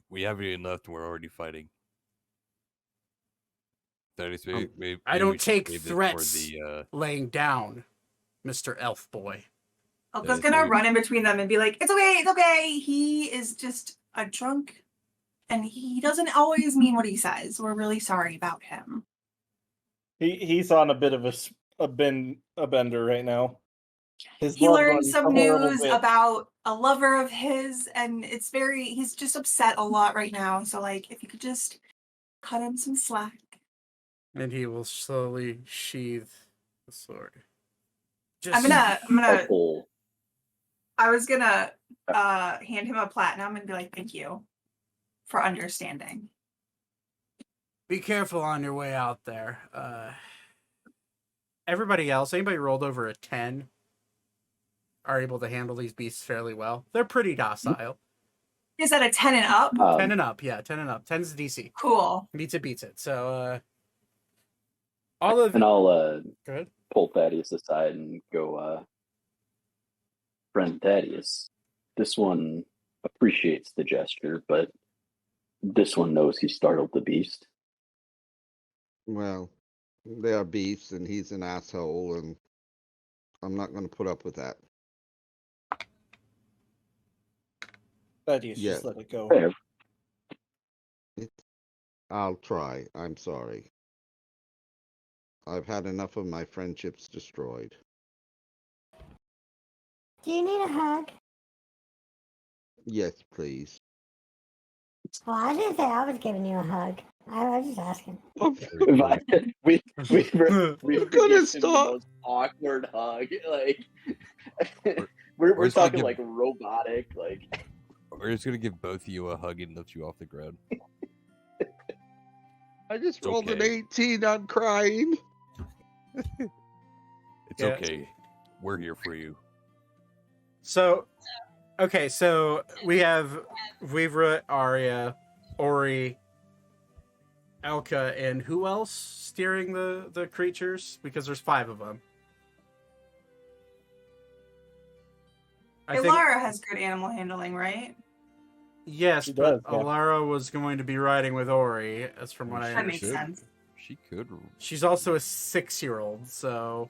S6: We haven't even left and we're already fighting. Thaddeus, maybe
S1: I don't
S6: we should
S1: take
S6: save this for
S1: threats
S6: the,
S1: laying down, Mr. Elf Boy.
S4: Elka's gonna run in between them and be like, it's okay. He is just a drunk, and he doesn't always mean what he says. We're really sorry about him.
S3: He's on a bit of a bender right now.
S4: He learned some news about a lover of his, and he's just upset a lot right now. So, like, if you could just cut him some slack.
S1: And he will slowly sheathe the sword.
S4: I'm gonna. I was gonna hand him a platinum and be like, "Thank you for understanding."
S1: Be careful on your way out there. Everybody else, anybody rolled over a 10, are able to handle these beasts fairly well. They're pretty docile.
S4: Is that a 10 and up?
S1: 10 and up, yeah, 10 and up. 10's the DC.
S4: Cool.
S1: Beats it. So,
S8: I'll
S1: Good.
S8: pull Thaddeus aside and go, friend Thaddeus, this one appreciates the gesture, but this one knows he startled the beast.
S2: Well, they are beasts, and he's an asshole, and I'm not going to put up with that.
S3: Thaddeus,
S2: Yeah.
S3: just let it go.
S8: Fair.
S2: I'll try. I'm sorry. I've had enough of my friendships destroyed.
S5: Do you need a hug?
S2: Yes, please.
S5: Well, I didn't say I was giving you a hug. I was just asking.
S8: We're
S2: gonna
S8: gonna
S2: stop.
S8: The most awkward hug. Like we're
S6: just gonna
S8: talking
S6: give-
S8: like robotic. Like
S6: We're just gonna give both of you a hug and lift you off the ground.
S2: I just
S6: It's
S2: rolled an
S6: okay.
S2: 18 on crying.
S6: It's
S1: Yeah.
S6: okay. We're here for you.
S1: So, Okay, so we have Vivra, Arya, Ori, Elka, and who else steering the creatures? Because there's 5 of them. I think
S4: Ilara has good animal handling, right?
S1: yes,
S7: She
S1: but
S7: does, yeah.
S1: Alara was going to be riding with Ori. That's from what I
S4: That makes
S1: understood.
S4: sense.
S6: She could.
S1: She's also a 6-year-old, so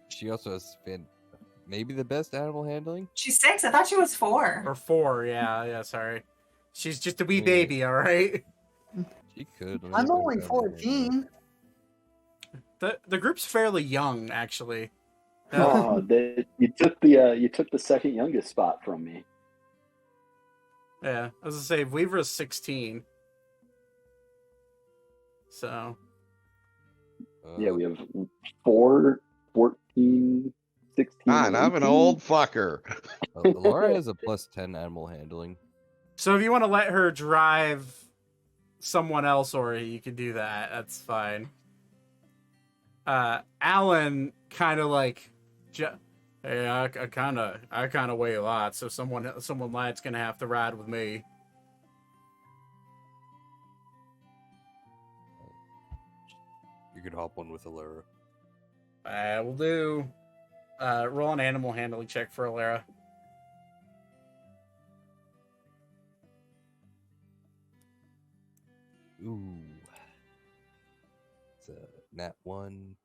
S6: She also has maybe the best animal handling.
S4: She's 6. I thought she was 4.
S1: or 4. Yeah. Sorry, she's just a wee
S6: Yeah.
S1: baby. All right.
S6: She could. Let me
S5: I'm
S6: look
S5: only
S6: at animal handling.
S5: 14.
S1: The group's fairly young, actually.
S8: Oh, you took the second youngest spot from me.
S1: Yeah, I was gonna say Weaver's 16. So
S8: Yeah, we have 4, 14, 16.
S2: Man, I'm an
S8: 18.
S2: old fucker.
S6: Laura has a +10 animal handling.
S1: So if you want to let her drive someone else, or you can do that. That's fine. Alan kind of like, hey, I kind of weigh a lot, so someone light's gonna have to ride with me.
S6: You could hop on with Alara.
S1: I will do. Roll an animal handling check for Alara.
S6: Ooh. It's a nat 1.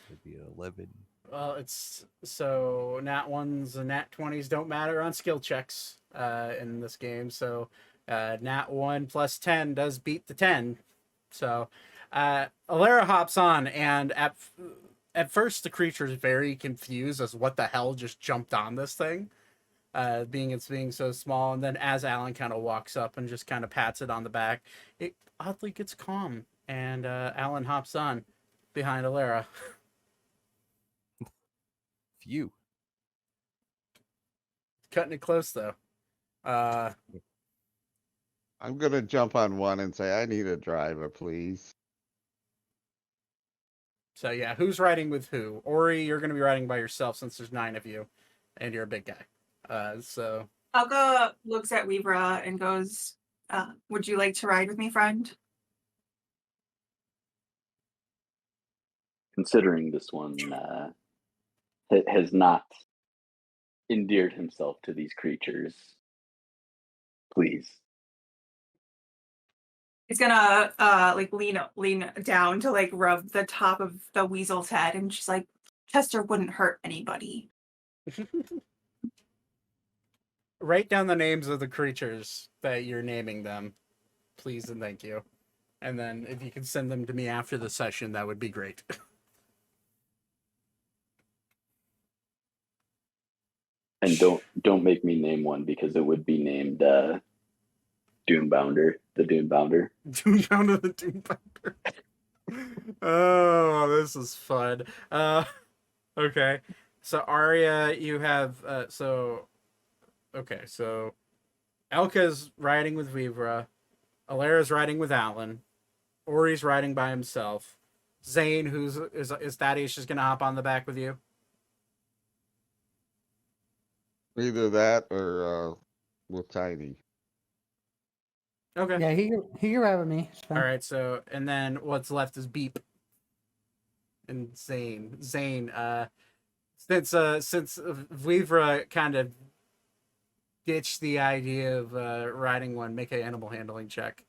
S6: It'd be an 11.
S1: Well, it's so nat 1s and nat 20s don't matter on skill checks in this game. So nat 1 plus 10 does beat the 10. So Alara hops on, and at first the creature is very confused as what the hell just jumped on this thing, being so small. And then as Alan kind of walks up and just kind of pats it on the back, it oddly gets calm, and Alan hops on behind Alara.
S6: Phew.
S1: Cutting it close though.
S2: I'm gonna jump on one and say I need a driver, please.
S1: So yeah, who's riding with who? Ori, you're gonna be riding by yourself since there's 9 of you, and you're a big guy. So
S4: Elka looks at Weavra and goes, would you like to ride with me, friend?
S8: Considering this one has not endeared himself to these creatures, please.
S4: He's gonna like lean down to like rub the top of the weasel's head, and she's like, Chester wouldn't hurt anybody.
S1: write down the names of the creatures that you're naming them, please and thank you. And then if you can send them to me after the session, that would be great.
S8: And don't make me name one, because it would be named Doombounder, the Doombounder.
S1: Doombounder the Doombounder. Oh, this is fun. Okay. So Arya, you have so Elka's riding with Vivra, Alara's riding with Alan, Ori's riding by himself. Zane, is Thaddeus just gonna hop on the back with you?
S2: Either that or with Tiny.
S1: Okay.
S5: Yeah, he can ride with me. It's fine.
S1: All right. So, and then what's left is Beep and Zane. Zane, since Vivra kind of ditched the idea of riding one, make an animal handling check.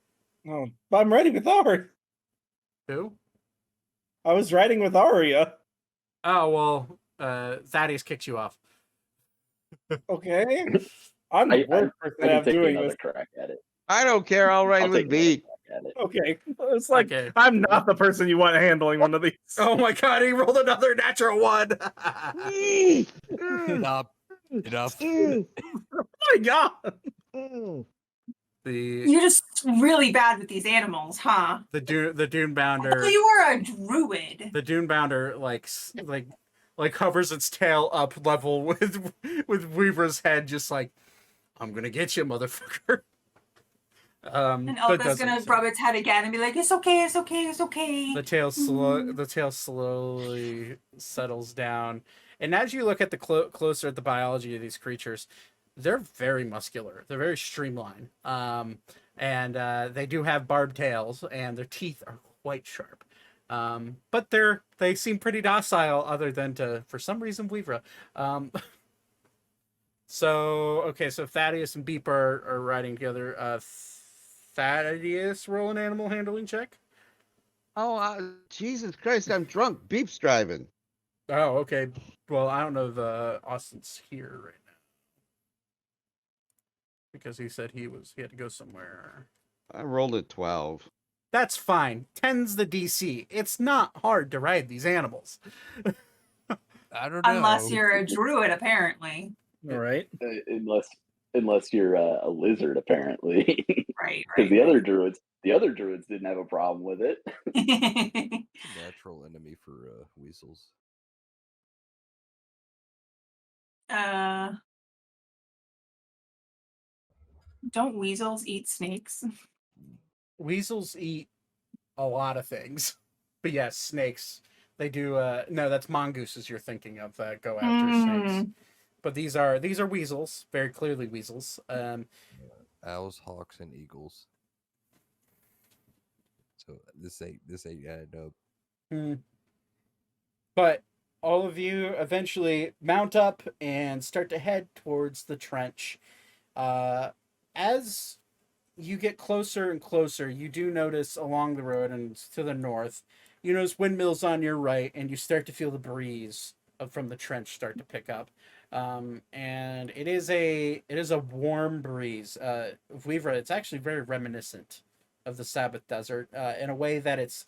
S7: Oh, I'm ready with Ari.
S1: Who?
S7: I was riding with Aria.
S1: Oh well, Thaddeus kicks you off.
S7: Okay. I'm the worst
S8: I
S7: person
S8: can
S7: at
S8: take
S7: doing
S8: another
S7: this.
S8: crack at it.
S2: I don't care. I'll ride
S8: I'll
S2: with
S8: take
S2: Beak.
S8: another crack at it.
S7: Okay. It's like,
S1: Okay.
S7: I'm not the person you want handling one of these.
S1: Oh my god, he rolled another natural one.
S6: Enough. Enough.
S7: Oh my god.
S1: You're
S4: just really bad with these animals, huh?
S1: the Dune
S4: So
S1: Bounder.
S4: you are a druid.
S1: The Dune Bounder like hovers its tail up level with Weaver's head, just like, I'm gonna get you, motherfucker.
S4: And
S1: but
S4: Elka's gonna rub its head again and be like, it's okay, it's okay, it's okay.
S1: the tail slowly settles down, and as you look at the closer at the biology of these creatures, They're very muscular. They're very streamlined. And they do have barbed tails, and their teeth are quite sharp. But they seem pretty docile, other than to, for some reason, Weavra. So Thaddeus and Beep are riding together. Thaddeus, roll an animal handling check.
S2: Oh, Jesus Christ! I'm drunk. Beep's driving.
S1: Oh, okay. Well, I don't know if Austin's here right now because he said he had to go somewhere.
S2: I rolled a 12.
S1: That's fine. 10's the DC. It's not hard to ride these animals.
S6: I don't know.
S4: Unless you're a druid, apparently.
S7: All right.
S8: Unless you're a lizard, apparently.
S4: Right.
S8: Because the other druids didn't have a problem with it.
S6: Natural enemy for weasels.
S4: Don't weasels eat snakes?
S1: Weasels eat a lot of things, but yes, snakes. They do. No, that's mongooses you're thinking of that go after snakes. But these are weasels, very clearly weasels.
S6: Owls, hawks, and eagles. So this ain't adding up.
S1: But all of you eventually mount up and start to head towards the trench. As you get closer and closer, you do notice along the road and to the north, you notice windmills on your right, and you start to feel the breeze from the trench start to pick up. And it is a warm breeze. Weavra, it's actually very reminiscent of the Sabbath Desert in a way that it's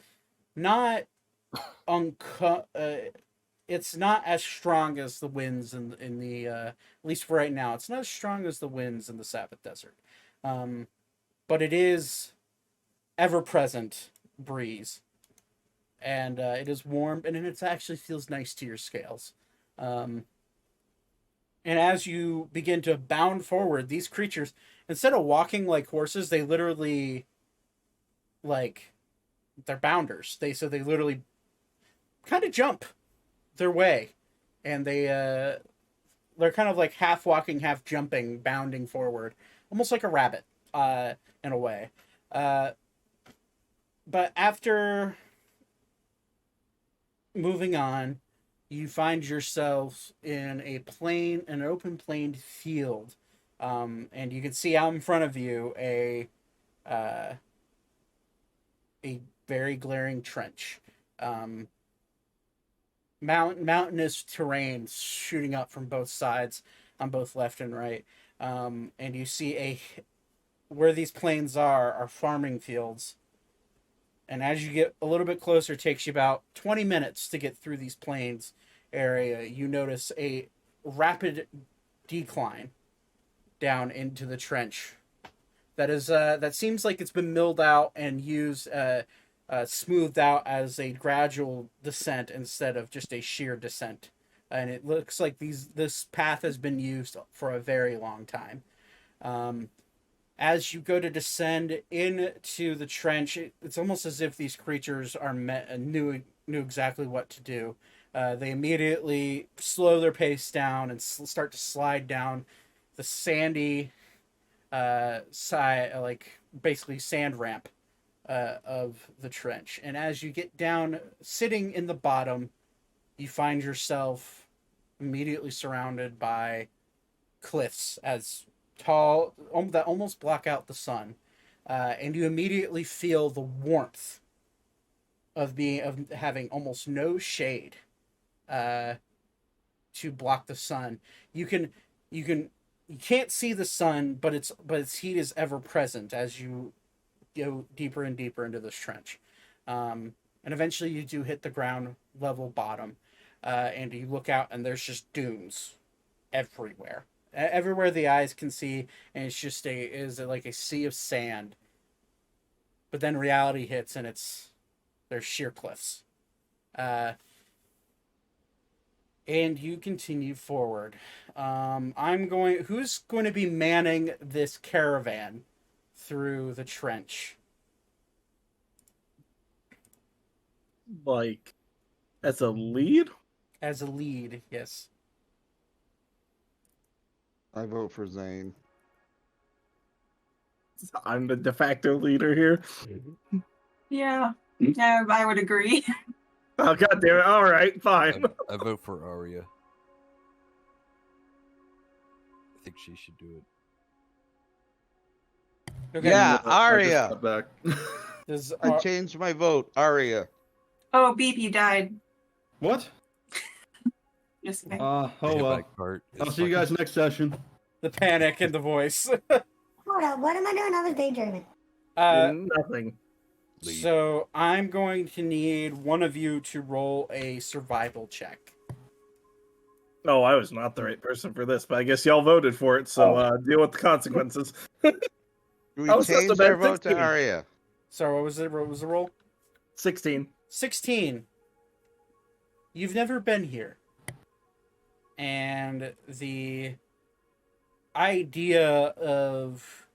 S1: not it's not as strong as the winds in the at least for right now. It's not as strong as the winds in the Sabbath Desert, but it is ever present breeze, and it is warm, and it actually feels nice to your scales. And as you begin to bound forward, these creatures, instead of walking like horses, they literally, like, they're bounders. They literally kind of jump their way, and they're kind of like half walking, half jumping, bounding forward, almost like a rabbit, in a way. But after moving on, you find yourselves in an open planed field, and you can see out in front of you a very glaring trench. Mountainous terrain shooting up from both sides, on both left and right, and you see where these plains are farming fields. And as you get a little bit closer, it takes you about 20 minutes to get through these plains area. You notice a rapid decline down into the trench. That seems like it's been milled out and used, smoothed out as a gradual descent instead of just a sheer descent. And it looks like this path has been used for a very long time. As you go to descend into the trench, it's almost as if these creatures knew exactly what to do. They immediately slow their pace down and start to slide down the sandy side, like basically sand ramp of the trench. And as you get down, sitting in the bottom, you find yourself immediately surrounded by cliffs as tall that almost block out the sun, and you immediately feel the warmth of having almost no shade to block the sun. You can't see the sun, but its heat is ever present as you go deeper and deeper into this trench, and eventually you do hit the ground level bottom, and you look out and there's just dunes everywhere the eyes can see, and it's just like a sea of sand. But then reality hits, and there's sheer cliffs. And you continue forward. Who's going to be manning this caravan through the trench?
S7: Like, as a lead?
S1: As a lead, yes.
S2: I vote for Zane.
S7: I'm the de facto leader here.
S4: Yeah. Yeah, I would agree.
S7: Oh, god damn it. All right, fine.
S6: I vote for Arya. I think she should do it.
S1: Okay.
S2: Yeah,
S3: I just
S2: Arya.
S3: got back.
S1: Does
S2: I changed my vote. Arya.
S4: Oh, Beep, you died.
S3: What?
S4: Just kidding.
S3: Oh
S6: The
S3: well.
S6: back part is
S3: I'll see you guys
S6: fucking-
S3: next session.
S1: the panic in the voice?
S10: Hold up, what am I doing? I was daydreaming.
S7: Nothing.
S6: Leave.
S1: So I'm going to need one of you to roll a survival check.
S7: Oh, I was not the right person for this, but I guess y'all voted for it, so deal with the consequences.
S2: We
S7: Oh, so that's
S2: changed
S7: a
S2: our
S7: bad
S2: vote to
S7: 16.
S2: Arya.
S1: So what was it? What was the roll?
S7: 16.
S1: 16. You've never been here. And the idea of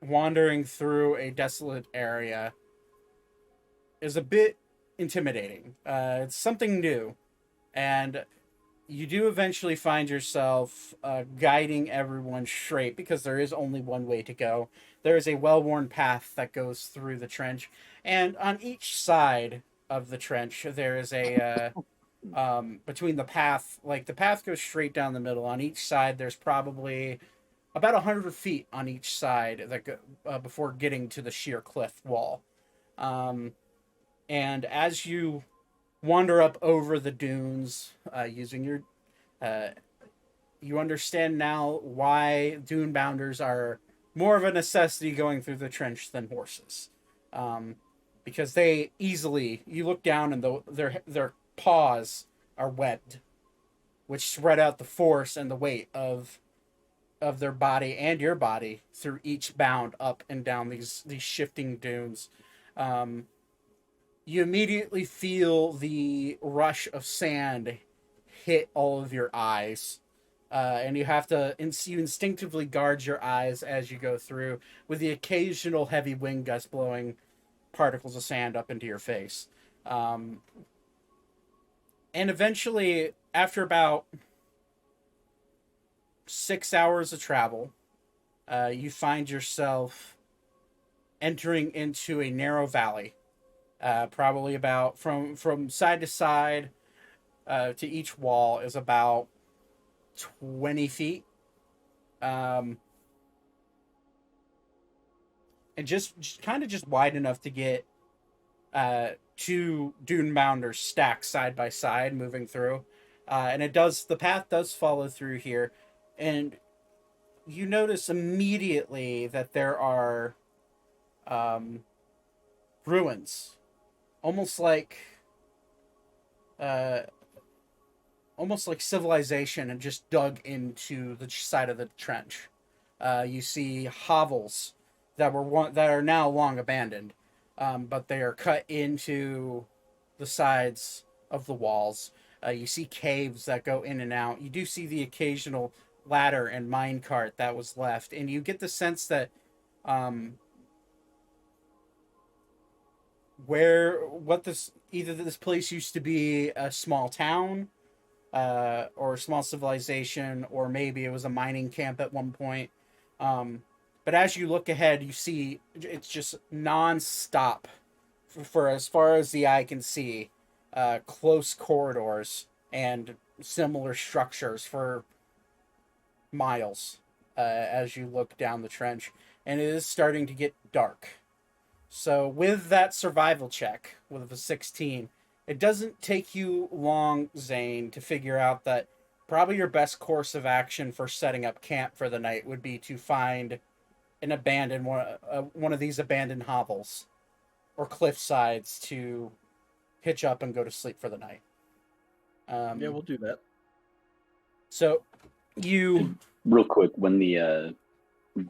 S1: wandering through a desolate area is a bit intimidating. It's something new. And you do eventually find yourself guiding everyone straight, because there is only one way to go. There is a well-worn path that goes through the trench, and on each side of the trench there is a between the path, like the path goes straight down the middle. On each side there's probably about 100 feet on each side that go, before getting to the sheer cliff wall. And as you wander up over the dunes using your you understand now why dune bounders are more of a necessity going through the trench than horses, because they easily, you look down and their paws are webbed, which spread out the force and the weight of their body and your body through each bound up and down these shifting dunes. You immediately feel the rush of sand hit all of your eyes. And you have to, you instinctively guard your eyes as you go through, with the occasional heavy wind gust blowing particles of sand up into your face. And eventually, after about 6 hours of travel, you find yourself entering into a narrow valley. Probably about, from side to side to each wall is about 20 feet. And just kind of just wide enough to get two dune bounders stacked side by side moving through. And the path does follow through here. And you notice immediately that there are ruins. Almost like civilization and just dug into the side of the trench. You see hovels that are now long abandoned, but they are cut into the sides of the walls. You see caves that go in and out. You do see the occasional ladder and minecart that was left, and you get the sense that either this place used to be a small town, or a small civilization, or maybe it was a mining camp at one point. But as you look ahead, you see it's just non-stop for as far as the eye can see, close corridors and similar structures for miles as you look down the trench. And it is starting to get dark. So with that survival check, with a 16, it doesn't take you long, Zane, to figure out that probably your best course of action for setting up camp for the night would be to find an abandoned one of these abandoned hovels or cliff sides to hitch up and go to sleep for the night.
S7: Yeah, we'll do that.
S1: So you
S8: Real quick, when the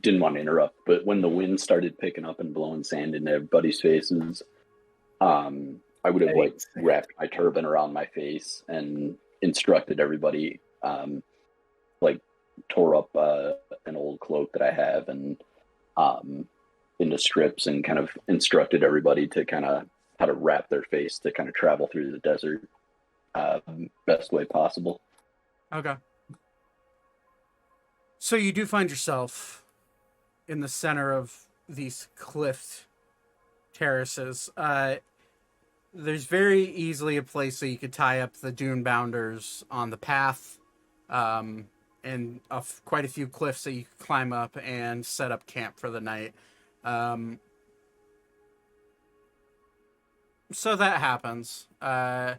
S8: didn't want to interrupt, but when the wind started picking up and blowing sand into everybody's faces, I would have wrapped my turban around my face and instructed everybody, tore up an old cloak that I have and into strips, and kind of instructed everybody to kind of how to wrap their face to kind of travel through the desert best way possible.
S1: Okay. So you do find yourself in the center of these cliff terraces. There's very easily a place that you could tie up the dune bounders on the path, and quite a few cliffs that you could climb up and set up camp for the night. So that happens. As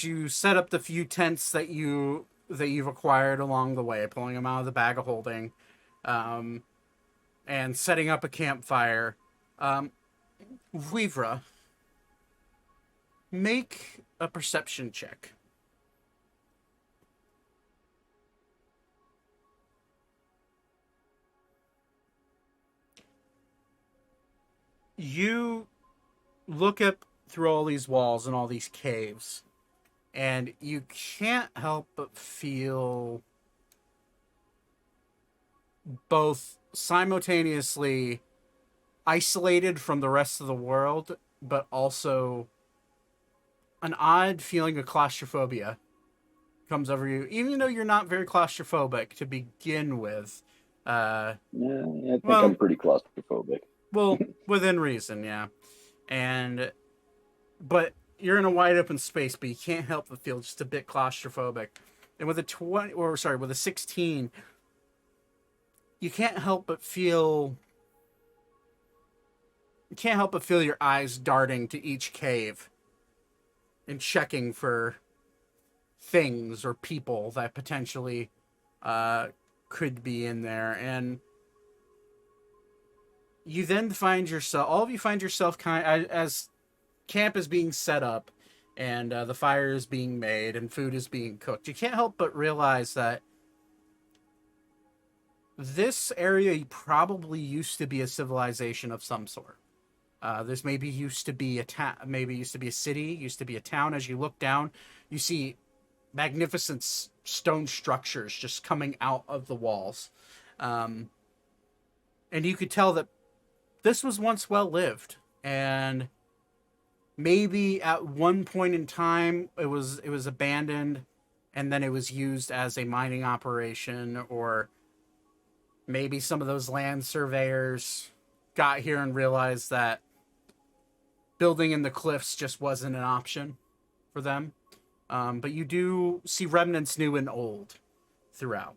S1: you set up the few tents that you've acquired along the way, pulling them out of the bag of holding, and setting up a campfire. Vivra, make a perception check. You look up through all these walls and all these caves, and you can't help but feel both simultaneously isolated from the rest of the world, but also an odd feeling of claustrophobia comes over you, even though you're not very claustrophobic to begin with.
S8: Yeah, I think I'm pretty claustrophobic.
S1: Well, within reason, yeah. But you're in a wide open space, but you can't help but feel just a bit claustrophobic. And with a 16, you can't help but feel your eyes darting to each cave and checking for things or people that potentially could be in there. And you then find yourself as camp is being set up and the fire is being made and food is being cooked. You can't help but realize that this area probably used to be a civilization of some sort. This maybe used to be a maybe used to be a city, used to be a town. As you look down, you see magnificent stone structures just coming out of the walls. And you could tell that this was once well lived, and maybe at one point in time it was abandoned, and then it was used as a mining operation, or maybe some of those land surveyors got here and realized that building in the cliffs just wasn't an option for them. But you do see remnants new and old throughout.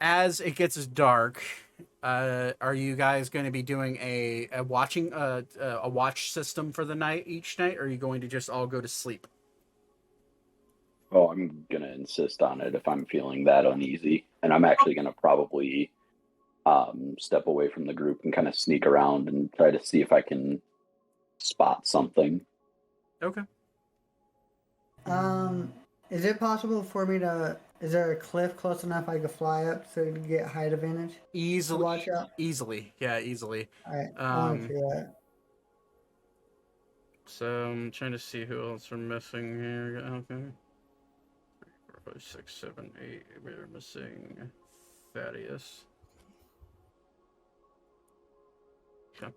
S1: As it gets dark, are you guys going to be doing a watch system for the night each night, or are you going to just all go to sleep?
S8: Oh, I'm going to insist on it if I'm feeling that uneasy. And I'm actually going to probably step away from the group and kind of sneak around and try to see if I can spot something.
S1: Okay.
S5: Is it possible for me to... Is there a cliff close enough I could fly up so you get height advantage?
S1: Easily.
S5: Watch out?
S1: Easily. Yeah, easily.
S5: Alright, I want to do that.
S1: So I'm trying to see who else we're missing here. Okay. 4, 5, 6, 7, 8. We're missing Thaddeus. Okay.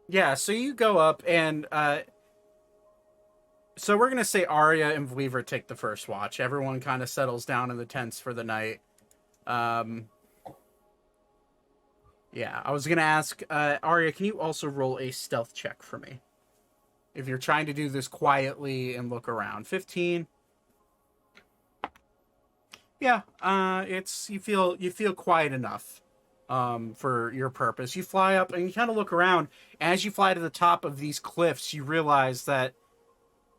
S1: Yeah, so you go up and so we're gonna say Arya and Weaver take the first watch. Everyone kind of settles down in the tents for the night. Yeah, I was gonna ask Arya, can you also roll a stealth check for me? If you're trying to do this quietly and look around. 15. Yeah, it's you feel quiet enough for your purpose. You fly up and you kind of look around. As you fly to the top of these cliffs, you realize that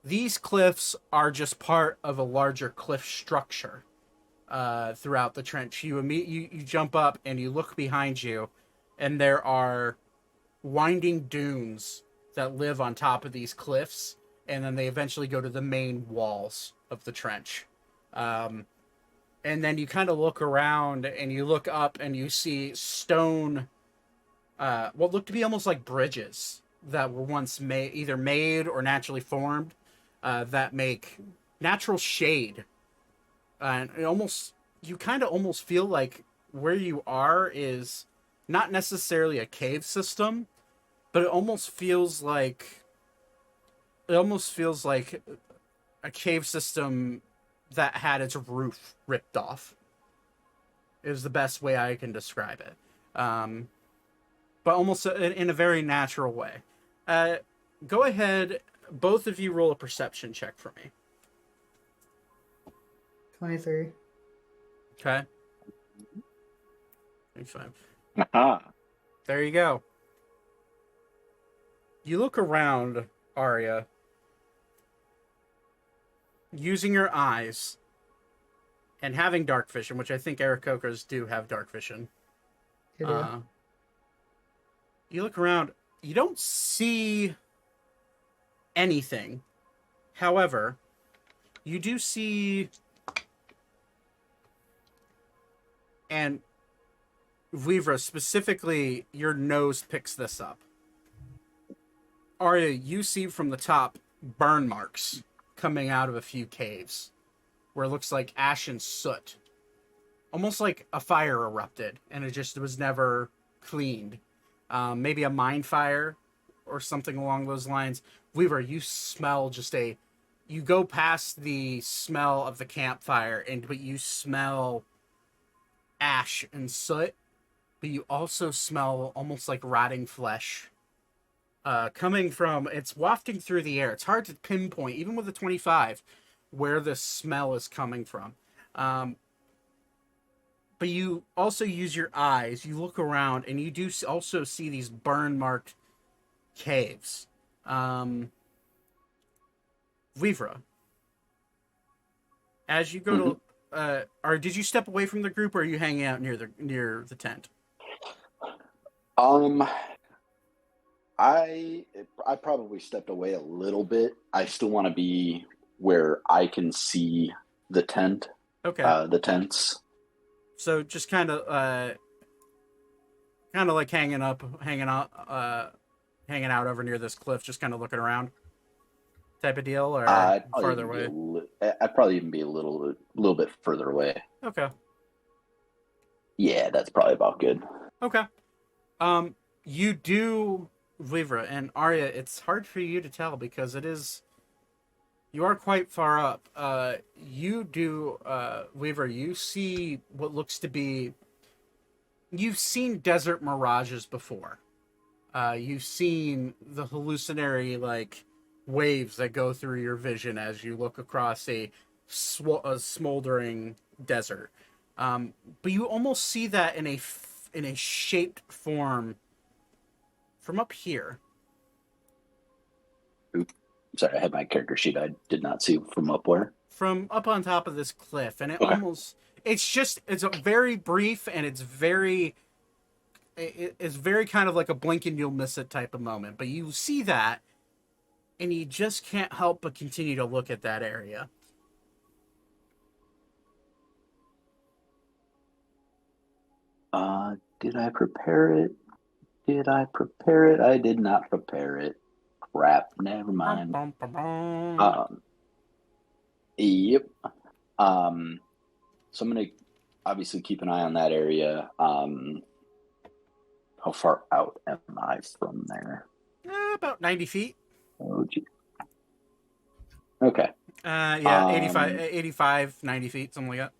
S1: these cliffs are just part of a larger cliff structure throughout the trench. You jump up and you look behind you, and there are winding dunes that live on top of these cliffs, and then they eventually go to the main walls of the trench. And then you kind of look around and you look up and you see stone, what look to be almost like bridges that were once either made or naturally formed, that make natural shade. And you kind of almost feel like where you are is not necessarily a cave system, but it almost feels like it almost feels like a cave system that had its roof ripped off. Is the best way I can describe it. But almost in a very natural way. Go ahead, both of you roll a perception check for me.
S5: 23.
S1: Okay. 25.
S8: Aha.
S1: There you go. You look around, Arya, using your eyes and having dark vision, which I think Aarakocras do have dark vision.
S5: Yeah.
S1: You look around, you don't see anything. However, you do see, and Vivra, specifically, your nose picks this up. Arya, you see from the top burn marks coming out of a few caves where it looks like ash and soot. Almost like a fire erupted and it just was never cleaned. Maybe a mine fire or something along those lines. Weaver, you smell you go past the smell of the campfire but you smell ash and soot, but you also smell almost like rotting flesh. Coming from, it's wafting through the air. It's hard to pinpoint, even with a 25, where the smell is coming from. But you also use your eyes. You look around, and you do also see these burn-marked caves. Vivra, as you go to, did you step away from the group, or are you hanging out near the tent?
S8: I probably stepped away a little bit. I still want to be where I can see the tent.
S1: Okay.
S8: The tents.
S1: So just kind of like hanging out over near this cliff, just kind of looking around, type of deal, or farther away.
S8: I'd probably even be a little bit further away.
S1: Okay.
S8: Yeah, that's probably about good.
S1: Okay. You do, Vivra and Arya. It's hard for you to tell because you are quite far up. You do, Weaver, you see what looks to be... You've seen desert mirages before. You've seen the hallucinatory, waves that go through your vision as you look across a smoldering desert. But you almost see that in a shaped form from up here.
S8: Sorry, I had my character sheet. I did not see from up where.
S1: From up on top of this cliff, and
S8: Okay.
S1: it's a very brief, and it's very kind of like a blink and you'll miss it type of moment. But you see that, and you just can't help but continue to look at that area.
S8: Did I prepare it? I did not prepare it. Crap, never mind. Yep. So I'm gonna obviously keep an eye on that area. How far out am I from there?
S1: About 90 feet.
S8: Oh, geez. Okay.
S1: 85, 90 feet, something like that.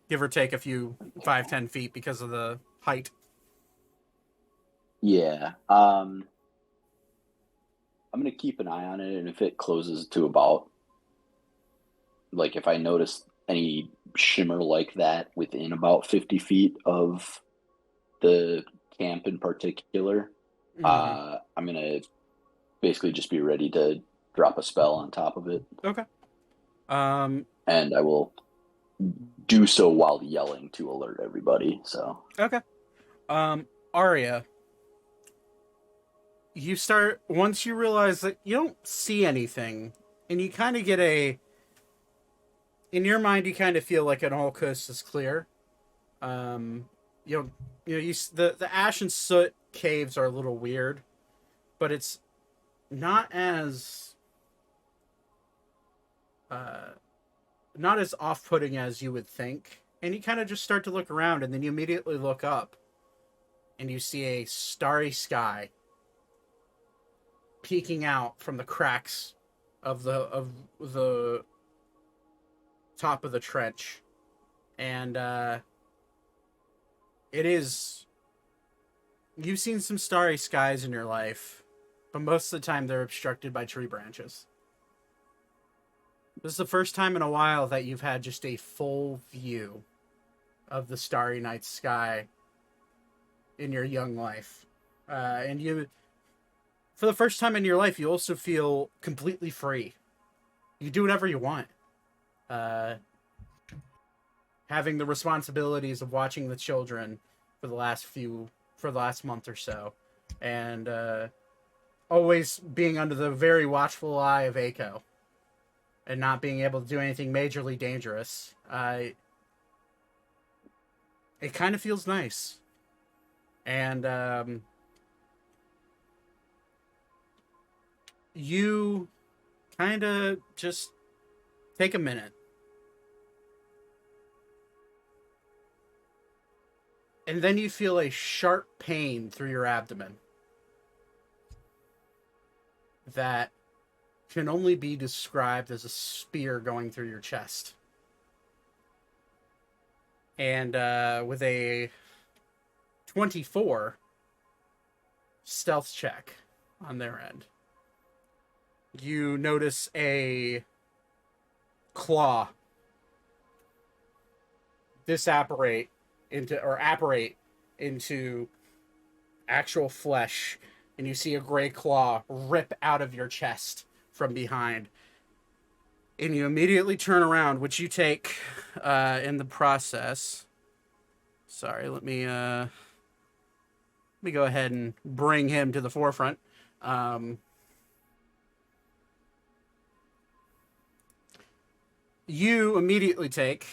S1: Give or take a few 5-10 feet because of the height.
S8: Yeah. I'm gonna keep an eye on it, and if it closes to about, if I notice any shimmer like that within about 50 feet of the camp in particular, I'm gonna basically just be ready to drop a spell on top of it.
S1: Okay.
S8: And I will do so while yelling to alert everybody. So
S1: okay. Arya, once you realize that you don't see anything, and you kind of get in your mind, you kind of feel like an all coast is clear. The ash and soot caves are a little weird, but it's not as off-putting as you would think. And you kind of just start to look around, and then you immediately look up, and you see a starry sky. peeking out from the cracks of the top of the trench, and it is. You've seen some starry skies in your life, but most of the time they're obstructed by tree branches. This is the first time in a while that you've had just a full view of the starry night sky in your young life. And you, for the first time in your life, you also feel completely free. You do whatever you want. Having the responsibilities of watching the children for the last month or so, and always being under the very watchful eye of Aiko, and not being able to do anything majorly dangerous. It kind of feels nice. And you kind of just take a minute. And then you feel a sharp pain through your abdomen that can only be described as a spear going through your chest. And with a 24 stealth check on their end, you notice a claw apparate into actual flesh, and you see a gray claw rip out of your chest from behind. And you immediately turn around, which you take in the process. Sorry, let me go ahead and bring him to the forefront. You immediately take...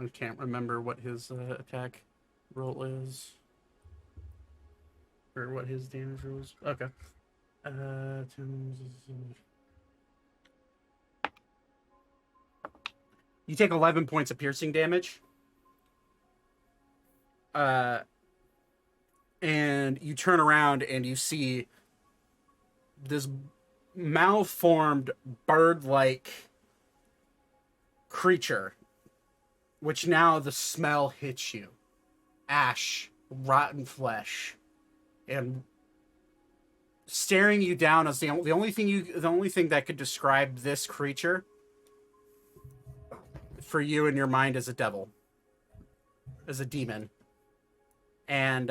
S1: I can't remember what his attack roll is. Or what his damage roll is. Okay. You take 11 points of piercing damage. And you turn around and you see this malformed bird-like creature, which now the smell hits you. Ash, rotten flesh, and staring you down as the only thing that could describe this creature for you in your mind as a devil, as a demon. And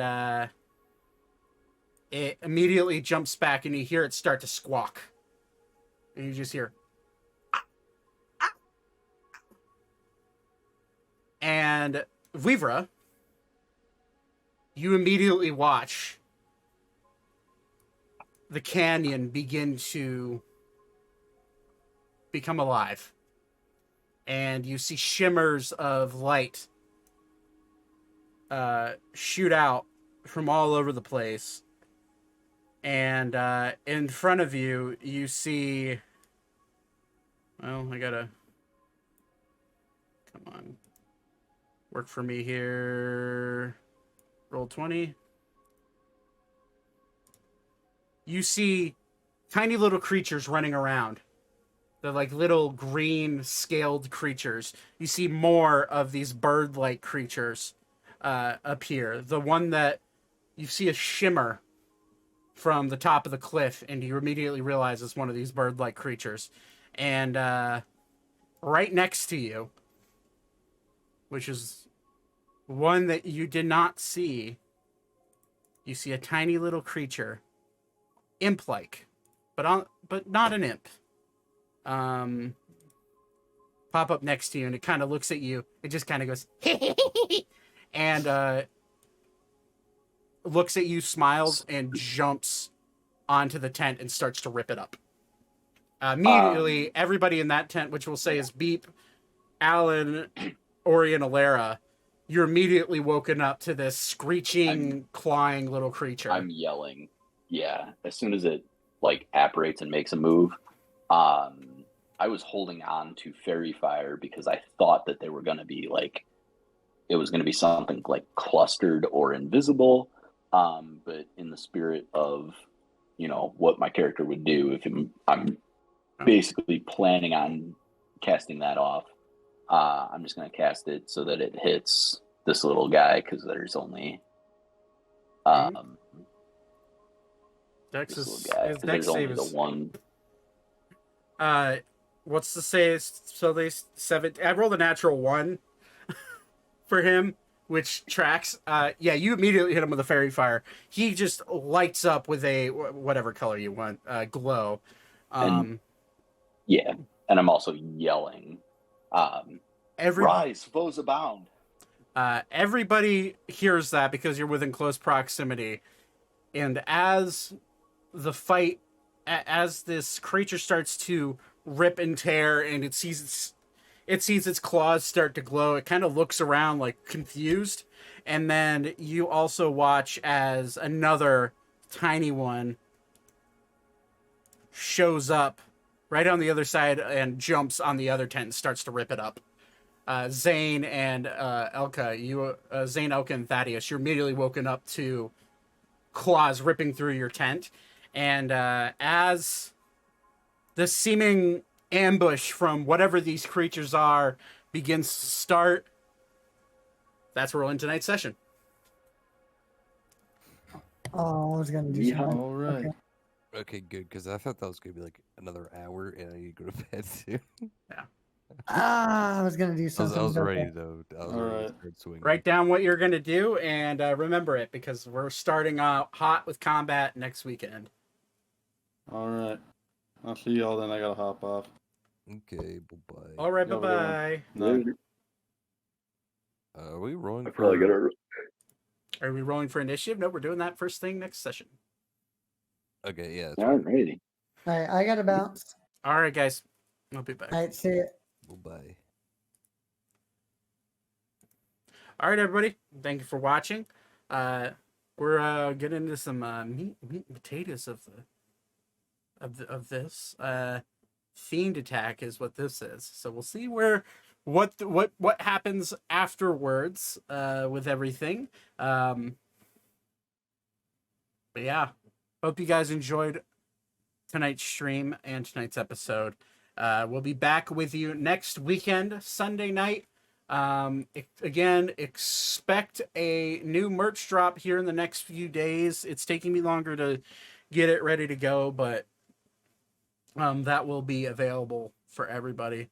S1: it immediately jumps back, and you hear it start to squawk, and you just hear, and Vivra, you immediately watch the canyon begin to become alive. And you see shimmers of light shoot out from all over the place. And in front of you, you see... Well, I gotta... Come on. Work for me here. Roll 20. You see tiny little creatures running around. They're like little green scaled creatures. You see more of these bird-like creatures appear. The one that you see a shimmer from the top of the cliff, and you immediately realize it's one of these bird-like creatures. And right next to you, which is one that you did not see, you see a tiny little creature, imp-like, but not an imp. Pop up next to you, and it kind of looks at you. It just kind of goes, and looks at you, smiles, and jumps onto the tent and starts to rip it up. Immediately, everybody in that tent, which we'll say is Beep, Alan, Ori, and Alara, you're immediately woken up to this screeching, clawing little creature.
S8: I'm yelling. Yeah, as soon as it apparates and makes a move, I was holding on to Fairy Fire because I thought that they were going to be it was going to be something clustered or invisible. But in the spirit of, what my character would do if I'm basically planning on casting that off, I'm just going to cast it so that it hits this little guy, because there's only
S1: Dex
S8: this
S1: is
S8: little guy.
S1: his
S8: 'Cause
S1: dex
S8: there's only
S1: save
S8: the
S1: is
S8: one.
S1: what's the say? So they seven. I rolled a natural 1 for him, which tracks. Yeah, you immediately hit him with a fairy fire. He just lights up with a whatever color you want, glow.
S8: Yeah, and I'm also yelling, "Rise, foes abound!"
S1: Everybody hears that because you're within close proximity, and as the fight, as this creature starts to rip and tear, and it sees its claws start to glow, it kind of looks around like confused, and then you also watch as another tiny one shows up right on the other side and jumps on the other tent and starts to rip it up. Zane and Zane, Elka, and Thaddeus, you're immediately woken up to claws ripping through your tent, and as the seeming ambush from whatever these creatures are begins to start, that's where we'll end tonight's session.
S5: Oh, I was gonna do something.
S3: All right.
S5: Okay.
S6: Okay, good, because I thought that was gonna be like another hour, and I need to go to bed soon.
S5: I was gonna do
S6: I
S5: something.
S6: was
S5: but
S6: ready
S5: okay.
S6: though. I was
S3: All
S6: ready
S3: right.
S6: to start swinging.
S1: Write down what you're going to do, and remember it, because we're starting out hot with combat next weekend.
S3: All right. I'll see y'all then. I gotta hop off.
S6: Okay, bye bye.
S1: All right,
S3: Yeah, we're
S1: bye-bye.
S3: Night.
S6: Are we rolling
S8: I
S6: for?
S8: probably gotta.
S1: Are we rolling for initiative? No, we're doing that first thing next session.
S6: Okay, yeah.
S8: Alrighty.
S5: All right, I gotta bounce.
S1: All right, guys. I'll be back.
S5: All right, see ya.
S6: Bye.
S1: All right, everybody. Thank you for watching. We're getting into some meat and potatoes of this. Fiend attack is what this is. So we'll see what happens afterwards with everything. But yeah, hope you guys enjoyed tonight's stream and tonight's episode. We'll be back with you next weekend, Sunday night. Again, expect a new merch drop here in the next few days. It's taking me longer to get it ready to go, but that will be available for everybody.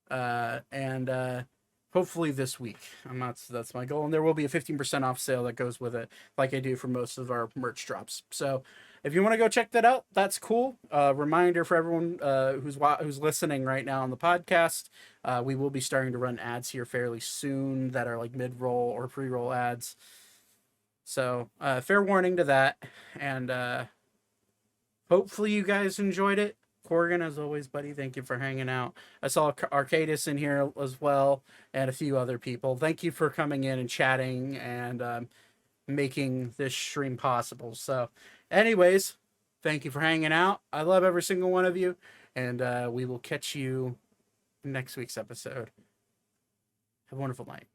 S1: And hopefully this week. That's my goal. And there will be a 15% off sale that goes with it, like I do for most of our merch drops. So if you want to go check that out, that's cool. Reminder for everyone who's listening right now on the podcast, we will be starting to run ads here fairly soon that are like mid-roll or pre-roll ads. So fair warning to that. And hopefully you guys enjoyed it. Corgan, as always, buddy, thank you for hanging out. I saw Arcadis in here as well, and a few other people. Thank you for coming in and chatting and making this stream possible. So anyways, thank you for hanging out. I love every single one of you, and we will catch you next week's episode. Have a wonderful night.